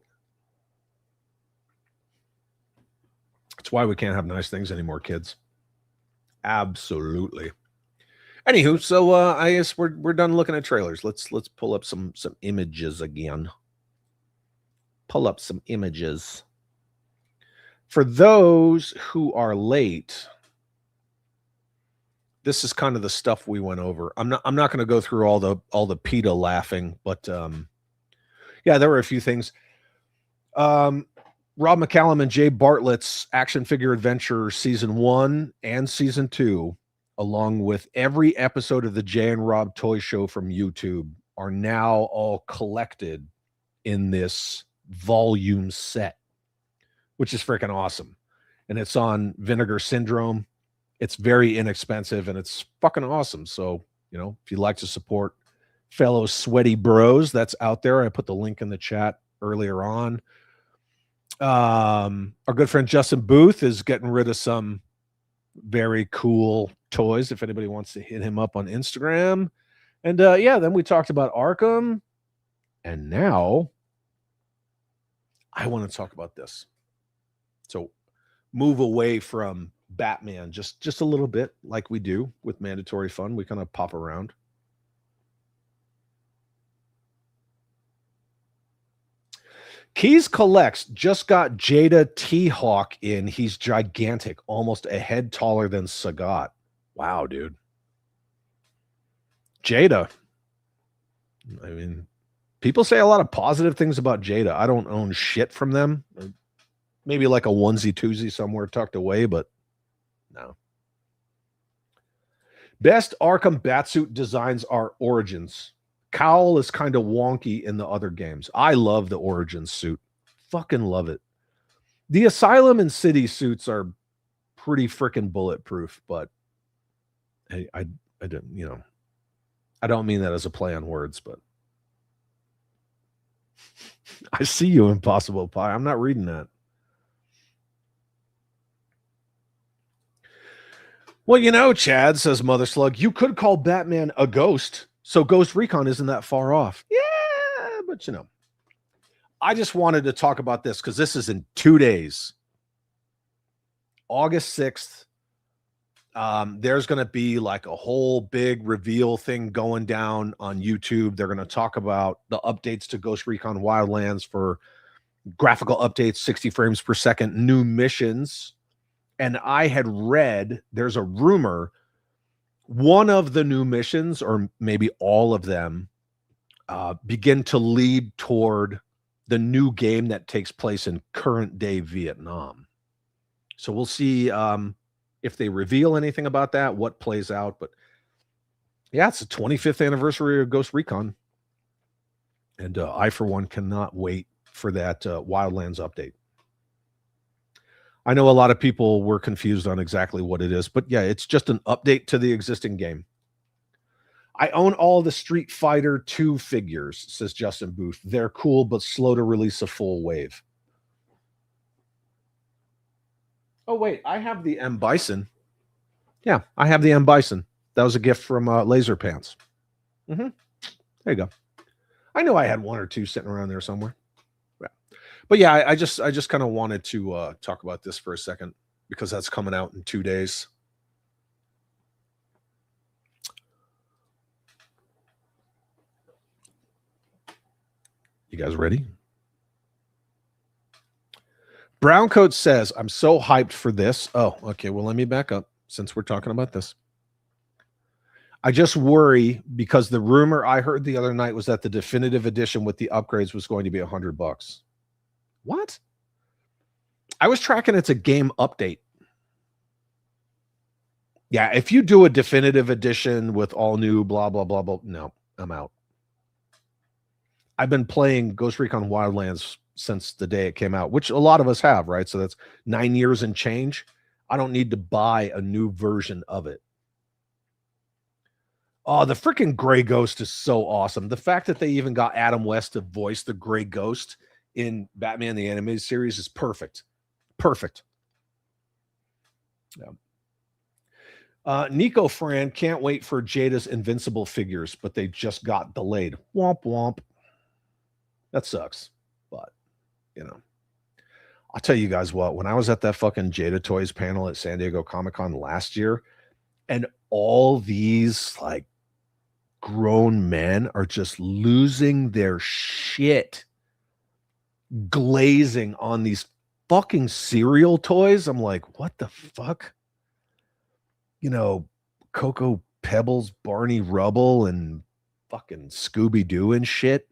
That's why we can't have nice things anymore, kids. Absolutely. Anywho, so I guess we're done looking at trailers. Let's pull up some images again. Pull up some images. For those who are late, this is kind of the stuff we went over. I'm not going to go through all the PETA laughing, but yeah, there were a few things. Rob McCallum and Jay Bartlett's Action Figure Adventure Season 1 and Season 2, along with every episode of the Jay and Rob Toy Show from YouTube, are now all collected in this volume set, which is freaking awesome. And it's on Vinegar Syndrome. It's very inexpensive and it's fucking awesome. So, you know, if you'd like to support fellow sweaty bros, that's out there. I put the link in the chat earlier on. Our good friend Justin Booth is getting rid of some very cool toys if anybody wants to hit him up on Instagram. And yeah, then we talked about Arkham. And now I want to talk about this. So move away from Batman just a little bit, like we do with Mandatory Fun. We kind of pop around. Keys Collects just got Jada T-Hawk in. He's gigantic, almost a head taller than Sagat. Wow, dude. Jada. I mean, people say a lot of positive things about Jada. I don't own shit from them. Maybe like a onesie twosie somewhere tucked away, but no. Best Arkham Batsuit designs are Origins. Cowl is kind of wonky in the other games. I love the Origins suit. Fucking love it. The Asylum and City suits are pretty freaking bulletproof, but I didn't, you know, I don't mean that as a play on words, but I see you, Impossible Pie. I'm not reading that. Well, you know, Chad, says Mother Slug, you could call Batman a ghost, so Ghost Recon isn't that far off. Yeah, but you know, I just wanted to talk about this because this is in 2 days. August 6th. There's going to be like a whole big reveal thing going down on YouTube. They're going to talk about the updates to Ghost Recon Wildlands for graphical updates, 60 frames per second, new missions. And I had read, there's a rumor, one of the new missions, or maybe all of them, begin to lead toward the new game that takes place in current day Vietnam. So we'll see if they reveal anything about that, what plays out. But Yeah, it's the 25th anniversary of Ghost Recon. And I, for one, cannot wait for that Wildlands update. I know a lot of people were confused on exactly what it is, but yeah, it's just an update to the existing game. I own all the Street Fighter 2 figures, says Justin Booth. They're cool, but slow to release a full wave. Oh, wait, I have the M. Bison. Yeah, I have the M. Bison. That was a gift from Laser Pants. Mm-hmm. There you go. I know I had one or two sitting around there somewhere. Yeah. But yeah, I just kind of wanted to talk about this for a second because that's coming out in 2 days. You guys ready? Browncoat says, I'm so hyped for this. Oh, okay. Well, let me back up since we're talking about this. I just worry because the rumor I heard the other night was that the definitive edition with the upgrades was going to be $100. What? I was tracking it's a game update. Yeah, if you do a definitive edition with all new blah, blah, blah, blah, no, I'm out. I've been playing Ghost Recon Wildlands since the day it came out, which a lot of us have, right? So that's 9 years and change. I don't need to buy a new version of it. Oh, the freaking Gray Ghost is so awesome. The fact that they even got Adam West to voice the Gray Ghost in Batman the Animated Series is perfect. Perfect. Yeah. Nico Fran can't wait for Jada's Invincible figures, but they just got delayed. Womp womp. That sucks. But, you know, I'll tell you guys what, when I was at that fucking Jada Toys panel at San Diego Comic-Con last year, and all these like grown men are just losing their shit glazing on these fucking cereal toys. I'm like, what the fuck? You know, Cocoa Pebbles, Barney Rubble, and fucking Scooby-Doo and shit.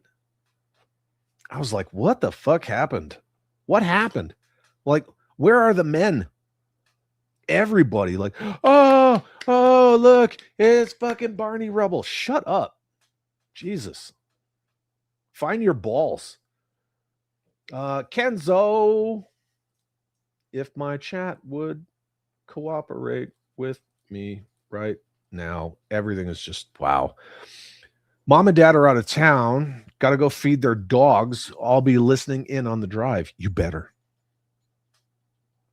I was like, what the fuck happened? What happened? Like, where are the men? Everybody like, oh, look, it's fucking Barney Rubble. Shut up. Jesus. Find your balls. Kenzo, if my chat would cooperate with me right now, everything is just, wow. Mom and dad are out of town. Got to go feed their dogs. I'll be listening in on the drive. You better.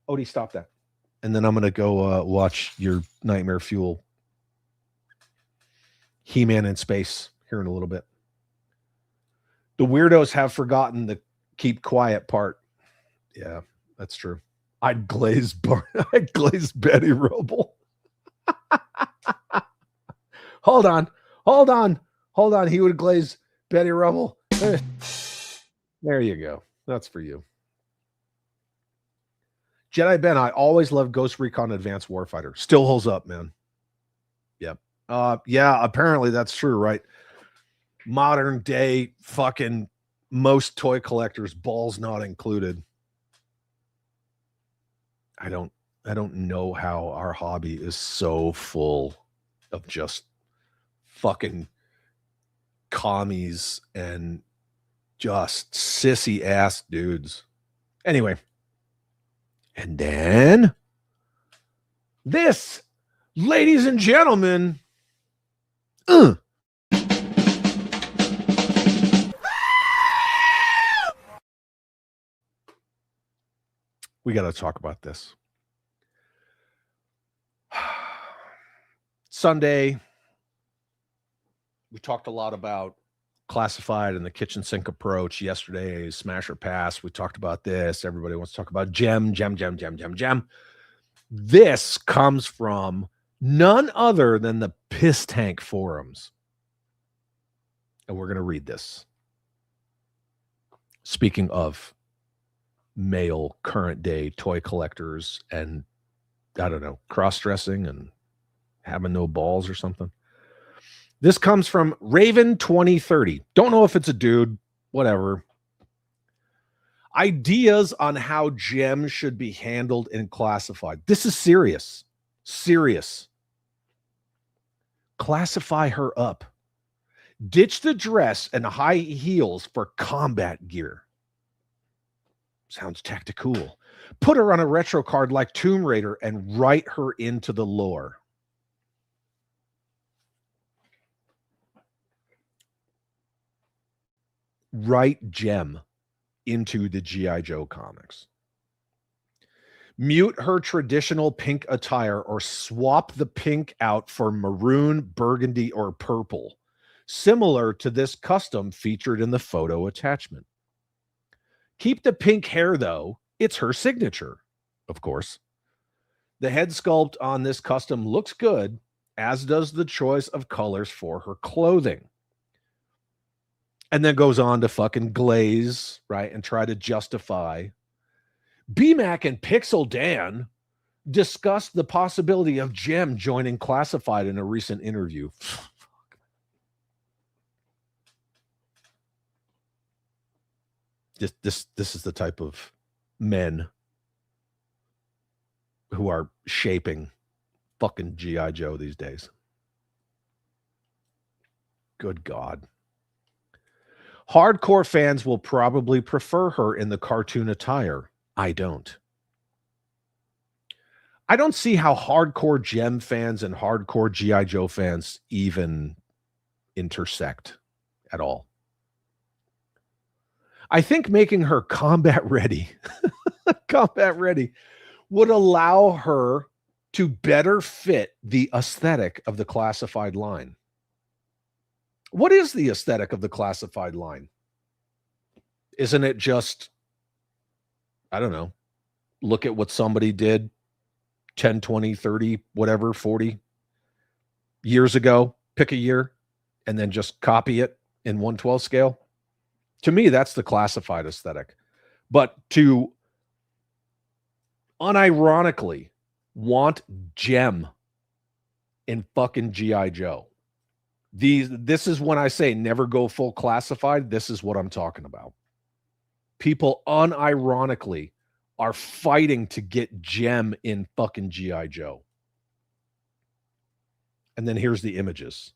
Odie, stop that. And then I'm going to go watch your Nightmare Fuel He-Man in Space here in a little bit. The weirdos have forgotten the keep quiet part. Yeah, that's true. I'd glaze Betty Rubble. Hold on. He would glaze Betty Rubble. There you go. That's for you. Jedi Ben, I always loved Ghost Recon Advanced Warfighter. Still holds up, man. Yep. Yeah, apparently that's true, right? Modern day fucking most toy collectors, balls not included. I don't know how our hobby is so full of just fucking commies and just sissy ass dudes. Anyway. And then this, ladies and gentlemen, we got to talk about this. Sunday, we talked a lot about classified and the kitchen sink approach. Yesterday, smash or pass. We talked about this. Everybody wants to talk about gem. This comes from none other than the Piss Tank forums. And we're going to read this. Speaking of male current day toy collectors and, I don't know, cross-dressing and having no balls or something. This comes from Raven 2030. Don't know if it's a dude, whatever. Ideas on how gems should be handled and classified. This is serious. Serious. Classify her up. Ditch the dress and high heels for combat gear. Sounds tactical. Put her on a retro card like Tomb Raider and write her into the lore. Write Jem into the G.I. Joe comics. Mute her traditional pink attire or swap the pink out for maroon, burgundy, or purple, similar to this custom featured in the photo attachment. Keep the pink hair, though. It's her signature, of course. The head sculpt on this custom looks good, as does the choice of colors for her clothing. And then goes on to fucking glaze, right, and try to justify. BMAC and Pixel Dan discussed the possibility of Jem joining Classified in a recent interview. This is the type of men who are shaping fucking G.I. Joe these days. Good God. Hardcore fans will probably prefer her in the cartoon attire. I don't. I don't see how hardcore Jem fans and hardcore G.I. Joe fans even intersect at all. I think making her combat ready would allow her to better fit the aesthetic of the Classified line. What is the aesthetic of the Classified line? Isn't it just, I don't know, look at what somebody did 10, 20, 30, whatever, 40 years ago, pick a year, and then just copy it in 1/12 scale? To me, that's the Classified aesthetic. But to unironically want Jem in fucking G.I. Joe, this is when I say never go full Classified. This is what I'm talking about. People unironically are fighting to get Jem in fucking G.I. Joe. And then here's the images.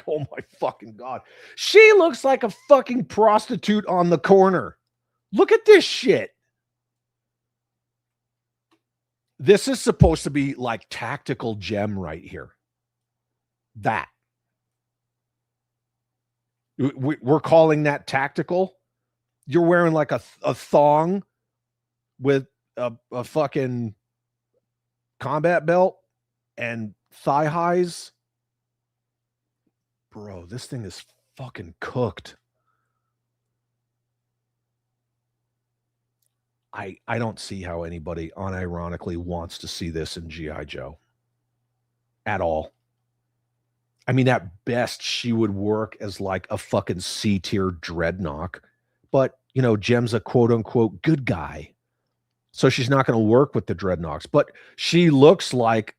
Oh my fucking God. She looks like a fucking prostitute on the corner. Look at this shit. This is supposed to be like tactical Jem right here. That. We're calling that tactical. You're wearing like a thong with a fucking combat belt and thigh highs. Bro, this thing is fucking cooked. I don't see how anybody unironically wants to see this in G.I. Joe at all. I mean, at best, she would work as like a fucking C-tier dreadnought. But, you know, Jem's a quote-unquote good guy. So she's not going to work with the dreadnoughts. But she looks like,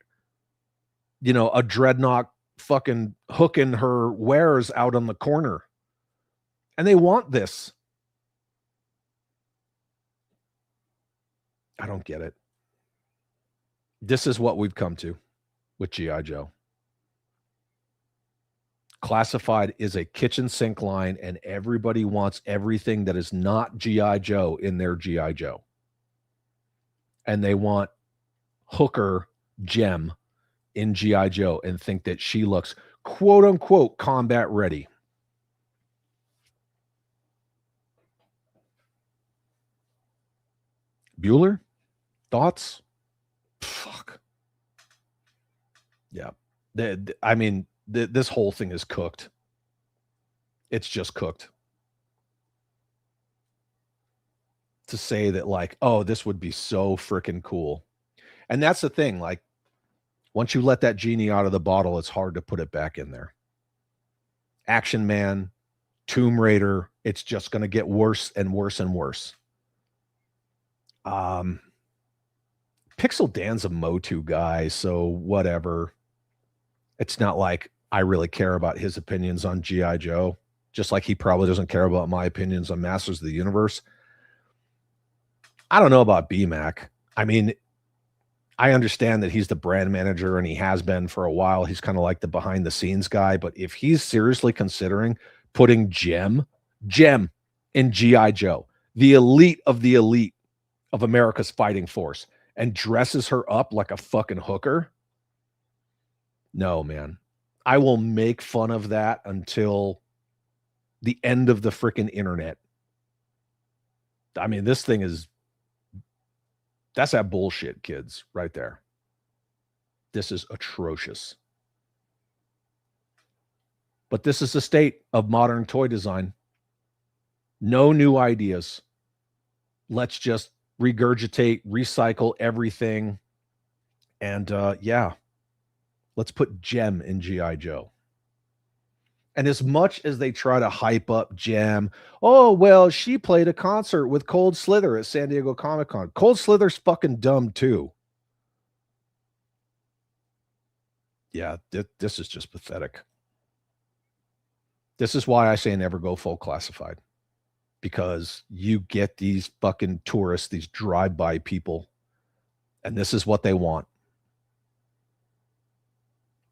you know, a dreadnought fucking hooking her wares out on the corner. And they want this. I don't get it. This is what we've come to with G.I. Joe. Classified is a kitchen sink line, and everybody wants everything that is not G.I. Joe in their G.I. Joe. And they want hooker Jem in G.I. Joe and think that she looks quote unquote combat ready. Bueller? Thoughts? Fuck. Yeah. I mean, this whole thing is cooked. It's just cooked. To say that like, oh, this would be so freaking cool. And that's the thing. Like, once you let that genie out of the bottle, it's hard to put it back in there. Action Man, Tomb Raider, it's just going to get worse and worse and worse. Pixel Dan's a Motu guy, so whatever. It's not like I really care about his opinions on G.I. Joe, just like he probably doesn't care about my opinions on Masters of the Universe. I don't know about BMAC. I mean, I understand that he's the brand manager and he has been for a while. He's kind of like the behind the scenes guy. But if he's seriously considering putting Gem in G.I. Joe, the elite of America's fighting force, and dresses her up like a fucking hooker, no, man. I will make fun of that until the end of the freaking internet. I mean, this thing is, that's that bullshit, kids, right there. This is atrocious. But this is the state of modern toy design. No new ideas. Let's just regurgitate, recycle everything. And yeah, let's put Gem in G.I. Joe. And as much as they try to hype up Gem, oh, well, she played a concert with Cold Slither at San Diego Comic-Con. Cold Slither's fucking dumb too. Yeah, this is just pathetic. This is why I say never go full classified. Because you get these fucking tourists, these drive-by people, and this is what they want.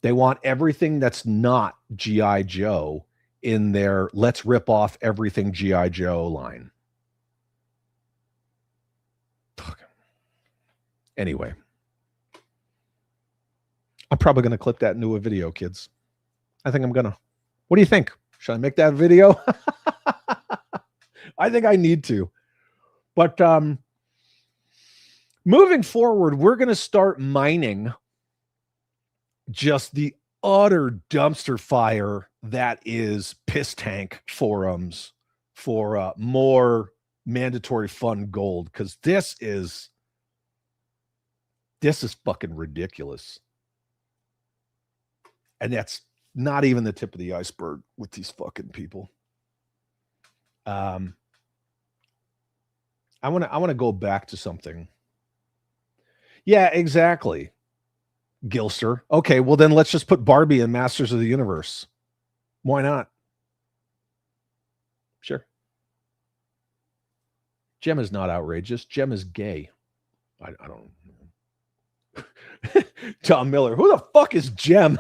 They want everything that's not G.I. Joe in their let's rip off everything G.I. Joe line. Anyway, I'm probably going to clip that into a video, kids. I think I'm going to. What do you think? Should I make that video? I think I need to. But moving forward, we're going to start mining just the utter dumpster fire that is Piss Tank forums for more mandatory fund gold, because this is fucking ridiculous. And that's not even the tip of the iceberg with these fucking people. I want to go back to something. Yeah, exactly. Gilster. Okay, well then let's just put Barbie in Masters of the Universe. Why not? Sure. Gem is not outrageous. Gem is gay. I don't know. Tom Miller. Who the fuck is Gem?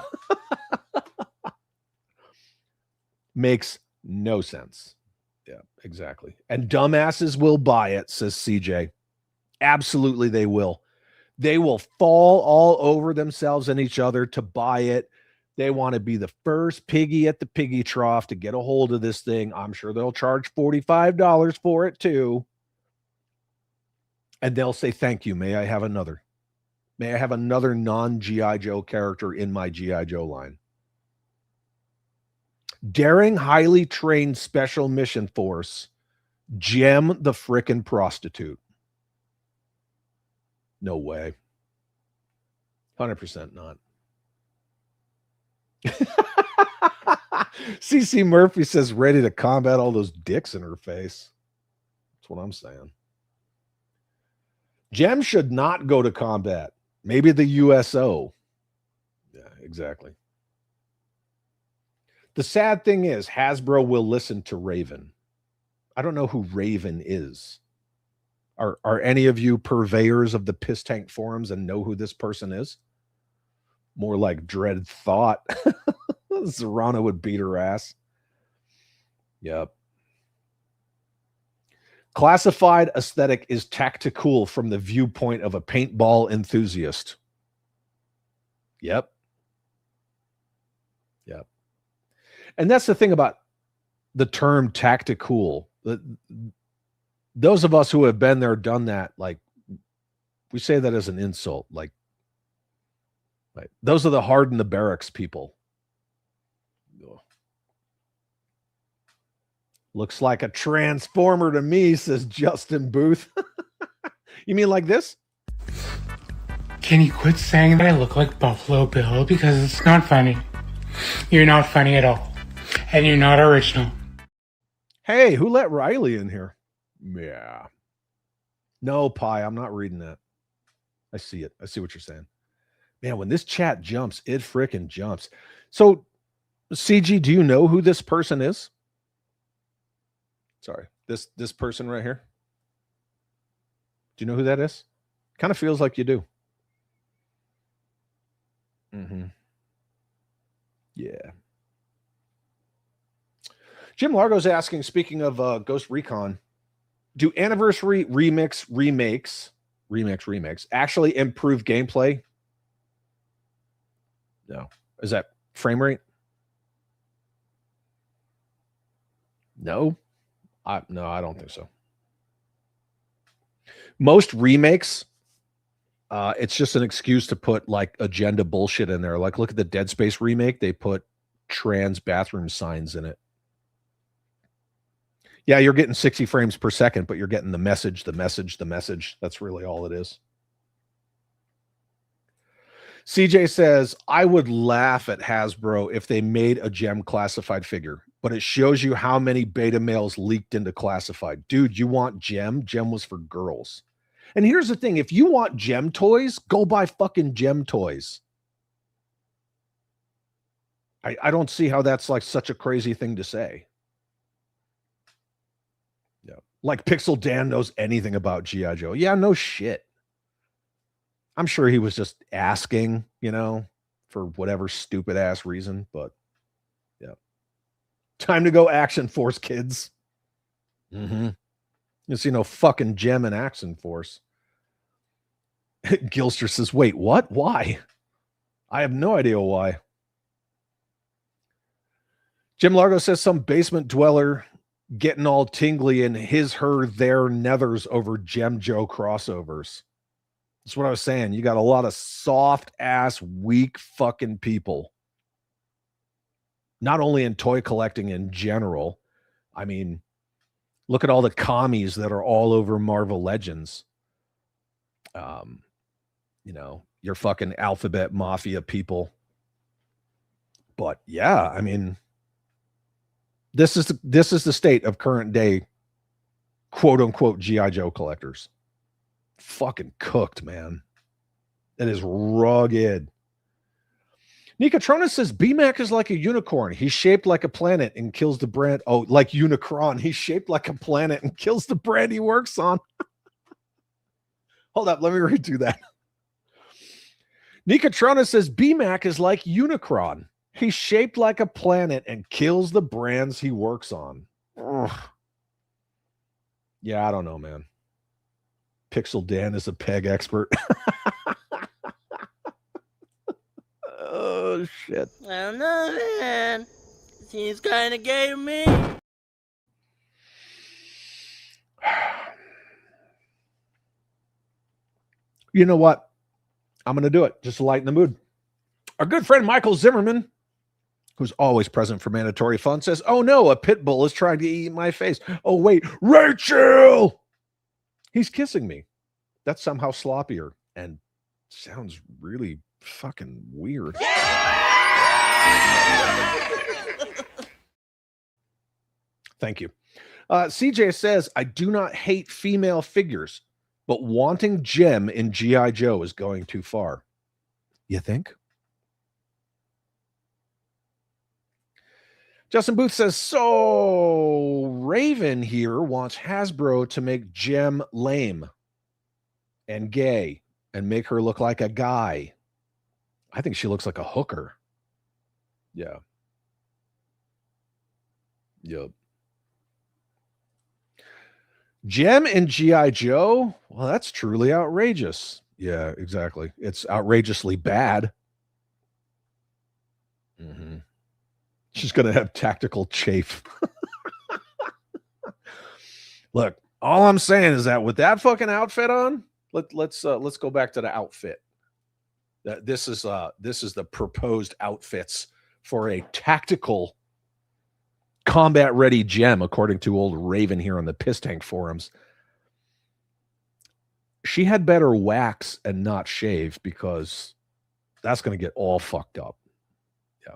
Makes no sense. Yeah, exactly. And dumbasses will buy it, says CJ. Absolutely, they will. They will fall all over themselves and each other to buy it. They want to be the first piggy at the piggy trough to get a hold of this thing. I'm sure they'll charge $45 for it too. And they'll say, thank you. May I have another? May I have another non-G.I. Joe character in my G.I. Joe line? Daring, highly trained special mission force, Gem the frickin' prostitute. No way. 100% not. CC Murphy says ready to combat all those dicks in her face. That's what I'm saying. Gem should not go to combat. Maybe the USO. Yeah, exactly. The sad thing is Hasbro will listen to Raven. I don't know who Raven is. Are any of you purveyors of the Piss Tank forums and know who this person is? More like Dread Thought. Zorana would beat her ass. Yep. Classified aesthetic is tactical from the viewpoint of a paintball enthusiast. Yep. Yep. And that's the thing about the term tactical. Those of us who have been there, done that, like, we say that as an insult. Like, those are the hardened the barracks people. Ugh. Looks like a transformer to me, says Justin Booth. You mean like this? Can you quit saying that I look like Buffalo Bill? Because it's not funny. You're not funny at all. And you're not original. Hey, who let Riley in here? Yeah. No, Pi, I'm not reading that. I see it. I see what you're saying. Man, when this chat jumps, it frickin' jumps. So, CG, do you know who this person is? Sorry, this person right here. Do you know who that is? Kind of feels like you do. Mm-hmm. Yeah. Jim Largo's asking, speaking of Ghost Recon, do anniversary remakes actually improve gameplay? No. Is that frame rate? No. No, I don't think so. Most remakes, it's just an excuse to put like agenda bullshit in there. Like, look at the Dead Space remake. They put trans bathroom signs in it. Yeah, you're getting 60 frames per second, but you're getting the message. That's really all it is. CJ says, I would laugh at Hasbro if they made a gem classified figure, but it shows you how many beta males leaked into classified. Dude, you want gem? Gem was for girls. And here's the thing. If you want gem toys, go buy fucking gem toys. I don't see how that's like such a crazy thing to say. Yeah. Like Pixel Dan knows anything about G.I. Joe. Yeah, no shit. I'm sure he was just asking, for whatever stupid ass reason, but yeah. Time to go Action Force, kids. Mm-hmm. You see no fucking gem in Action Force. Gilster says, wait, what? Why? I have no idea why. Jim Largo says some basement dweller getting all tingly in his, her, their nethers over Gem Joe crossovers. That's what I was saying. You got a lot of soft ass, weak fucking people. Not only in toy collecting in general. I mean, look at all the commies that are all over Marvel Legends. Your fucking alphabet mafia people. But yeah, I mean, this is the state of current day, quote unquote, G.I. Joe collectors. Fucking cooked, man. That is rugged. Nikatrona says BMAC is like a unicorn. He's shaped like a planet and kills the brand. Oh, like Unicron. He's shaped like a planet and kills the brand he works on. Hold up. Let me redo that. Nikatrona says BMAC is like Unicron. He's shaped like a planet and kills the brands he works on. Ugh. Yeah, I don't know, man. Pixel Dan is a peg expert. Oh, shit. I don't know, man. Seems kind of gay to me. You know what? I'm going to do it just to lighten the mood. Our good friend Michael Zimmerman, who's always present for Mandatory Fun, says, oh no, a pit bull is trying to eat my face. Oh wait, Rachel! He's kissing me. That's somehow sloppier and sounds really fucking weird. Thank you. CJ says, I do not hate female figures, but wanting Gem in G.I. Joe is going too far. You think? Justin Booth says, so Raven here wants Hasbro to make Gem lame and gay and make her look like a guy. I think she looks like a hooker. Yeah. Yep. Gem and G.I. Joe? Well, that's truly outrageous. Yeah, exactly. It's outrageously bad. Mm-hmm. She's going to have tactical chafe. Look, all I'm saying is that with that fucking outfit on, let's go back to the outfit. This is the proposed outfits for a tactical combat ready Gem, according to old Raven here on the Piss Tank forums. She had better wax and not shave because that's going to get all fucked up. Yeah.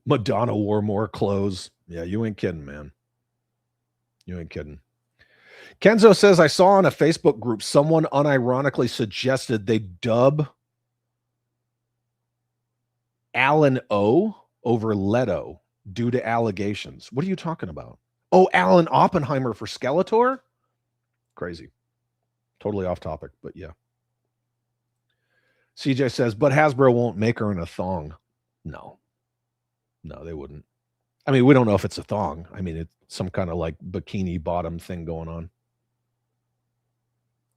Madonna wore more clothes. Yeah, you ain't kidding, man. You ain't kidding. Kenzo says, I saw on a Facebook group someone unironically suggested they dub Alan O over Leto due to allegations. What are you talking about? Oh, Alan Oppenheimer for Skeletor? Crazy. Totally off topic, but yeah. CJ says, but Hasbro won't make her in a thong. No, they wouldn't. I mean, we don't know if it's a thong. I mean, it's some kind of like bikini bottom thing going on.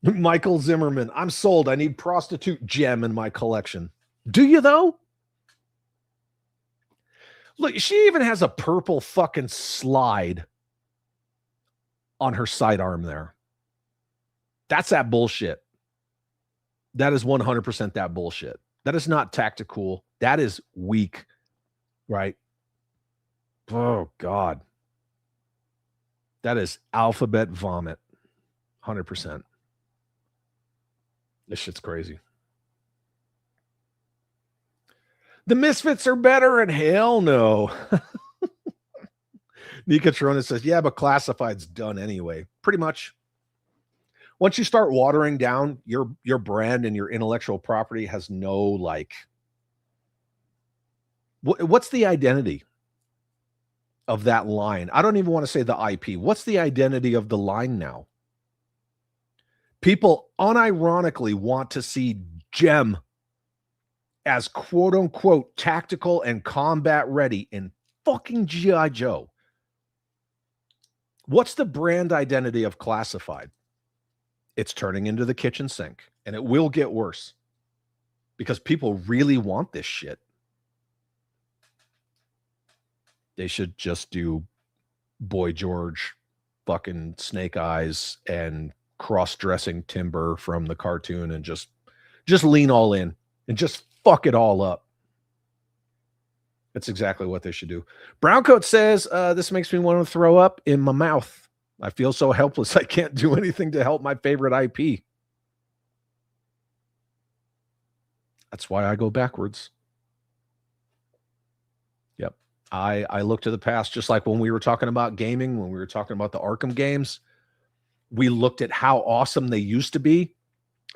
Michael Zimmerman, I'm sold. I need prostitute gem in my collection. Do you though? Look, she even has a purple fucking slide on her sidearm there. That's that bullshit. That is 100% that bullshit. That is not tactical. That is weak, right? Oh, God. That is alphabet vomit. 100%. This shit's crazy. The Misfits are better, and hell no. Nika Trona says, yeah, but classified's done anyway. Pretty much. Once you start watering down, your brand and your intellectual property has no, like, what's the identity of that line? I don't even want to say the IP. What's the identity of the line now? People unironically want to see Gem as quote unquote tactical and combat ready in fucking G.I. Joe. What's the brand identity of classified? It's turning into the kitchen sink, and it will get worse because people really want this shit. They should just do Boy George, fucking Snake Eyes, and cross-dressing Timber from the cartoon, and just lean all in and just fuck it all up. That's exactly what they should do. Browncoat says, this makes me want to throw up in my mouth. I feel so helpless. I can't do anything to help my favorite IP. That's why I go backwards. Yep. I look to the past, just like when we were talking about gaming, when we were talking about the Arkham games. We looked at how awesome they used to be.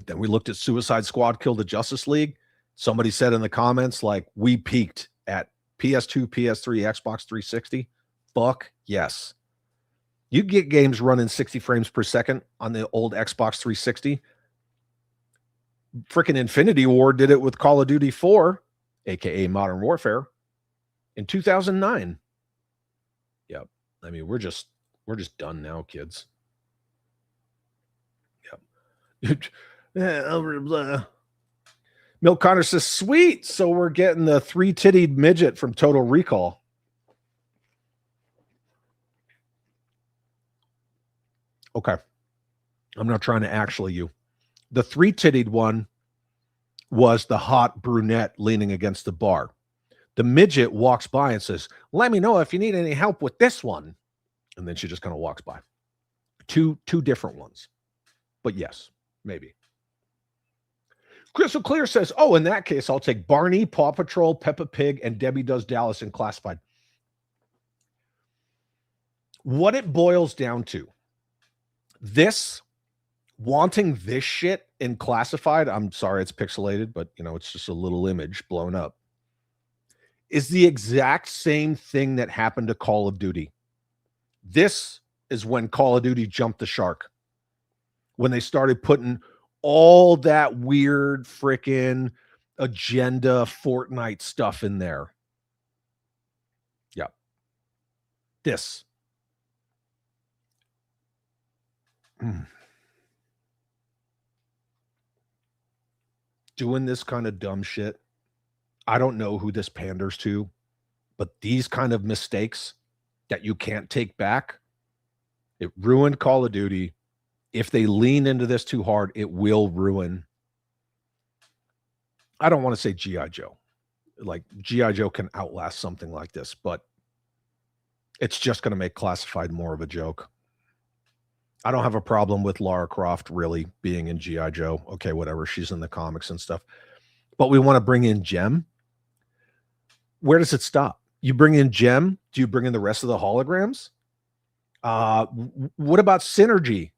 Then we looked at Suicide Squad Kill the Justice League. Somebody said in the comments, like, we peaked at PS2, PS3, Xbox 360. Fuck yes. You get games running 60 frames per second on the old Xbox 360. Freaking Infinity Ward did it with Call of Duty 4, aka Modern Warfare, in 2009. Yep. I mean, we're just done now, kids. Yep. Milk Connor says, sweet. So we're getting the 3-tittied midget from Total Recall. Okay. I'm not trying to actually you. The 3-tittied one was the hot brunette leaning against the bar. The midget walks by and says, let me know if you need any help with this one. And then she just kind of walks by. Two different ones. But yes, maybe. Crystal Clear says, oh, in that case, I'll take Barney, Paw Patrol, Peppa Pig, and Debbie Does Dallas in classified. What it boils down to, wanting this shit in classified, I'm sorry it's pixelated, but it's just a little image blown up, is the exact same thing that happened to Call of Duty. This is when Call of Duty jumped the shark. When they started putting all that weird freaking agenda Fortnite stuff in there. Yep. This. Doing this kind of dumb shit. I don't know who this panders to, but these kind of mistakes that you can't take back, it ruined Call of Duty. If they lean into this too hard, it will ruin. I don't want to say G.I. Joe. Like, G.I. Joe can outlast something like this, but it's just going to make classified more of a joke. I don't have a problem with Lara Croft really being in G.I. Joe. Okay, whatever. She's in the comics and stuff. But we want to bring in Gem. Where does it stop? You bring in Gem. Do you bring in the rest of the holograms? What about Synergy?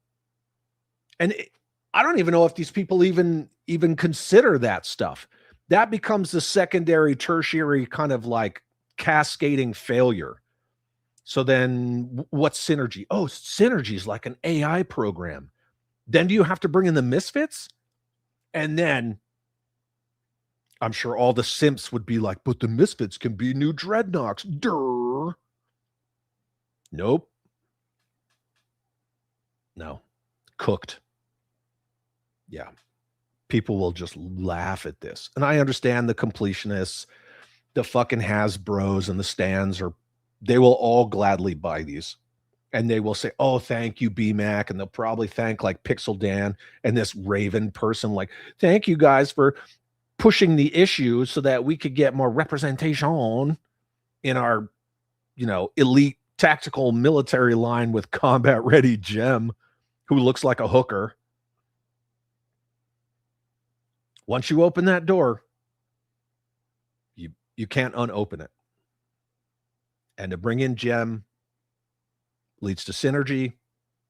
And I don't even know if these people even consider that stuff. That becomes the secondary, tertiary kind of like cascading failure. So then what's Synergy? Oh, Synergy is like an AI program. Then do you have to bring in the Misfits? And then I'm sure all the simps would be like, but the Misfits can be new Dreadnoks. Durr. Nope. No. Cooked. Yeah. People will just laugh at this. And I understand the completionists, the fucking Hasbros and the stands they will all gladly buy these. And they will say, oh, thank you, BMAC. And they'll probably thank like Pixel Dan and this Raven person, like, thank you guys for pushing the issue so that we could get more representation in our, elite tactical military line with combat ready Gem, who looks like a hooker. Once you open that door, you can't unopen it. And to bring in Gem leads to synergy,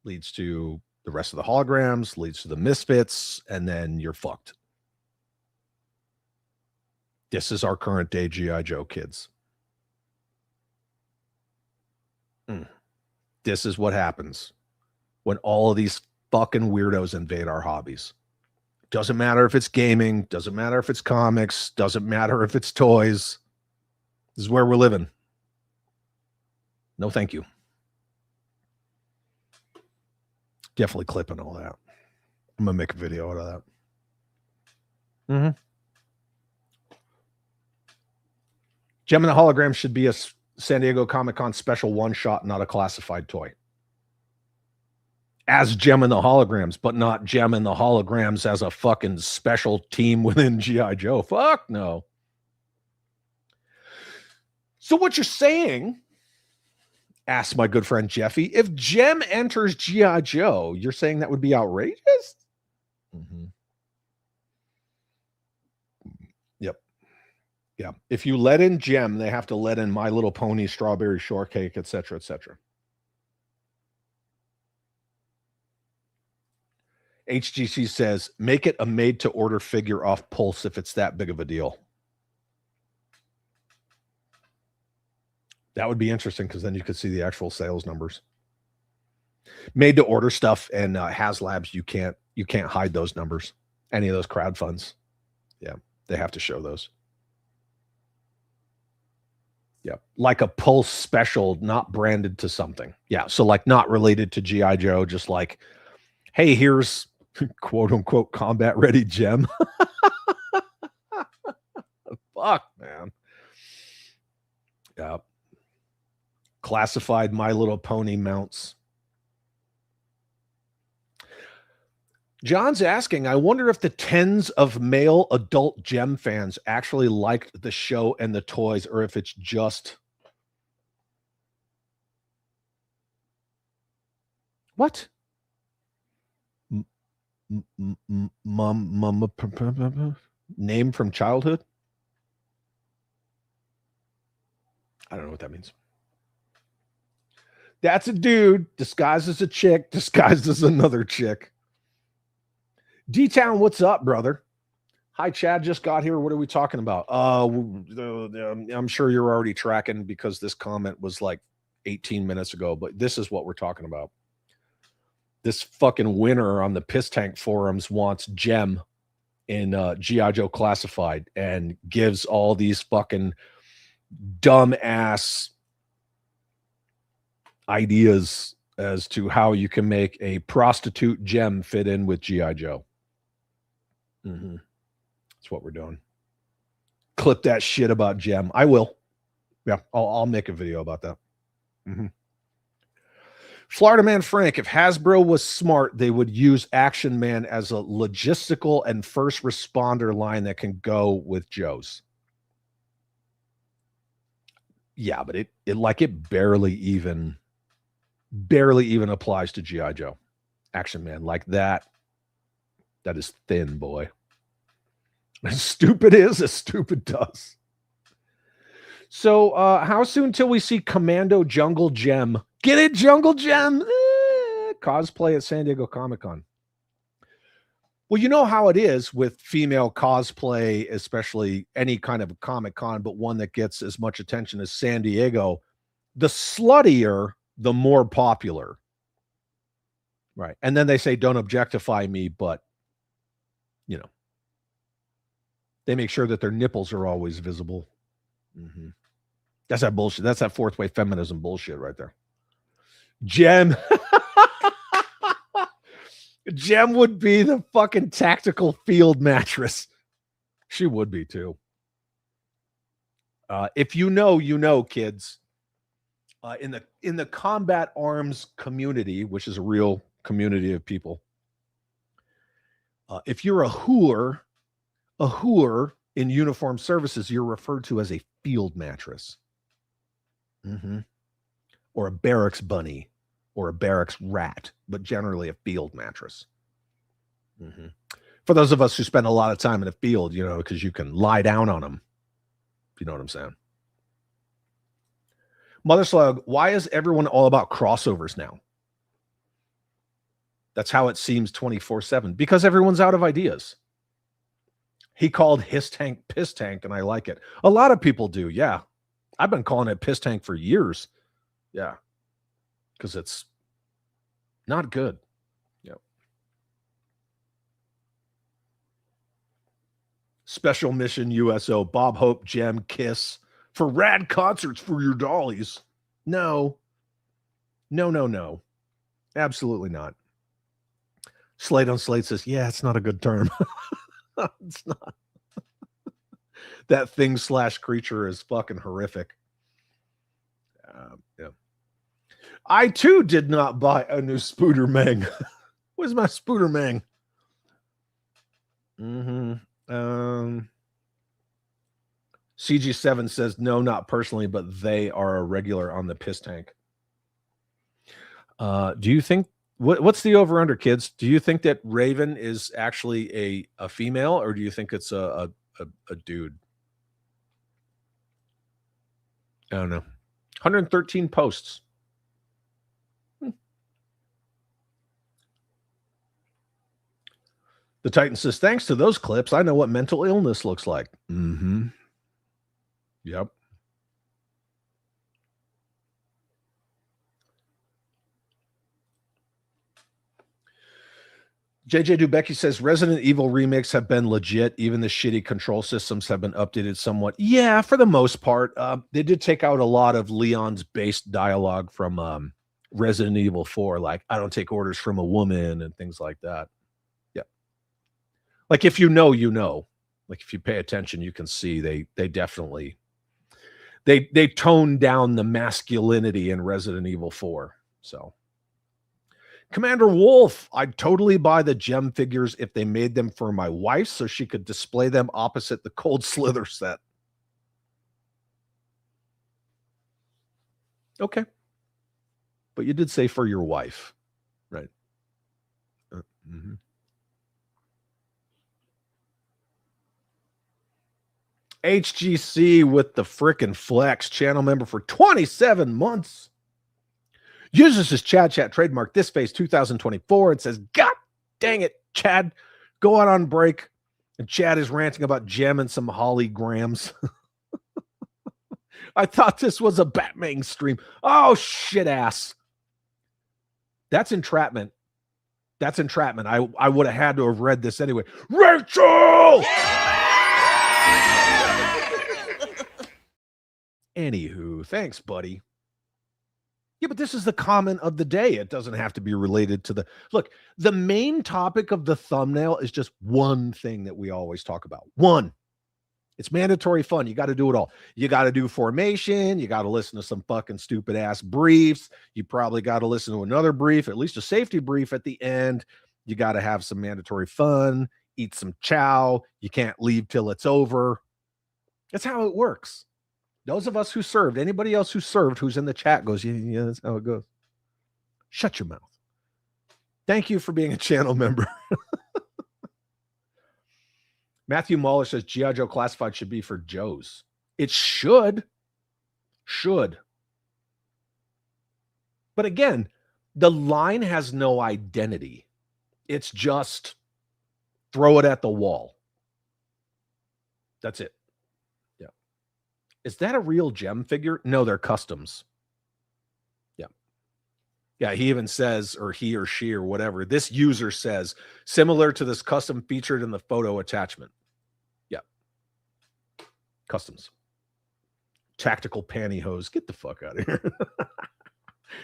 leads to the rest of the holograms, leads to the Misfits, and then you're fucked. This is our current day G.I. Joe, kids. This is what happens when all of these fucking weirdos invade our hobbies. Doesn't matter if it's gaming, doesn't matter if it's comics, doesn't matter if it's toys. This is where we're living. No, thank you. Definitely clipping all that. I'm going to make a video out of that. Gem and the Hologram should be a San Diego Comic-Con special one-shot, not a classified toy. As Gem and the Holograms, but not Gem and the Holograms as a fucking special team within G.I. Joe. Fuck no. So what you're saying, asked my good friend Jeffy, if Gem enters G.I. Joe, you're saying that would be outrageous? Yep. Yeah. If you let in Gem, they have to let in My Little Pony, Strawberry Shortcake, etc., etc. HGC says, make it a made-to-order figure off Pulse if it's that big of a deal. That would be interesting because then you could see the actual sales numbers. Made-to-order stuff and HasLabs, you can't hide those numbers. Any of those crowd funds. Yeah, they have to show those. Yeah, like a Pulse special, not branded to something. Yeah, so like not related to G.I. Joe, just like, hey, here's quote unquote combat ready Gem. Fuck, man. Yeah. Classified My Little Pony mounts. John's asking, I wonder if the tens of male adult Gem fans actually liked the show and the toys, or if it's just... What? Name from childhood? I don't know what that means. That's a dude disguised as a chick, disguised as another chick. D-Town, what's up, brother? Hi, Chad, just got here. What are we talking about? I'm sure you're already tracking because this comment was like 18 minutes ago, but this is what we're talking about. This fucking winner on the Piss Tank forums wants Gem in G.I. Joe Classified and gives all these fucking dumb-ass ideas as to how you can make a prostitute Gem fit in with G.I. Joe. That's what we're doing. Clip that shit about Gem. I will. Yeah, I'll make a video about that. Florida Man Frank, if Hasbro was smart, they would use Action Man as a logistical and first responder line that can go with Joe's. Yeah, but it barely even applies to G.I. Joe. Action Man like that. That is thin, boy. As stupid is, as stupid does. So how soon till we see Commando Jungle Gem? Get it, Jungle Gem? Cosplay at San Diego Comic-Con. Well, you know how it is with female cosplay, especially any kind of Comic-Con, but one that gets as much attention as San Diego. The sluttier, the more popular. Right. And then they say, don't objectify me, but, you know. They make sure that their nipples are always visible. Mm-hmm. That's that bullshit. That's that fourth wave feminism bullshit right there. Jem. Jem would be the fucking tactical field mattress. She would be too. If you know, kids. In the combat arms community, which is a real community of people, if you're a hooer in uniformed services, you're referred to as a field mattress, or a barracks bunny, or a barracks rat, but generally a field mattress. For those of us who spend a lot of time in the field, because you can lie down on them. You know what I'm saying? Mother Slug, why is everyone all about crossovers now? That's how it seems 24/7. Because everyone's out of ideas. He called his tank piss tank, and I like it. A lot of people do, yeah. I've been calling it piss tank for years. Yeah. Because it's not good. Yep. Special Mission USO, Bob Hope, Gem, Kiss. For rad concerts for your dollies. No. Absolutely not. Slate on Slate says, yeah, it's not a good term. It's not. That thing / creature is fucking horrific. Yeah. I too did not buy a new Spooder Mang. Where's my Spooder Mang? CG7 says, no, not personally, but they are a regular on the piss tank. Do you think, what's the over-under, kids? Do you think that Raven is actually a female, or do you think it's a dude? I don't know. 113 posts. The Titan says, thanks to those clips, I know what mental illness looks like. Yep. JJ Dubecki says Resident Evil remakes have been legit. Even the shitty control systems have been updated somewhat. Yeah, for the most part. They did take out a lot of Leon's based dialogue from Resident Evil 4, like, I don't take orders from a woman and things like that. Yeah. Like, if you know, like, if you pay attention, you can see they definitely they toned down the masculinity in Resident Evil 4. So Commander Wolf, I'd totally buy the gem figures if they made them for my wife so she could display them opposite the Cold Slither set. Okay. But you did say for your wife, right? HGC with the frickin' flex, channel member for 27 months. Uses his Chad Chat trademark this face 2024 and says, God dang it, Chad, go out on break. And Chad is ranting about Gem and some Holly Grams. I thought this was a Batman stream. Oh, shit ass. That's entrapment. That's entrapment. I would have had to have read this anyway. Rachel! Anywho, thanks, buddy. Yeah, but this is the comment of the day. It doesn't have to be related to the... Look, the main topic of the thumbnail is just one thing that we always talk about. One. It's mandatory fun. You got to do it all. You got to do formation. You got to listen to some fucking stupid ass briefs. You probably got to listen to another brief, at least a safety brief at the end. You got to have some mandatory fun. Eat some chow. You can't leave till it's over. That's how it works. Those of us who served, anybody else who served who's in the chat goes, yeah, that's how it goes. Shut your mouth. Thank you for being a channel member. Matthew Mahler says G.I. Joe Classified should be for Joes. It should. Should. But again, the line has no identity. It's just throw it at the wall. That's it. Yeah. Is that a real gem figure? No, they're customs. Yeah. Yeah, he even says, or he or she or whatever, this user says, similar to this custom featured in the photo attachment. Yeah. Customs. Tactical pantyhose. Get the fuck out of here.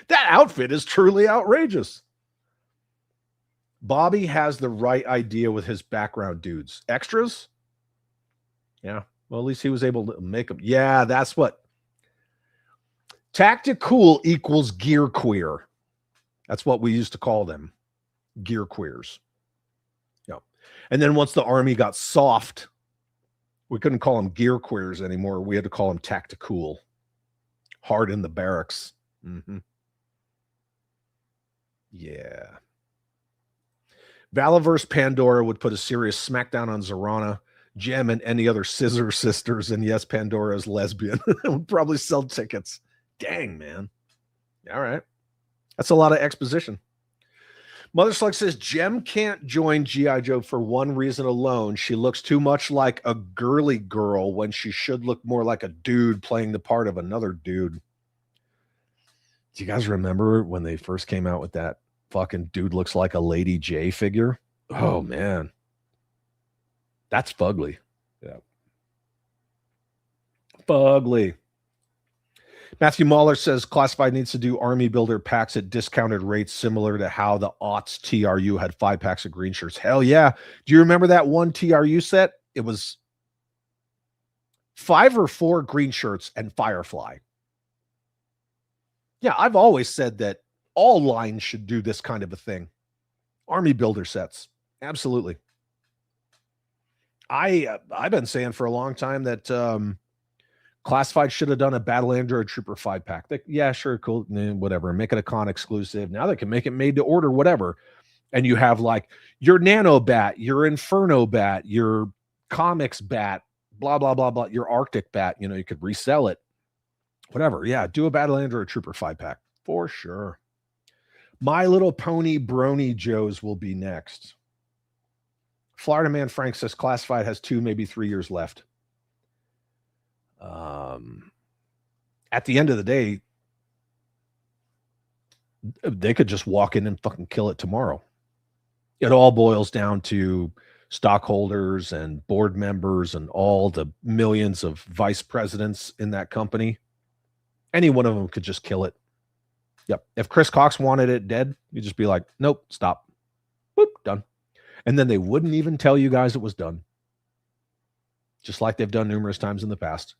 That outfit is truly outrageous. Bobby has the right idea with his background dudes. Extras? Yeah. Well, at least he was able to make them. Yeah, that's what. Tactical equals gear queer. That's what we used to call them. Gear queers. Yeah. And then once the army got soft, we couldn't call them gear queers anymore. We had to call them tactical. Hard in the barracks. Mm-hmm. Yeah. Valaverse Pandora would put a serious smackdown on Zorana, Gem, and any other Scissor Sisters. And yes, Pandora is lesbian. Would probably sell tickets. Dang, man. All right. That's a lot of exposition. Mother Slug says, Gem can't join G.I. Joe for one reason alone. She looks too much like a girly girl when she should look more like a dude playing the part of another dude. Do you guys remember when they first came out with that fucking dude looks like a Lady J figure? Oh, man. That's fugly. Yeah. Fugly. Matthew Mahler says Classified needs to do Army Builder packs at discounted rates similar to how the Aughts TRU had 5 packs of green shirts. Hell yeah. Do you remember that one TRU set? It was 5 or 4 green shirts and Firefly. Yeah, I've always said that all lines should do this kind of a thing. Army Builder sets. Absolutely. I've been saying for a long time that Classified should have done a Battle Android Trooper 5-pack. Yeah, sure, cool, whatever. Make it a con exclusive. Now they can make it made to order, whatever. And you have like your Nano Bat, your Inferno Bat, your Comics Bat, blah, blah, blah, blah, your Arctic Bat. You know, you could resell it. Whatever. Yeah, do a Battle Android Trooper 5-pack. For sure. My Little Pony Brony Joes will be next. Florida Man Frank says Classified has 2, maybe 3 years left. At the end of the day, they could just walk in and fucking kill it tomorrow. It all boils down to stockholders and board members and all the millions of vice presidents in that company. Any one of them could just kill it. Yep. If Chris Cox wanted it dead, you'd just be like, nope, stop. Boop, done. And then they wouldn't even tell you guys it was done. Just like they've done numerous times in the past.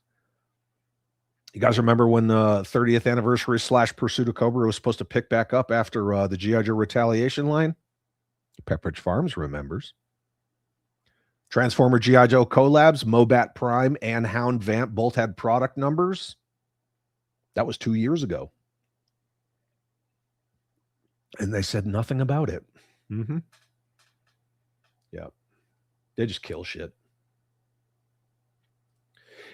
You guys remember when the 30th anniversary / Pursuit of Cobra was supposed to pick back up after the G.I. Joe Retaliation line? Pepperidge Farms remembers. Transformer G.I. Joe collabs, Mobat Prime and Hound Vamp both had product numbers. That was 2 years ago. And they said nothing about it. Mm-hmm. Yeah. They just kill shit.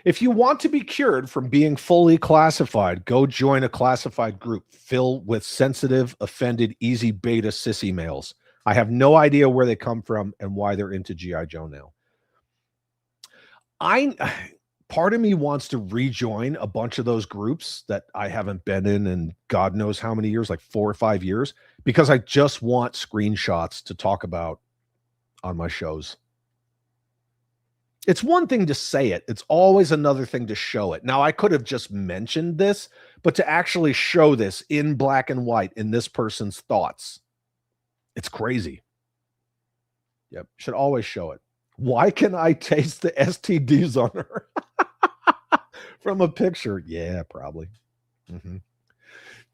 If you want to be cured from being fully classified, go join a classified group filled with sensitive, offended, easy beta sissy males. I have no idea where they come from and why they're into G.I. Joe now. Part of me wants to rejoin a bunch of those groups that I haven't been in God knows how many years, like 4 or 5 years, because I just want screenshots to talk about on my shows. It's one thing to say it. It's always another thing to show it. Now, I could have just mentioned this, but to actually show this in black and white in this person's thoughts, it's crazy. Yep. Should always show it. Why can I taste the STDs on her? From a picture. Yeah, probably.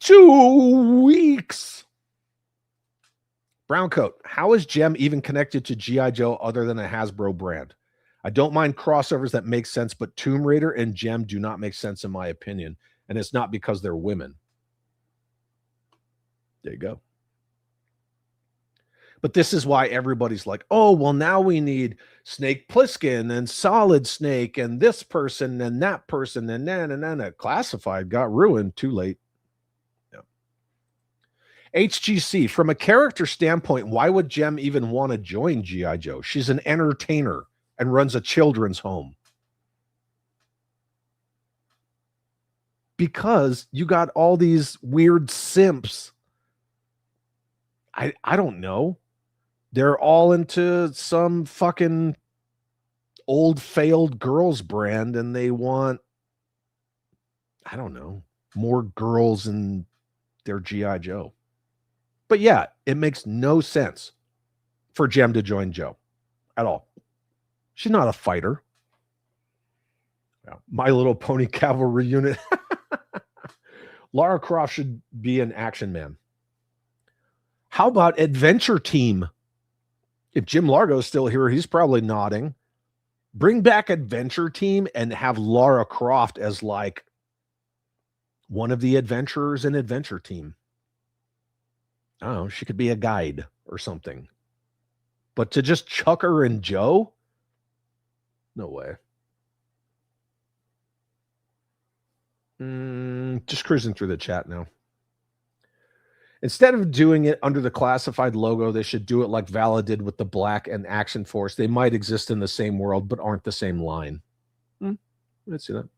2 weeks. Browncoat. How is Gem even connected to G.I. Joe other than a Hasbro brand? I don't mind crossovers that make sense, but Tomb Raider and Gem do not make sense in my opinion. And it's not because they're women. There you go. But this is why everybody's like, oh, well, now we need Snake Plissken and Solid Snake and this person and that person and then Classified got ruined too late. Yeah. HGC, from a character standpoint, why would Gem even want to join G.I. Joe? She's an entertainer and runs a children's home. Because you got all these weird simps. I don't know. They're all into some fucking old failed girls brand and they want, I don't know, more girls in their G.I. Joe. But yeah, it makes no sense for Jem to join Joe at all. She's not a fighter. Yeah. My Little Pony Cavalry unit. Lara Croft should be an action man. How about Adventure Team? If Jim Largo's still here, he's probably nodding. Bring back Adventure Team and have Lara Croft as like one of the adventurers in Adventure Team. I don't know, she could be a guide or something. But to just chuck her in Joe? No way. Just cruising through the chat now. Instead of doing it under the classified logo, they should do it like Vala did with the Black and Action Force. They might exist in the same world, but aren't the same line. Let's see that.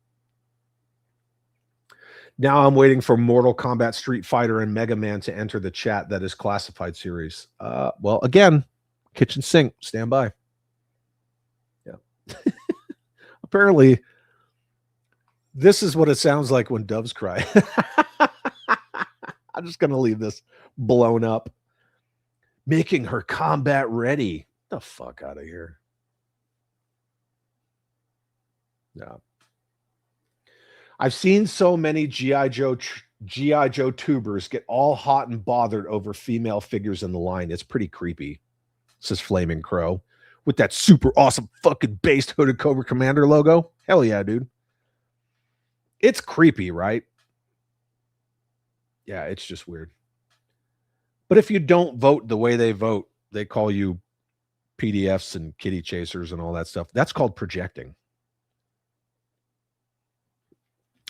Now I'm waiting for Mortal Kombat, Street Fighter, and Mega Man to enter the chat that is classified series. Well, again, kitchen sink, stand by. Yeah. Apparently, this is what it sounds like when doves cry. I'm just going to leave this blown up. Making her combat ready. Get the fuck out of here. No. I've seen so many G.I. Joe tubers get all hot and bothered over female figures in the line. It's pretty creepy, says Flaming Crow. With that super awesome fucking based hooded Cobra Commander logo. Hell yeah, dude. It's creepy, right? Yeah, it's just weird. But if you don't vote the way they vote, they call you PDFs and kitty chasers and all that stuff. That's called projecting.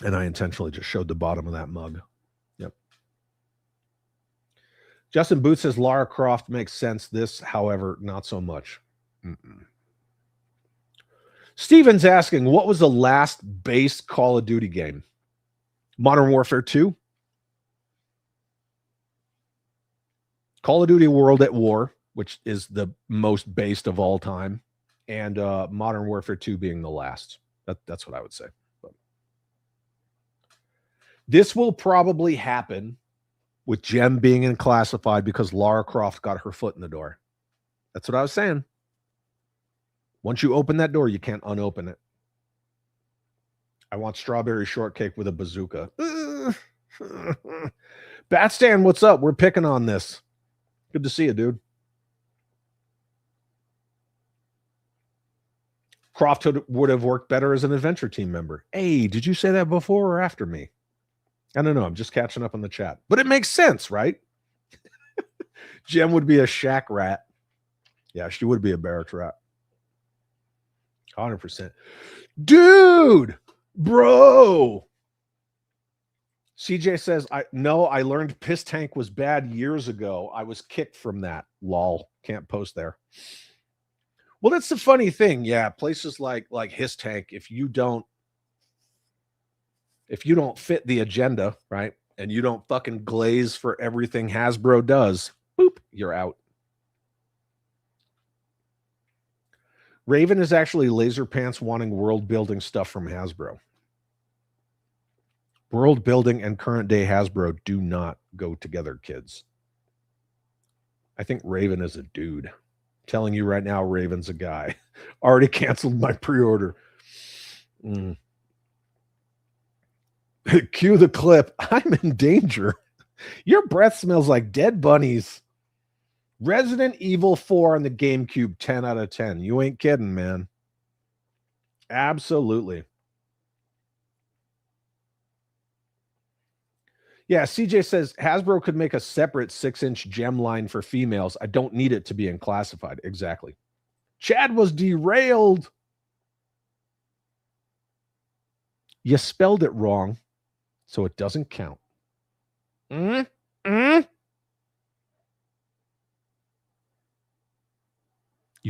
And I intentionally just showed the bottom of that mug. Yep. Justin Booth says Lara Croft makes sense. This, however, not so much. Steven's asking, what was the last base Call of Duty game? Modern Warfare 2? Call of Duty World at War, which is the most based of all time, and Modern Warfare 2 being the last. That's what I would say. But this will probably happen with Jem being in classified because Lara Croft got her foot in the door. That's what I was saying. Once you open that door, you can't unopen it. I want strawberry shortcake with a bazooka. Batstan, what's up? We're picking on this. Good to see you, dude. Croft would have worked better as an Adventure Team member. Hey, did you say that before or after me? I don't know. I'm just catching up on the chat. But it makes sense, right? Jem would be a shack rat. Yeah, she would be a barracks rat. 100%. Dude, bro. CJ says, I learned Piss Tank was bad years ago. I was kicked from that. Lol. Can't post there. Well, that's the funny thing. Yeah, places like Hiss Tank, if you don't fit the agenda, right? And you don't fucking glaze for everything Hasbro does, boop, you're out. Raven is actually Laser Pants wanting world building stuff from Hasbro. World building and current day Hasbro do not go together, kids. I think Raven is a dude. Telling you right now, Raven's a guy. Already canceled my pre-order. Cue the clip. I'm in danger. Your breath smells like dead bunnies. Resident Evil 4 on the GameCube, 10 out of 10. You ain't kidding, man. Absolutely. Yeah, CJ says Hasbro could make a separate 6-inch gem line for females. I don't need it to be in classified. Exactly. Chad was derailed. You spelled it wrong, so it doesn't count. You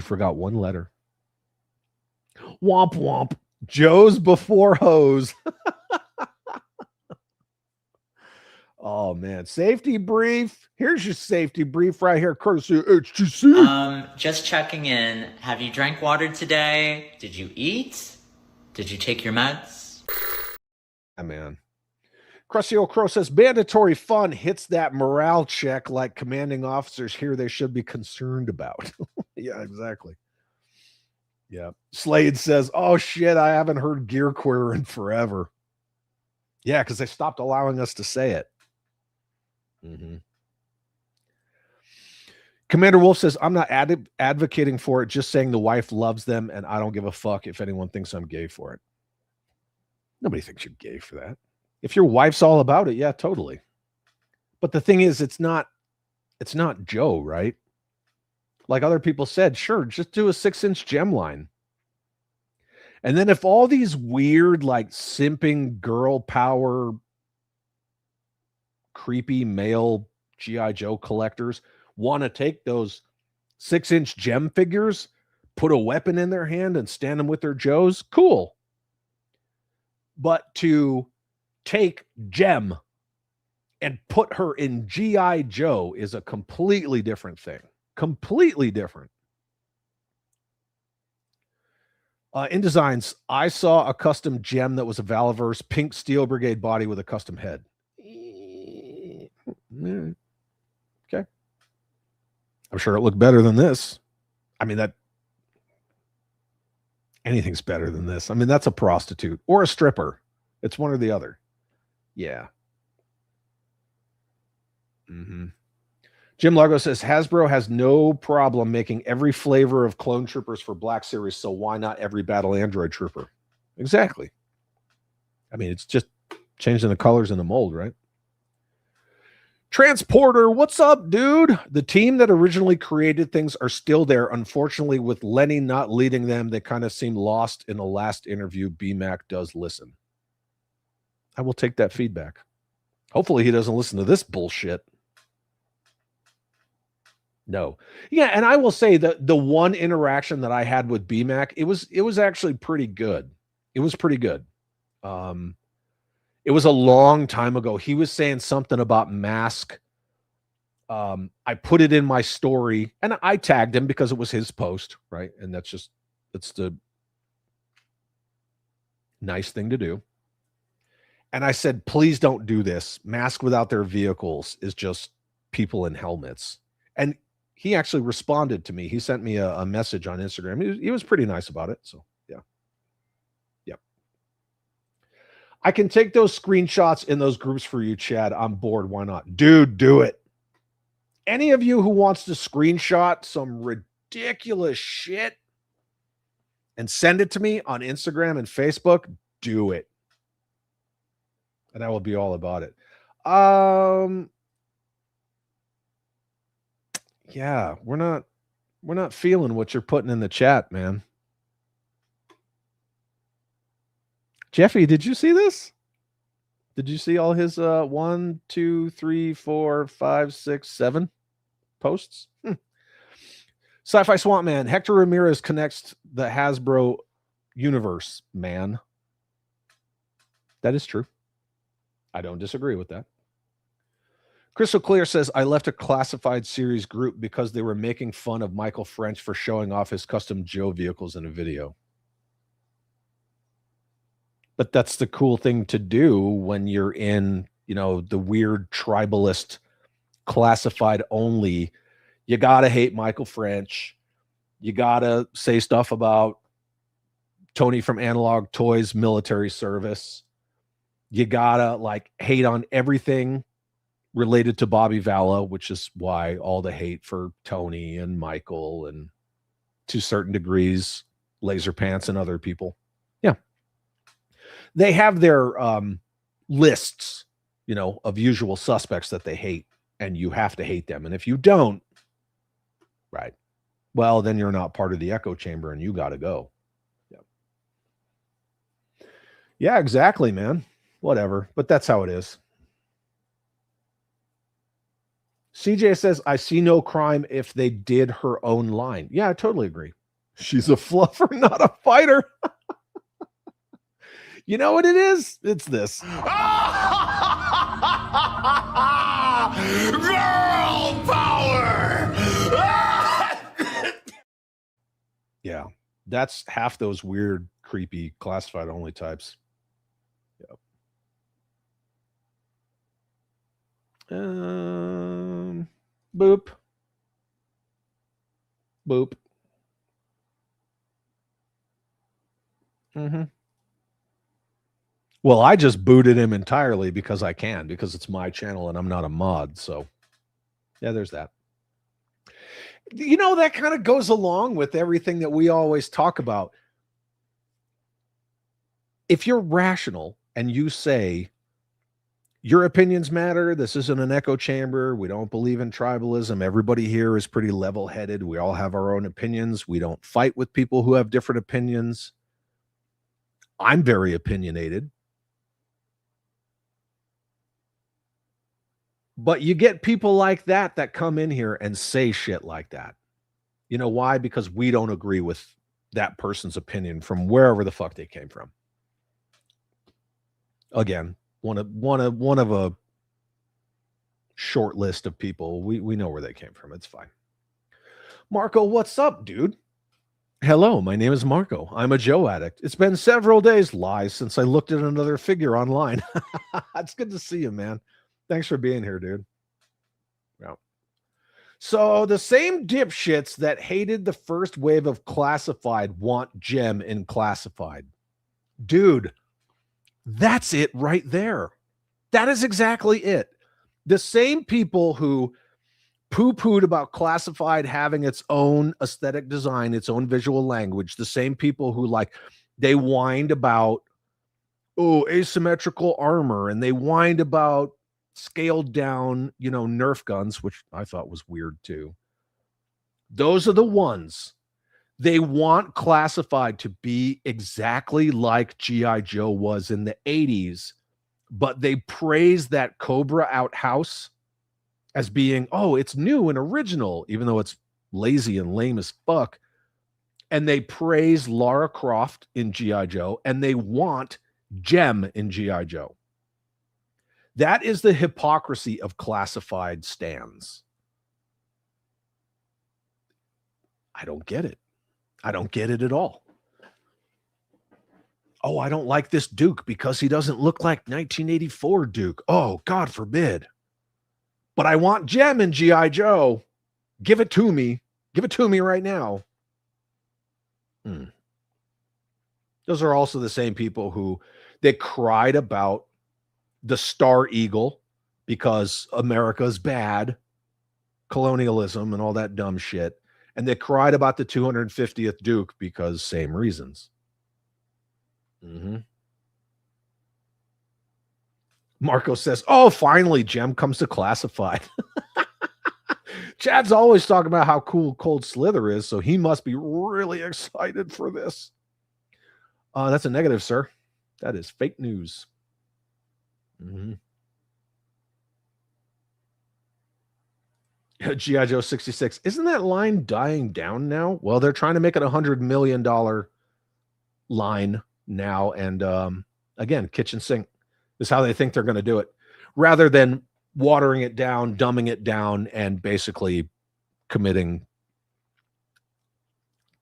forgot one letter. Womp womp. Joe's before hose. Oh man, safety brief. Here's your safety brief right here, courtesy of HTC. Just checking in. Have you drank water today? Did you eat? Did you take your meds? Yeah, man. Crusty Old Crow says mandatory fun hits that morale check like commanding officers here they should be concerned about. Yeah, exactly. Yeah. Slade says, oh shit, I haven't heard gear queer in forever. Yeah, because they stopped allowing us to say it. Mm-hmm. Commander Wolf says, I'm not advocating for it, just saying the wife loves them, and I don't give a fuck if anyone thinks I'm gay for it. Nobody thinks you're gay for that. If your wife's all about it, yeah, totally. But the thing is, it's not Joe, right? Like other people said, sure, just do a 6-inch gem line. And then if all these weird, like simping girl power, creepy male G.I. Joe collectors want to take those 6-inch gem figures, put a weapon in their hand and stand them with their Joes, cool. But to take Gem and put her in G.I. Joe is a completely different thing. Completely different. In designs, I saw a custom Gem that was a Valaverse pink Steel Brigade body with a custom head. Okay. I'm sure it looked better than this. I mean, anything's better than this. I mean, that's a prostitute or a stripper. It's one or the other. Yeah. Mm-hmm. Jim Largo says Hasbro has no problem making every flavor of clone troopers for Black Series, so why not every battle android trooper? Exactly. I mean, it's just changing the colors in the mold, right? Transporter, what's up, dude? The team that originally created things are still there. Unfortunately, with Lenny not leading them, they kind of seem lost in the last interview. BMAC does listen. I will take that feedback. Hopefully he doesn't listen to this bullshit. No. Yeah, and I will say that the one interaction that I had with BMAC, it was actually pretty good. It was pretty good. It was a long time ago. He was saying something about mask. I put it in my story and I tagged him because it was his post, right? And that's the nice thing to do. And I said, please don't do this. Mask without their vehicles is just people in helmets. And he actually responded to me. He sent me a message on Instagram. He was pretty nice about it. So yeah. Yep. I can take those screenshots in those groups for you, Chad. I'm bored. Why not? Dude, do it. Any of you who wants to screenshot some ridiculous shit and send it to me on Instagram and Facebook, do it. And I will be all about it. Yeah, we're not feeling what you're putting in the chat, man. Jeffy, did you see this? Did you see all his 1, 2, 3, 4, 5, 6, 7 posts? Sci-Fi Swamp Man, Hector Ramirez connects the Hasbro universe, man. That is true. I don't disagree with that. Crystal Clear says, I left a classified series group because they were making fun of Michael French for showing off his custom Joe vehicles in a video. But that's the cool thing to do when you're in, the weird tribalist classified only. You got to hate Michael French. You got to say stuff about Tony from Analog Toys military service. You got to hate on everything related to Bobby Valla, which is why all the hate for Tony and Michael and to certain degrees, Laser Pants and other people. Yeah. They have their lists, of usual suspects that they hate, and you have to hate them. And if you don't, right, well, then you're not part of the echo chamber and you got to go. Yeah. Yeah, exactly, man. Whatever. But that's how it is. CJ says, I see no crime if they did her own line. Yeah, I totally agree. She's a fluffer, not a fighter. You know what it is? It's this. Girl power! Yeah, that's half those weird, creepy, classified only types. Yep. Boop. Boop. Mm-hmm. Well, I just booted him entirely because I can, because it's my channel and I'm not a mod. So, yeah, there's that. You know, that kind of goes along with everything that we always talk about. If you're rational and you say, your opinions matter, this isn't an echo chamber, we don't believe in tribalism, everybody here is pretty level-headed, we all have our own opinions, we don't fight with people who have different opinions. I'm very opinionated. But you get people like that come in here and say shit like that. You know why? Because we don't agree with that person's opinion from wherever the fuck they came from. Again, one of a short list of people. We know where they came from. It's fine. Marco, what's up, dude? Hello, my name is Marco. I'm a Joe addict. It's been several days, lies, since I looked at another figure online. It's good to see you, man. Thanks for being here, dude. Yeah. So the same dipshits that hated the first wave of classified want gem in classified. Dude, that's it right there. That is exactly it. The same people who poo-pooed about classified having its own aesthetic design, its own visual language, the same people who they whined about, asymmetrical armor, and they whined about scaled down, Nerf guns, which I thought was weird too. Those are the ones. They want classified to be exactly like G.I. Joe was in the 80s, but they praise that Cobra Outhouse as being, it's new and original, even though it's lazy and lame as fuck. And they praise Lara Croft in G.I. Joe, and they want Gem in G.I. Joe. That is the hypocrisy of classified stands. I don't get it. I don't get it at all. Oh, I don't like this Duke because he doesn't look like 1984 Duke. Oh, God forbid. But I want Gem in G.I. Joe. Give it to me. Give it to me right now. Those are also the same people who they cried about the Star Eagle because America's bad, colonialism and all that dumb shit. And they cried about the 250th Duke because same reasons. Marco says, finally, Gem comes to classified. Chad's always talking about how cool Cold Slither is, so he must be really excited for this. That's a negative, sir. That is fake news. G.I. Joe 66. Isn't that line dying down now? Well, they're trying to make it $100 million line now. And again, kitchen sink is how they think they're going to do it, rather than watering it down, dumbing it down, and basically committing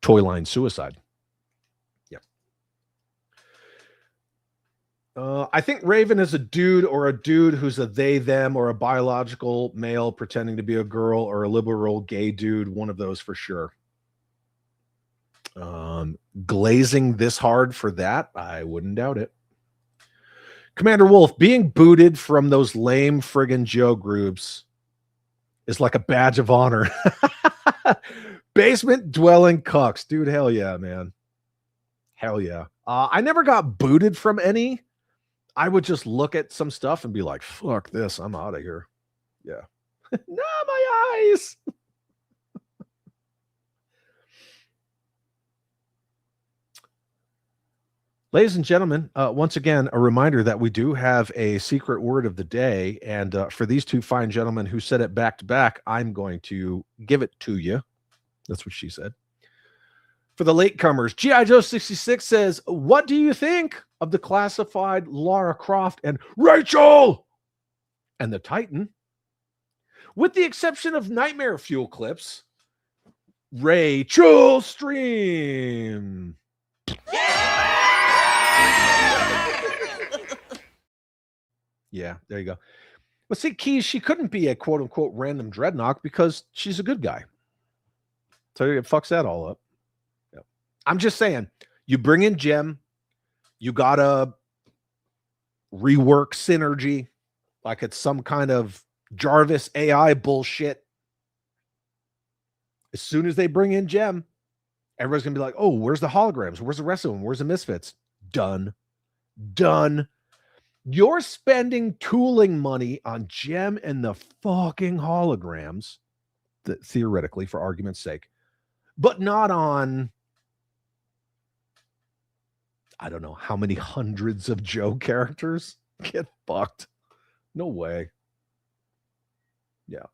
toy line suicide. I think Raven is a dude who's a they, them, or a biological male pretending to be a girl, or a liberal gay dude. One of those for sure. Glazing this hard for that? I wouldn't doubt it. Commander Wolf, being booted from those lame friggin' Joe groups is like a badge of honor. Basement dwelling cucks. Dude, hell yeah, man. Hell yeah. I never got booted from any. I would just look at some stuff and be like, fuck this, I'm out of here. Yeah. No, my eyes. Ladies and gentlemen, once again, a reminder that we do have a secret word of the day. And for these two fine gentlemen who said it back to back, I'm going to give it to you. That's what she said. For the latecomers, G.I. Joe 66 says, what do you think of the classified Lara Croft and Rachel? and the Titan, with the exception of Nightmare Fuel clips, Rachel Stream. Yeah, there you go. But see, Keys, she couldn't be a quote unquote random dreadnought because she's a good guy. So it fucks that all up. Yep. I'm just saying, you bring in Gem, you gotta rework synergy like it's some kind of Jarvis AI bullshit. As soon as they bring in Gem, everybody's gonna be like, oh, where's the holograms? Where's the rest of them? Where's the Misfits? Done. You're spending tooling money on Gem and the fucking holograms, theoretically, for argument's sake, but not on, I don't know how many hundreds of Joe characters. Get fucked. No way. Yeah.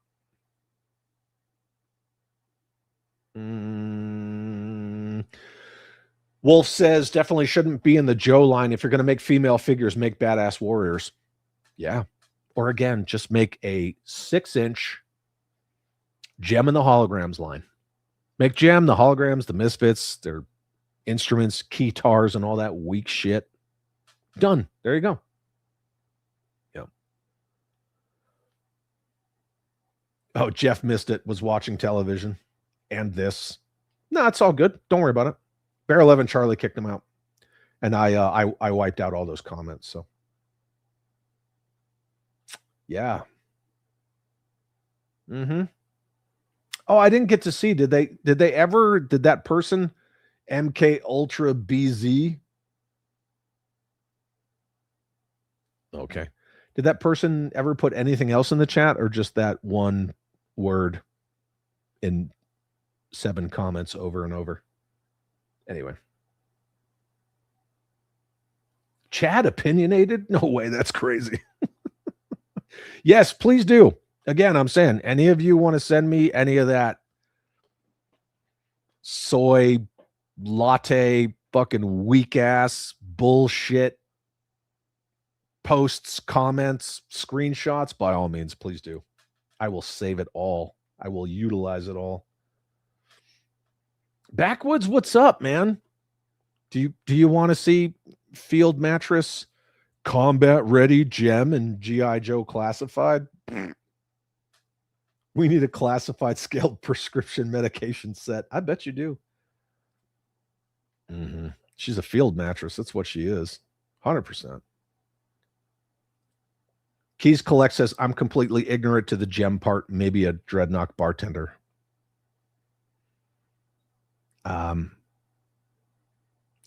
Wolf says definitely shouldn't be in the Joe line. If you're going to make female figures, make badass warriors. Yeah. Or again, just make a 6-inch Gem and the holograms line. Make Gem, the holograms, the Misfits, their instruments, keytars, and all that weak shit. Done. There you go. Yeah. Oh, Jeff missed it, was watching television. And this. No, it's all good. Don't worry about it. Bear 11 Charlie kicked him out. And I wiped out all those comments. So yeah. Oh, I didn't get to see. Did that person MK Ultra BZ? Okay. Did that person ever put anything else in the chat or just that one word in 7 comments over and over? Anyway. Chad opinionated? No way, that's crazy. Yes, please do. Again, I'm saying, any of you want to send me any of that soy latte fucking weak ass bullshit posts, comments, screenshots, by all means, please do. I will save it all. I will utilize it all. Backwoods, what's up, man? Do you want to see Field Mattress combat ready Gem and G.I. Joe classified? We need a classified scaled prescription medication set. I bet you do. She's a field mattress. That's what she is. 100%. Keys Collect says, I'm completely ignorant to the Gem part. Maybe a Dreadnought bartender.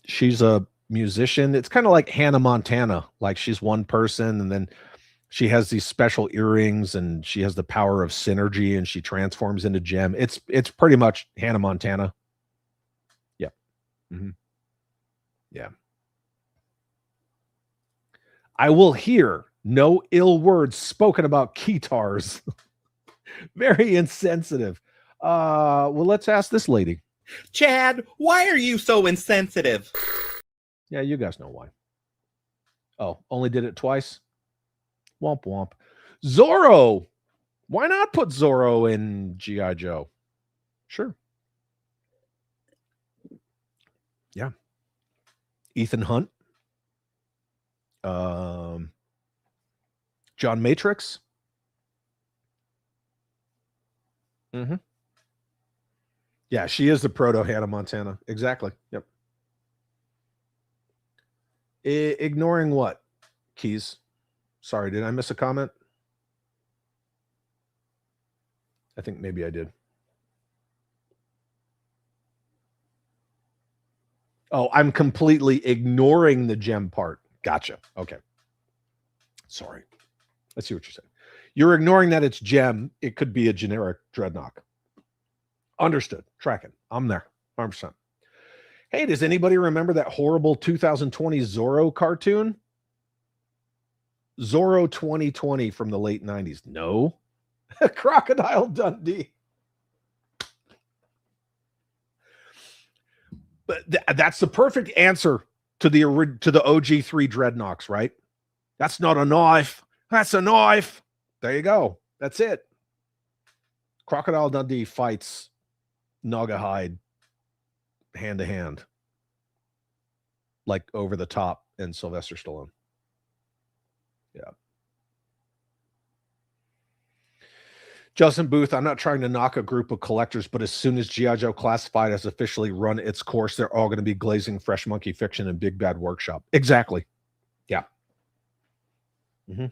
She's a musician. It's kind of like Hannah Montana. Like she's one person and then she has these special earrings and she has the power of synergy and she transforms into Gem. It's pretty much Hannah Montana. Yeah. Yeah. I will hear no ill words spoken about keytars. Very insensitive. Well, let's ask this lady. Chad, why are you so insensitive? Yeah, you guys know why. Oh, only did it twice? Womp womp. Zorro. Why not put Zorro in G.I. Joe? Sure. Yeah. Ethan Hunt. John Matrix. Yeah, she is the proto Hannah Montana. Exactly. Yep. Ignoring what? Keys. Sorry, did I miss a comment? I think maybe I did. Oh, I'm completely ignoring the Gem part. Gotcha. Okay. Sorry. Let's see what you're saying. You're ignoring that it's Gem. It could be a generic Dreadnought. Understood. Tracking. I'm there. 100%. Hey, does anybody remember that horrible 2020 Zorro cartoon? Zorro 2020 from the late 90s. No. Crocodile Dundee. But that's the perfect answer to the OG3 Dreadnoughts, right? That's not a knife. That's a knife. There you go. That's it. Crocodile Dundee fights Naugahyde hand to hand, like over the top, and Sylvester Stallone. Yeah. Justin Booth, I'm not trying to knock a group of collectors, but as soon as G.I. Joe Classified has officially run its course, they're all going to be glazing Fresh Monkey Fiction and Big Bad Workshop. Exactly. Yeah. Mm-hmm.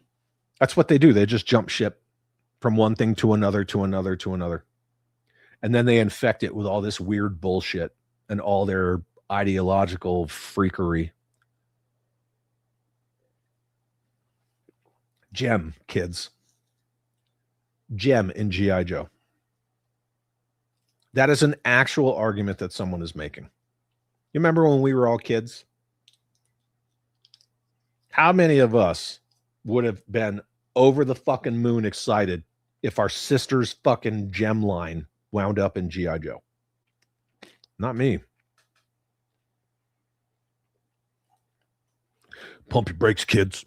That's what they do. They just jump ship from one thing to another, to another, to another. And then they infect it with all this weird bullshit and all their ideological freakery. Gem, kids. Gem in G.I. Joe. That is an actual argument that someone is making. You remember when we were all kids? How many of us would have been over the fucking moon excited if our sister's fucking gem line wound up in G.I. Joe? Not me. Pump your brakes, kids.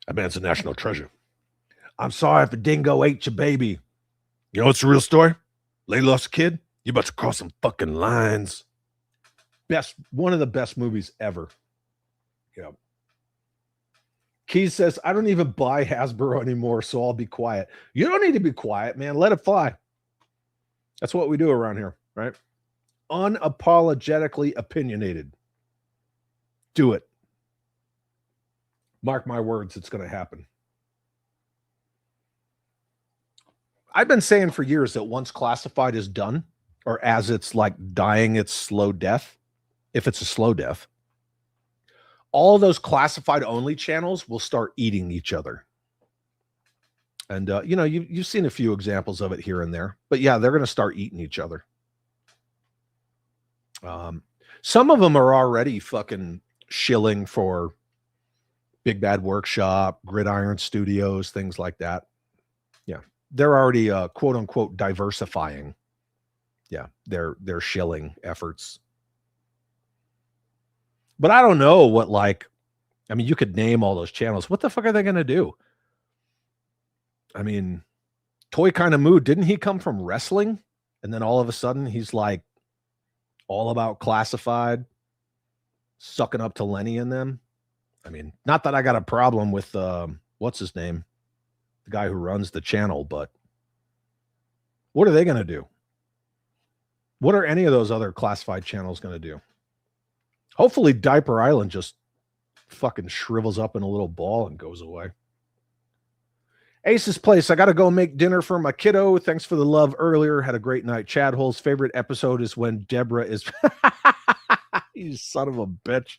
That man's a national treasure. I'm sorry if a dingo ate your baby. You know what's the real story? Lady lost a kid. You about to cross some fucking lines. One of the best movies ever. Yeah. Keys says, I don't even buy Hasbro anymore, so I'll be quiet. You don't need to be quiet, man. Let it fly. That's what we do around here, right? Unapologetically opinionated. Do it. Mark my words, it's going to happen. I've been saying for years that once Classified is done, or as it's like dying its slow death, if it's a slow death, all those Classified only channels will start eating each other. And, you know, you've seen a few examples of it here and there. But, yeah, they're going to start eating each other. Some of them are already fucking shilling for Big Bad Workshop, Gridiron Studios, things like that. Yeah. They're already, quote unquote, diversifying. Yeah. Their shilling efforts. But I don't know what, like, I mean, you could name all those channels. What the fuck are they going to do? I mean, Toy Kind of Mood, didn't he come from wrestling? And then all of a sudden he's like all about Classified, sucking up to Lenny and them. I mean, not that I got a problem with, what's his name? The guy who runs the channel, but what are they going to do? What are any of those other Classified channels going to do? Hopefully Diaper Island just fucking shrivels up in a little ball and goes away. Ace's Place. I got to go make dinner for my kiddo. Thanks for the love earlier. Had a great night. Chad Hull's favorite episode is when Deborah is... You son of a bitch.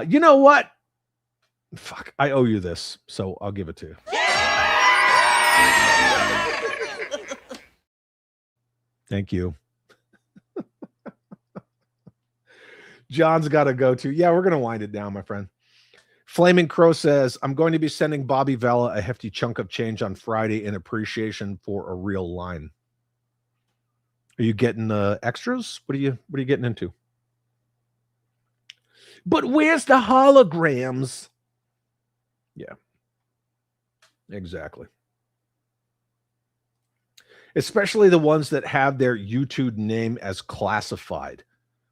You know what? Fuck, I owe you this, so I'll give it to you. Thank you. John's got to go to. Yeah, we're going to wind it down, my friend. Flaming Crow says, I'm going to be sending Bobby Vella a hefty chunk of change on Friday in appreciation for a real line. Are you getting extras? What are you getting into? But where's the holograms? Yeah. Exactly. Especially the ones that have their YouTube name as Classified.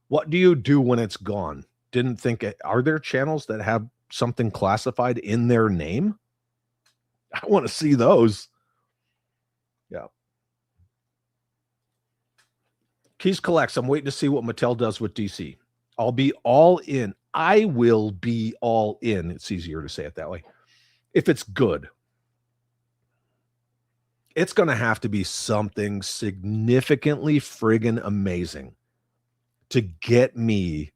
What do you do when it's gone? Didn't think it. Are there channels that have something Classified in their name? I want to see those. Yeah. Keys Collects. I'm waiting to see what Mattel does with DC. I'll be all in. I will be all in. It's easier to say it that way. If it's good. It's going to have to be something significantly friggin' amazing to get me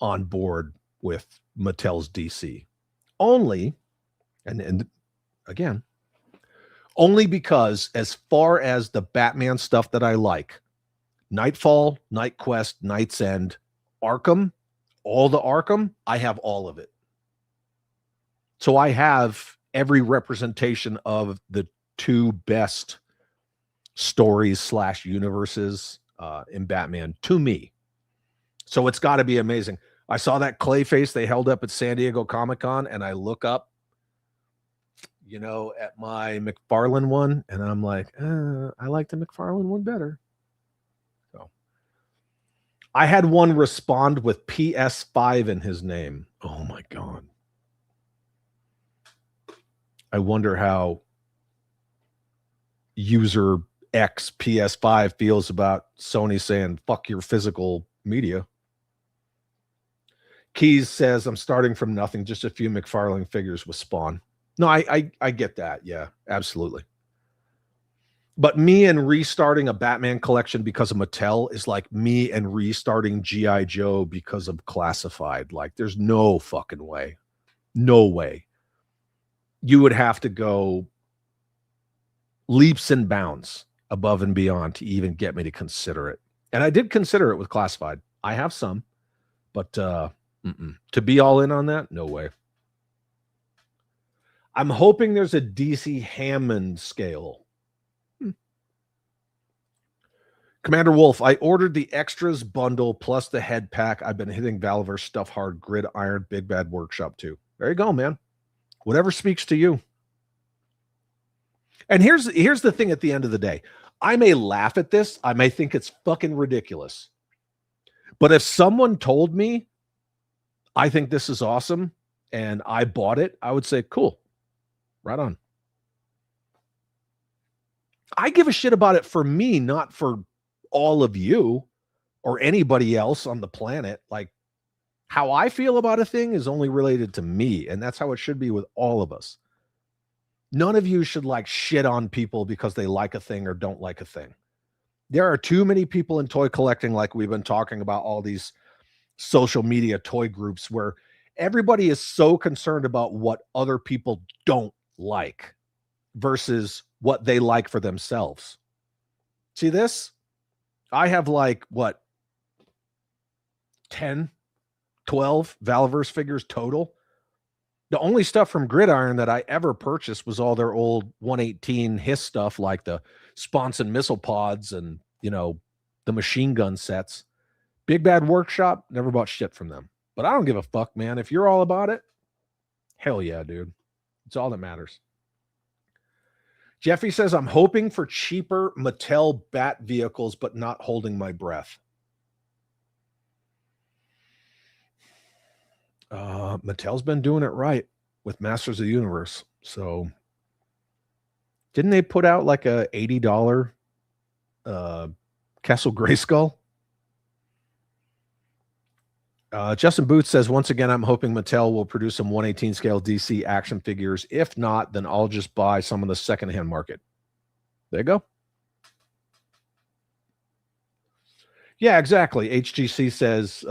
on board with Mattel's DC. Only, and again, only because as far as the Batman stuff that I like, Nightfall, Night Quest, Night's End, Arkham, all the Arkham, I have all of it. So I have every representation of the two best stories / universes in Batman to me. So it's got to be amazing. I saw that Clayface they held up at San Diego Comic-Con, and I look up at my McFarlane one, and I'm like, I like the McFarlane one better. So I had one respond with PS5 in his name. Oh my God. I wonder how user X PS5 feels about Sony saying, fuck your physical media. Keys says, I'm starting from nothing, just a few McFarlane figures with Spawn. No, I get that. Yeah, absolutely. But me and restarting a Batman collection because of Mattel is like me and restarting G.I. Joe because of Classified. Like, there's no fucking way. No way. You would have to go leaps and bounds above and beyond to even get me to consider it. And I did consider it with Classified. I have some, but to be all in on that, no way. I'm hoping there's a DC Hammond scale. Commander Wolf, I ordered the extras bundle plus the head pack. I've been hitting Valverse stuff hard, Gridiron, Big Bad Workshop too. There you go, man. Whatever speaks to you. And here's the thing at the end of the day. I may laugh at this. I may think it's fucking ridiculous. But if someone told me, I think this is awesome, and I bought it, I would say, cool. Right on. I give a shit about it for me, not for all of you or anybody else on the planet. Like, how I feel about a thing is only related to me, and that's how it should be with all of us. None of you should like shit on people because they like a thing or don't like a thing. There are too many people in toy collecting, like we've been talking about, all these social media toy groups where everybody is so concerned about what other people don't like versus what they like for themselves. See this? I have like, what, 10, 12 Valverse figures total. The only stuff from Gridiron that I ever purchased was all their old 118 Hiss stuff, like the Sponson missile pods and, the machine gun sets. Big Bad Workshop, never bought shit from them. But I don't give a fuck, man. If you're all about it, hell yeah, dude. It's all that matters. Jeffy says, I'm hoping for cheaper Mattel Bat vehicles, but not holding my breath. Mattel's been doing it right with Masters of the Universe. So didn't they put out like a $80 Castle Grayskull? Justin Booth says, once again, I'm hoping Mattel will produce some 118 scale DC action figures. If not, then I'll just buy some of the secondhand market. There you go. Yeah, exactly. HGC says,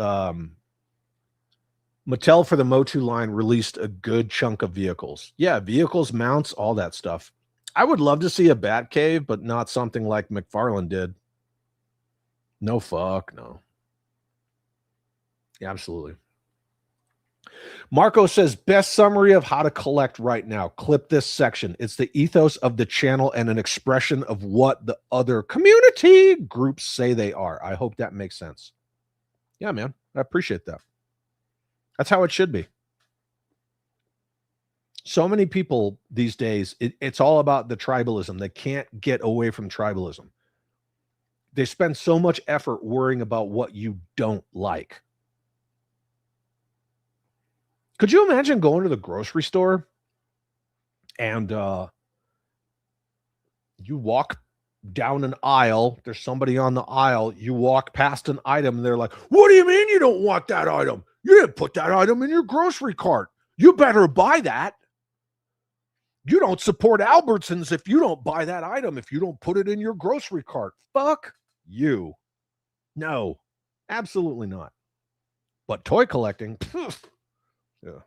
Mattel for the Motu line released a good chunk of vehicles. Yeah, vehicles, mounts, all that stuff. I would love to see a Batcave, but not something like McFarlane did. No fuck, no. Yeah, absolutely. Marco says, best summary of how to collect right now. Clip this section. It's the ethos of the channel and an expression of what the other community groups say they are. I hope that makes sense. Yeah, man. I appreciate that. That's how it should be. So many people these days, it's all about the tribalism. They can't get away from tribalism. They spend so much effort worrying about what you don't like. Could you imagine going to the grocery store and you walk down an aisle, there's somebody on the aisle, you walk past an item, and they're like, what do you mean you don't want that item? You didn't put that item in your grocery cart. You better buy that. You don't support Albertsons if you don't buy that item, if you don't put it in your grocery cart. Fuck you. No, absolutely not. But toy collecting, yeah.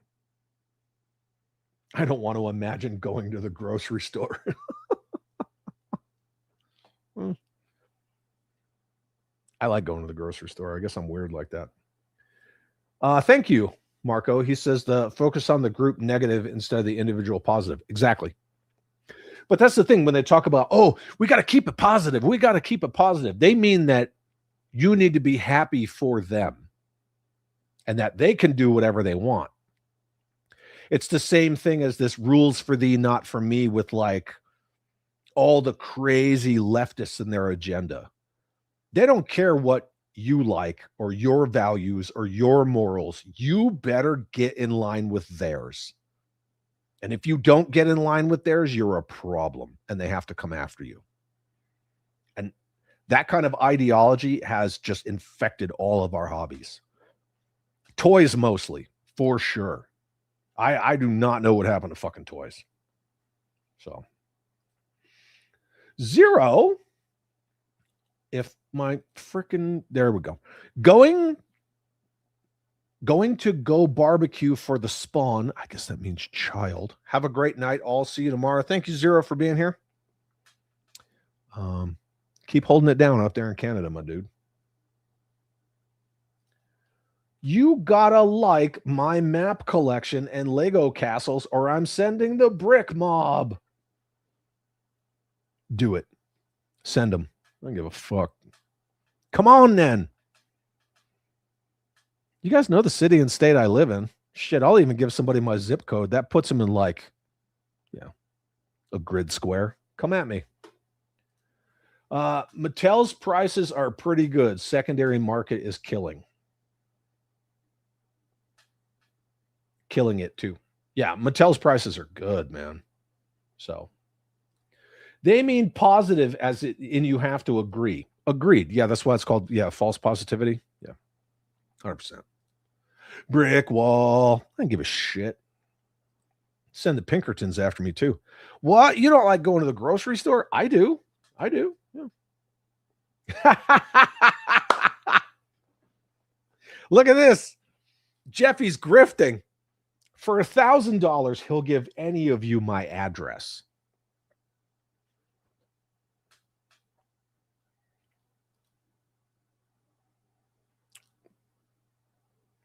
I don't want to imagine going to the grocery store. I like going to the grocery store. I guess I'm weird like that. Thank you, Marco. He says the focus on the group negative instead of the individual positive. Exactly. But that's the thing when they talk about, oh, we got to keep it positive. We got to keep it positive. They mean that you need to be happy for them and that they can do whatever they want. It's the same thing as this rules for thee, not for me, with like all the crazy leftists in their agenda. They don't care what you like or your values or your morals. You better get in line with theirs. And if you don't get in line with theirs, you're a problem and they have to come after you. And that kind of ideology has just infected all of our hobbies. Toys mostly, for sure. I do not know what happened to fucking toys. So, Zero, if my freaking, there we go. Going to go barbecue for the spawn. I guess that means child. Have a great night. I'll see you tomorrow. Thank you, Zero, for being here. Keep holding it down out there in Canada, my dude. You gotta like my map collection and Lego castles, or I'm sending the brick mob. Do it. Send them. I don't give a fuck. Come on, then. You guys know the city and state I live in. Shit, I'll even give somebody my zip code. That puts them in like, yeah, a grid square. Come at me. Mattel's prices are pretty good. Secondary market is killing it too. Yeah, Mattel's prices are good, man. So they mean positive as it in you have to agree. Agreed. Yeah, that's why it's called, yeah, false positivity. Yeah. 100%. Brick wall. I don't give a shit. Send the Pinkertons after me too. What? You don't like going to the grocery store? I do. Yeah. Look at this. Jeffy's grifting. For $1,000, he'll give any of you my address.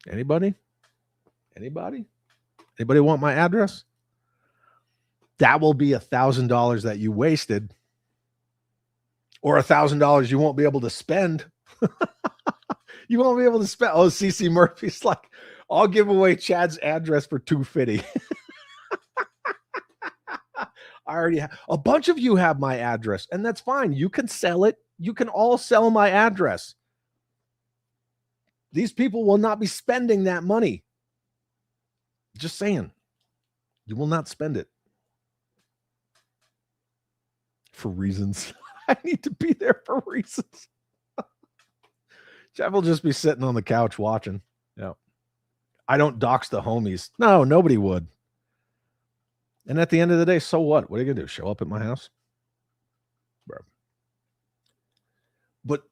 Anybody? Anybody want my address? That will be $1,000 that you wasted, or $1,000 you won't be able to spend. You won't be able to spend. Oh, CC Murphy's like, I'll give away Chad's address for $250. I already have a bunch of you have my address, and that's fine. You can sell it. You can all sell my address. These people will not be spending that money. Just saying. You will not spend it. For reasons. I need to be there for reasons. Jeff will just be sitting on the couch watching. Yeah. I don't dox the homies. No, nobody would. And at the end of the day, so what? What are you going to do? Show up at my house? Bro. But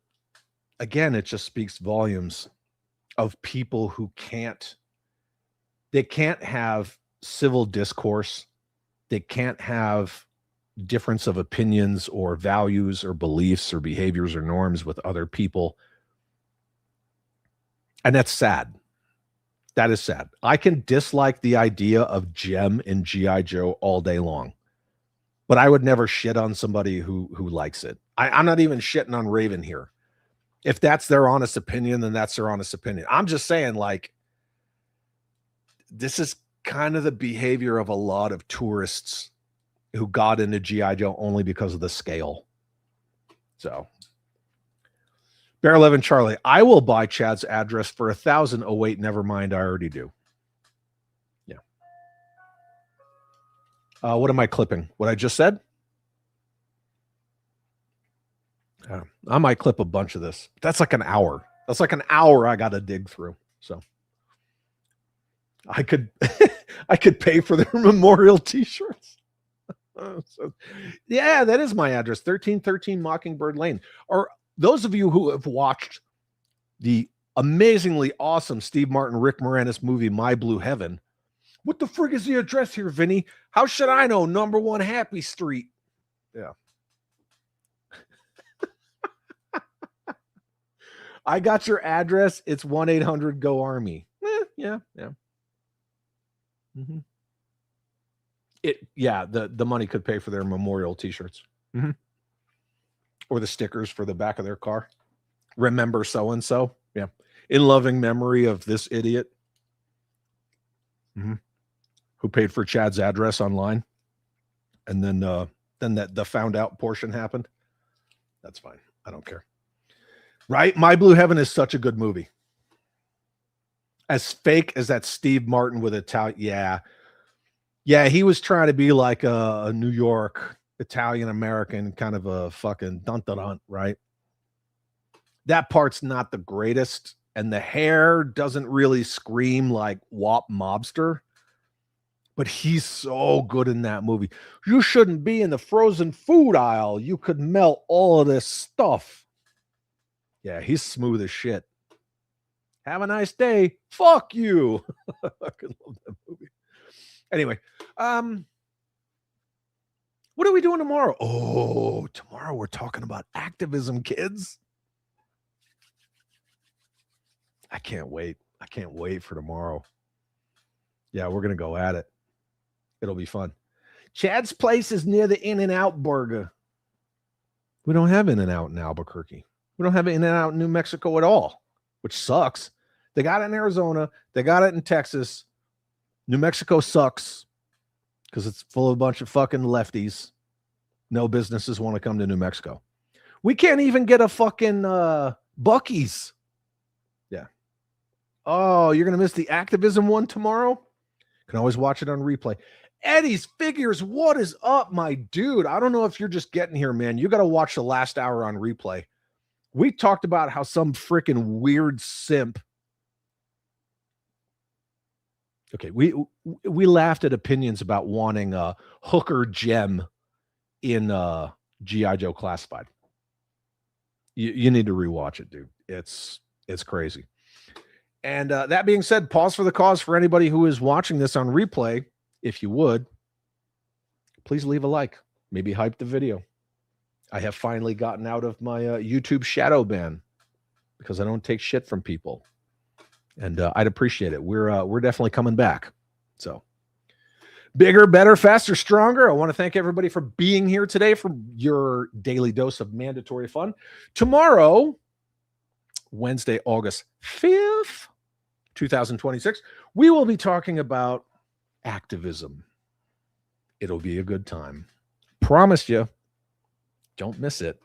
again, it just speaks volumes of people who can't have civil discourse. They can't have difference of opinions or values or beliefs or behaviors or norms with other people. And that's sad. That is sad. I can dislike the idea of Jem and G.I. Joe all day long, but I would never shit on somebody who likes it. I'm not even shitting on Raven here. If that's their honest opinion, then that's their honest opinion. I'm just saying, like, this is kind of the behavior of a lot of tourists who got into G.I. Joe only because of the scale. So, Bear 11 Charlie, I will buy Chad's address for $1,000. Oh, wait, never mind. I already do. Yeah. What am I clipping? What I just said? I might clip a bunch of this. That's like an hour. That's like an hour I got to dig through. So I could pay for their memorial t-shirts. So, yeah, that is my address. 1313 Mockingbird Lane. Or those of you who have watched the amazingly awesome Steve Martin, Rick Moranis movie, My Blue Heaven, what the frig is the address here, Vinny? How should I know? Number 1 Happy Street. Yeah. I got your address. It's 1-800-GO-ARMY. Yeah. Mm-hmm. The money could pay for their memorial t-shirts. Mm-hmm. Or the stickers for the back of their car. Remember so-and-so. Yeah. In loving memory of this idiot. Mm-hmm. who paid for Chad's address online, and then that the found out portion happened. That's fine. I don't care. Right? My Blue Heaven is such a good movie. As fake as that Steve Martin with Italian, yeah, he was trying to be like a New York Italian American kind of a fucking dun, right? That part's not the greatest, and the hair doesn't really scream like WAP mobster, but he's so good in that movie. You shouldn't be in the frozen food aisle. You could melt all of this stuff. Yeah, he's smooth as shit. Have a nice day. Fuck you. I fucking love that movie. Anyway, what are we doing tomorrow? Oh, tomorrow we're talking about activism, kids. I can't wait. I can't wait for tomorrow. Yeah, we're going to go at it. It'll be fun. Chad's place is near the In-N-Out burger. We don't have In-N-Out in Albuquerque. We don't have In-N-Out in New Mexico at all, which sucks. They got it in Arizona. They got it in Texas. New Mexico sucks because it's full of a bunch of fucking lefties. No businesses want to come to New Mexico. We can't even get a fucking Buc-ee's. Yeah. Oh, you're going to miss the activism one tomorrow? Can always watch it on replay. Eddie's Figures, what is up, my dude? I don't know if you're just getting here, man. You got to watch the last hour on replay. We talked about how some freaking weird simp. Okay, we laughed at opinions about wanting a hooker gem in G.I. Joe Classified. You need to rewatch it, dude. It's crazy. And that being said, pause for the cause for anybody who is watching this on replay. If you would, please leave a like. Maybe hype the video. I have finally gotten out of my YouTube shadow ban because I don't take shit from people. And I'd appreciate it. We're definitely coming back. So bigger, better, faster, stronger. I want to thank everybody for being here today for your daily dose of mandatory fun. Tomorrow, Wednesday, August 5th, 2026, we will be talking about activism. It'll be a good time. Promise you. Don't miss it.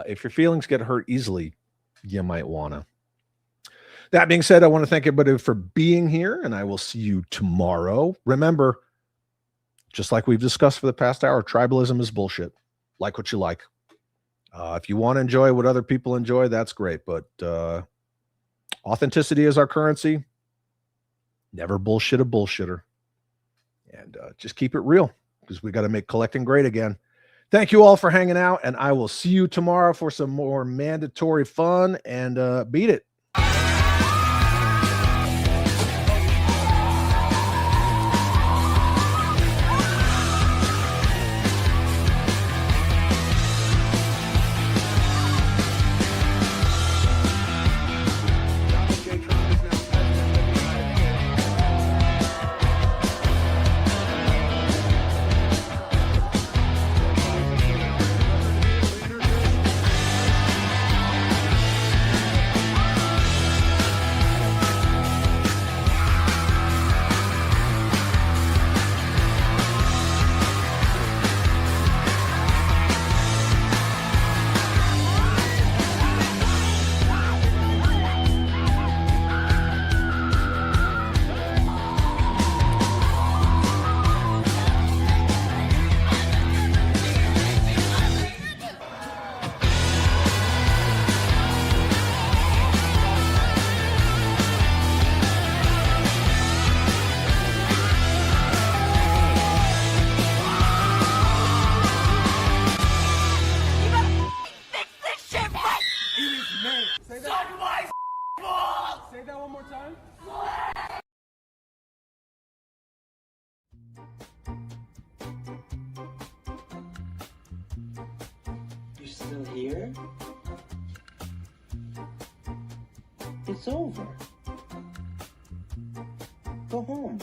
If your feelings get hurt easily, you might want to. That being said, I want to thank everybody for being here, and I will see you tomorrow. Remember, just like we've discussed for the past hour, tribalism is bullshit. Like what you like. If you want to enjoy what other people enjoy, that's great. But authenticity is our currency. Never bullshit a bullshitter. And just keep it real, because we got to make collecting great again. Thank you all for hanging out, and I will see you tomorrow for some more mandatory fun, and beat it. You're still here? It's over. Go home.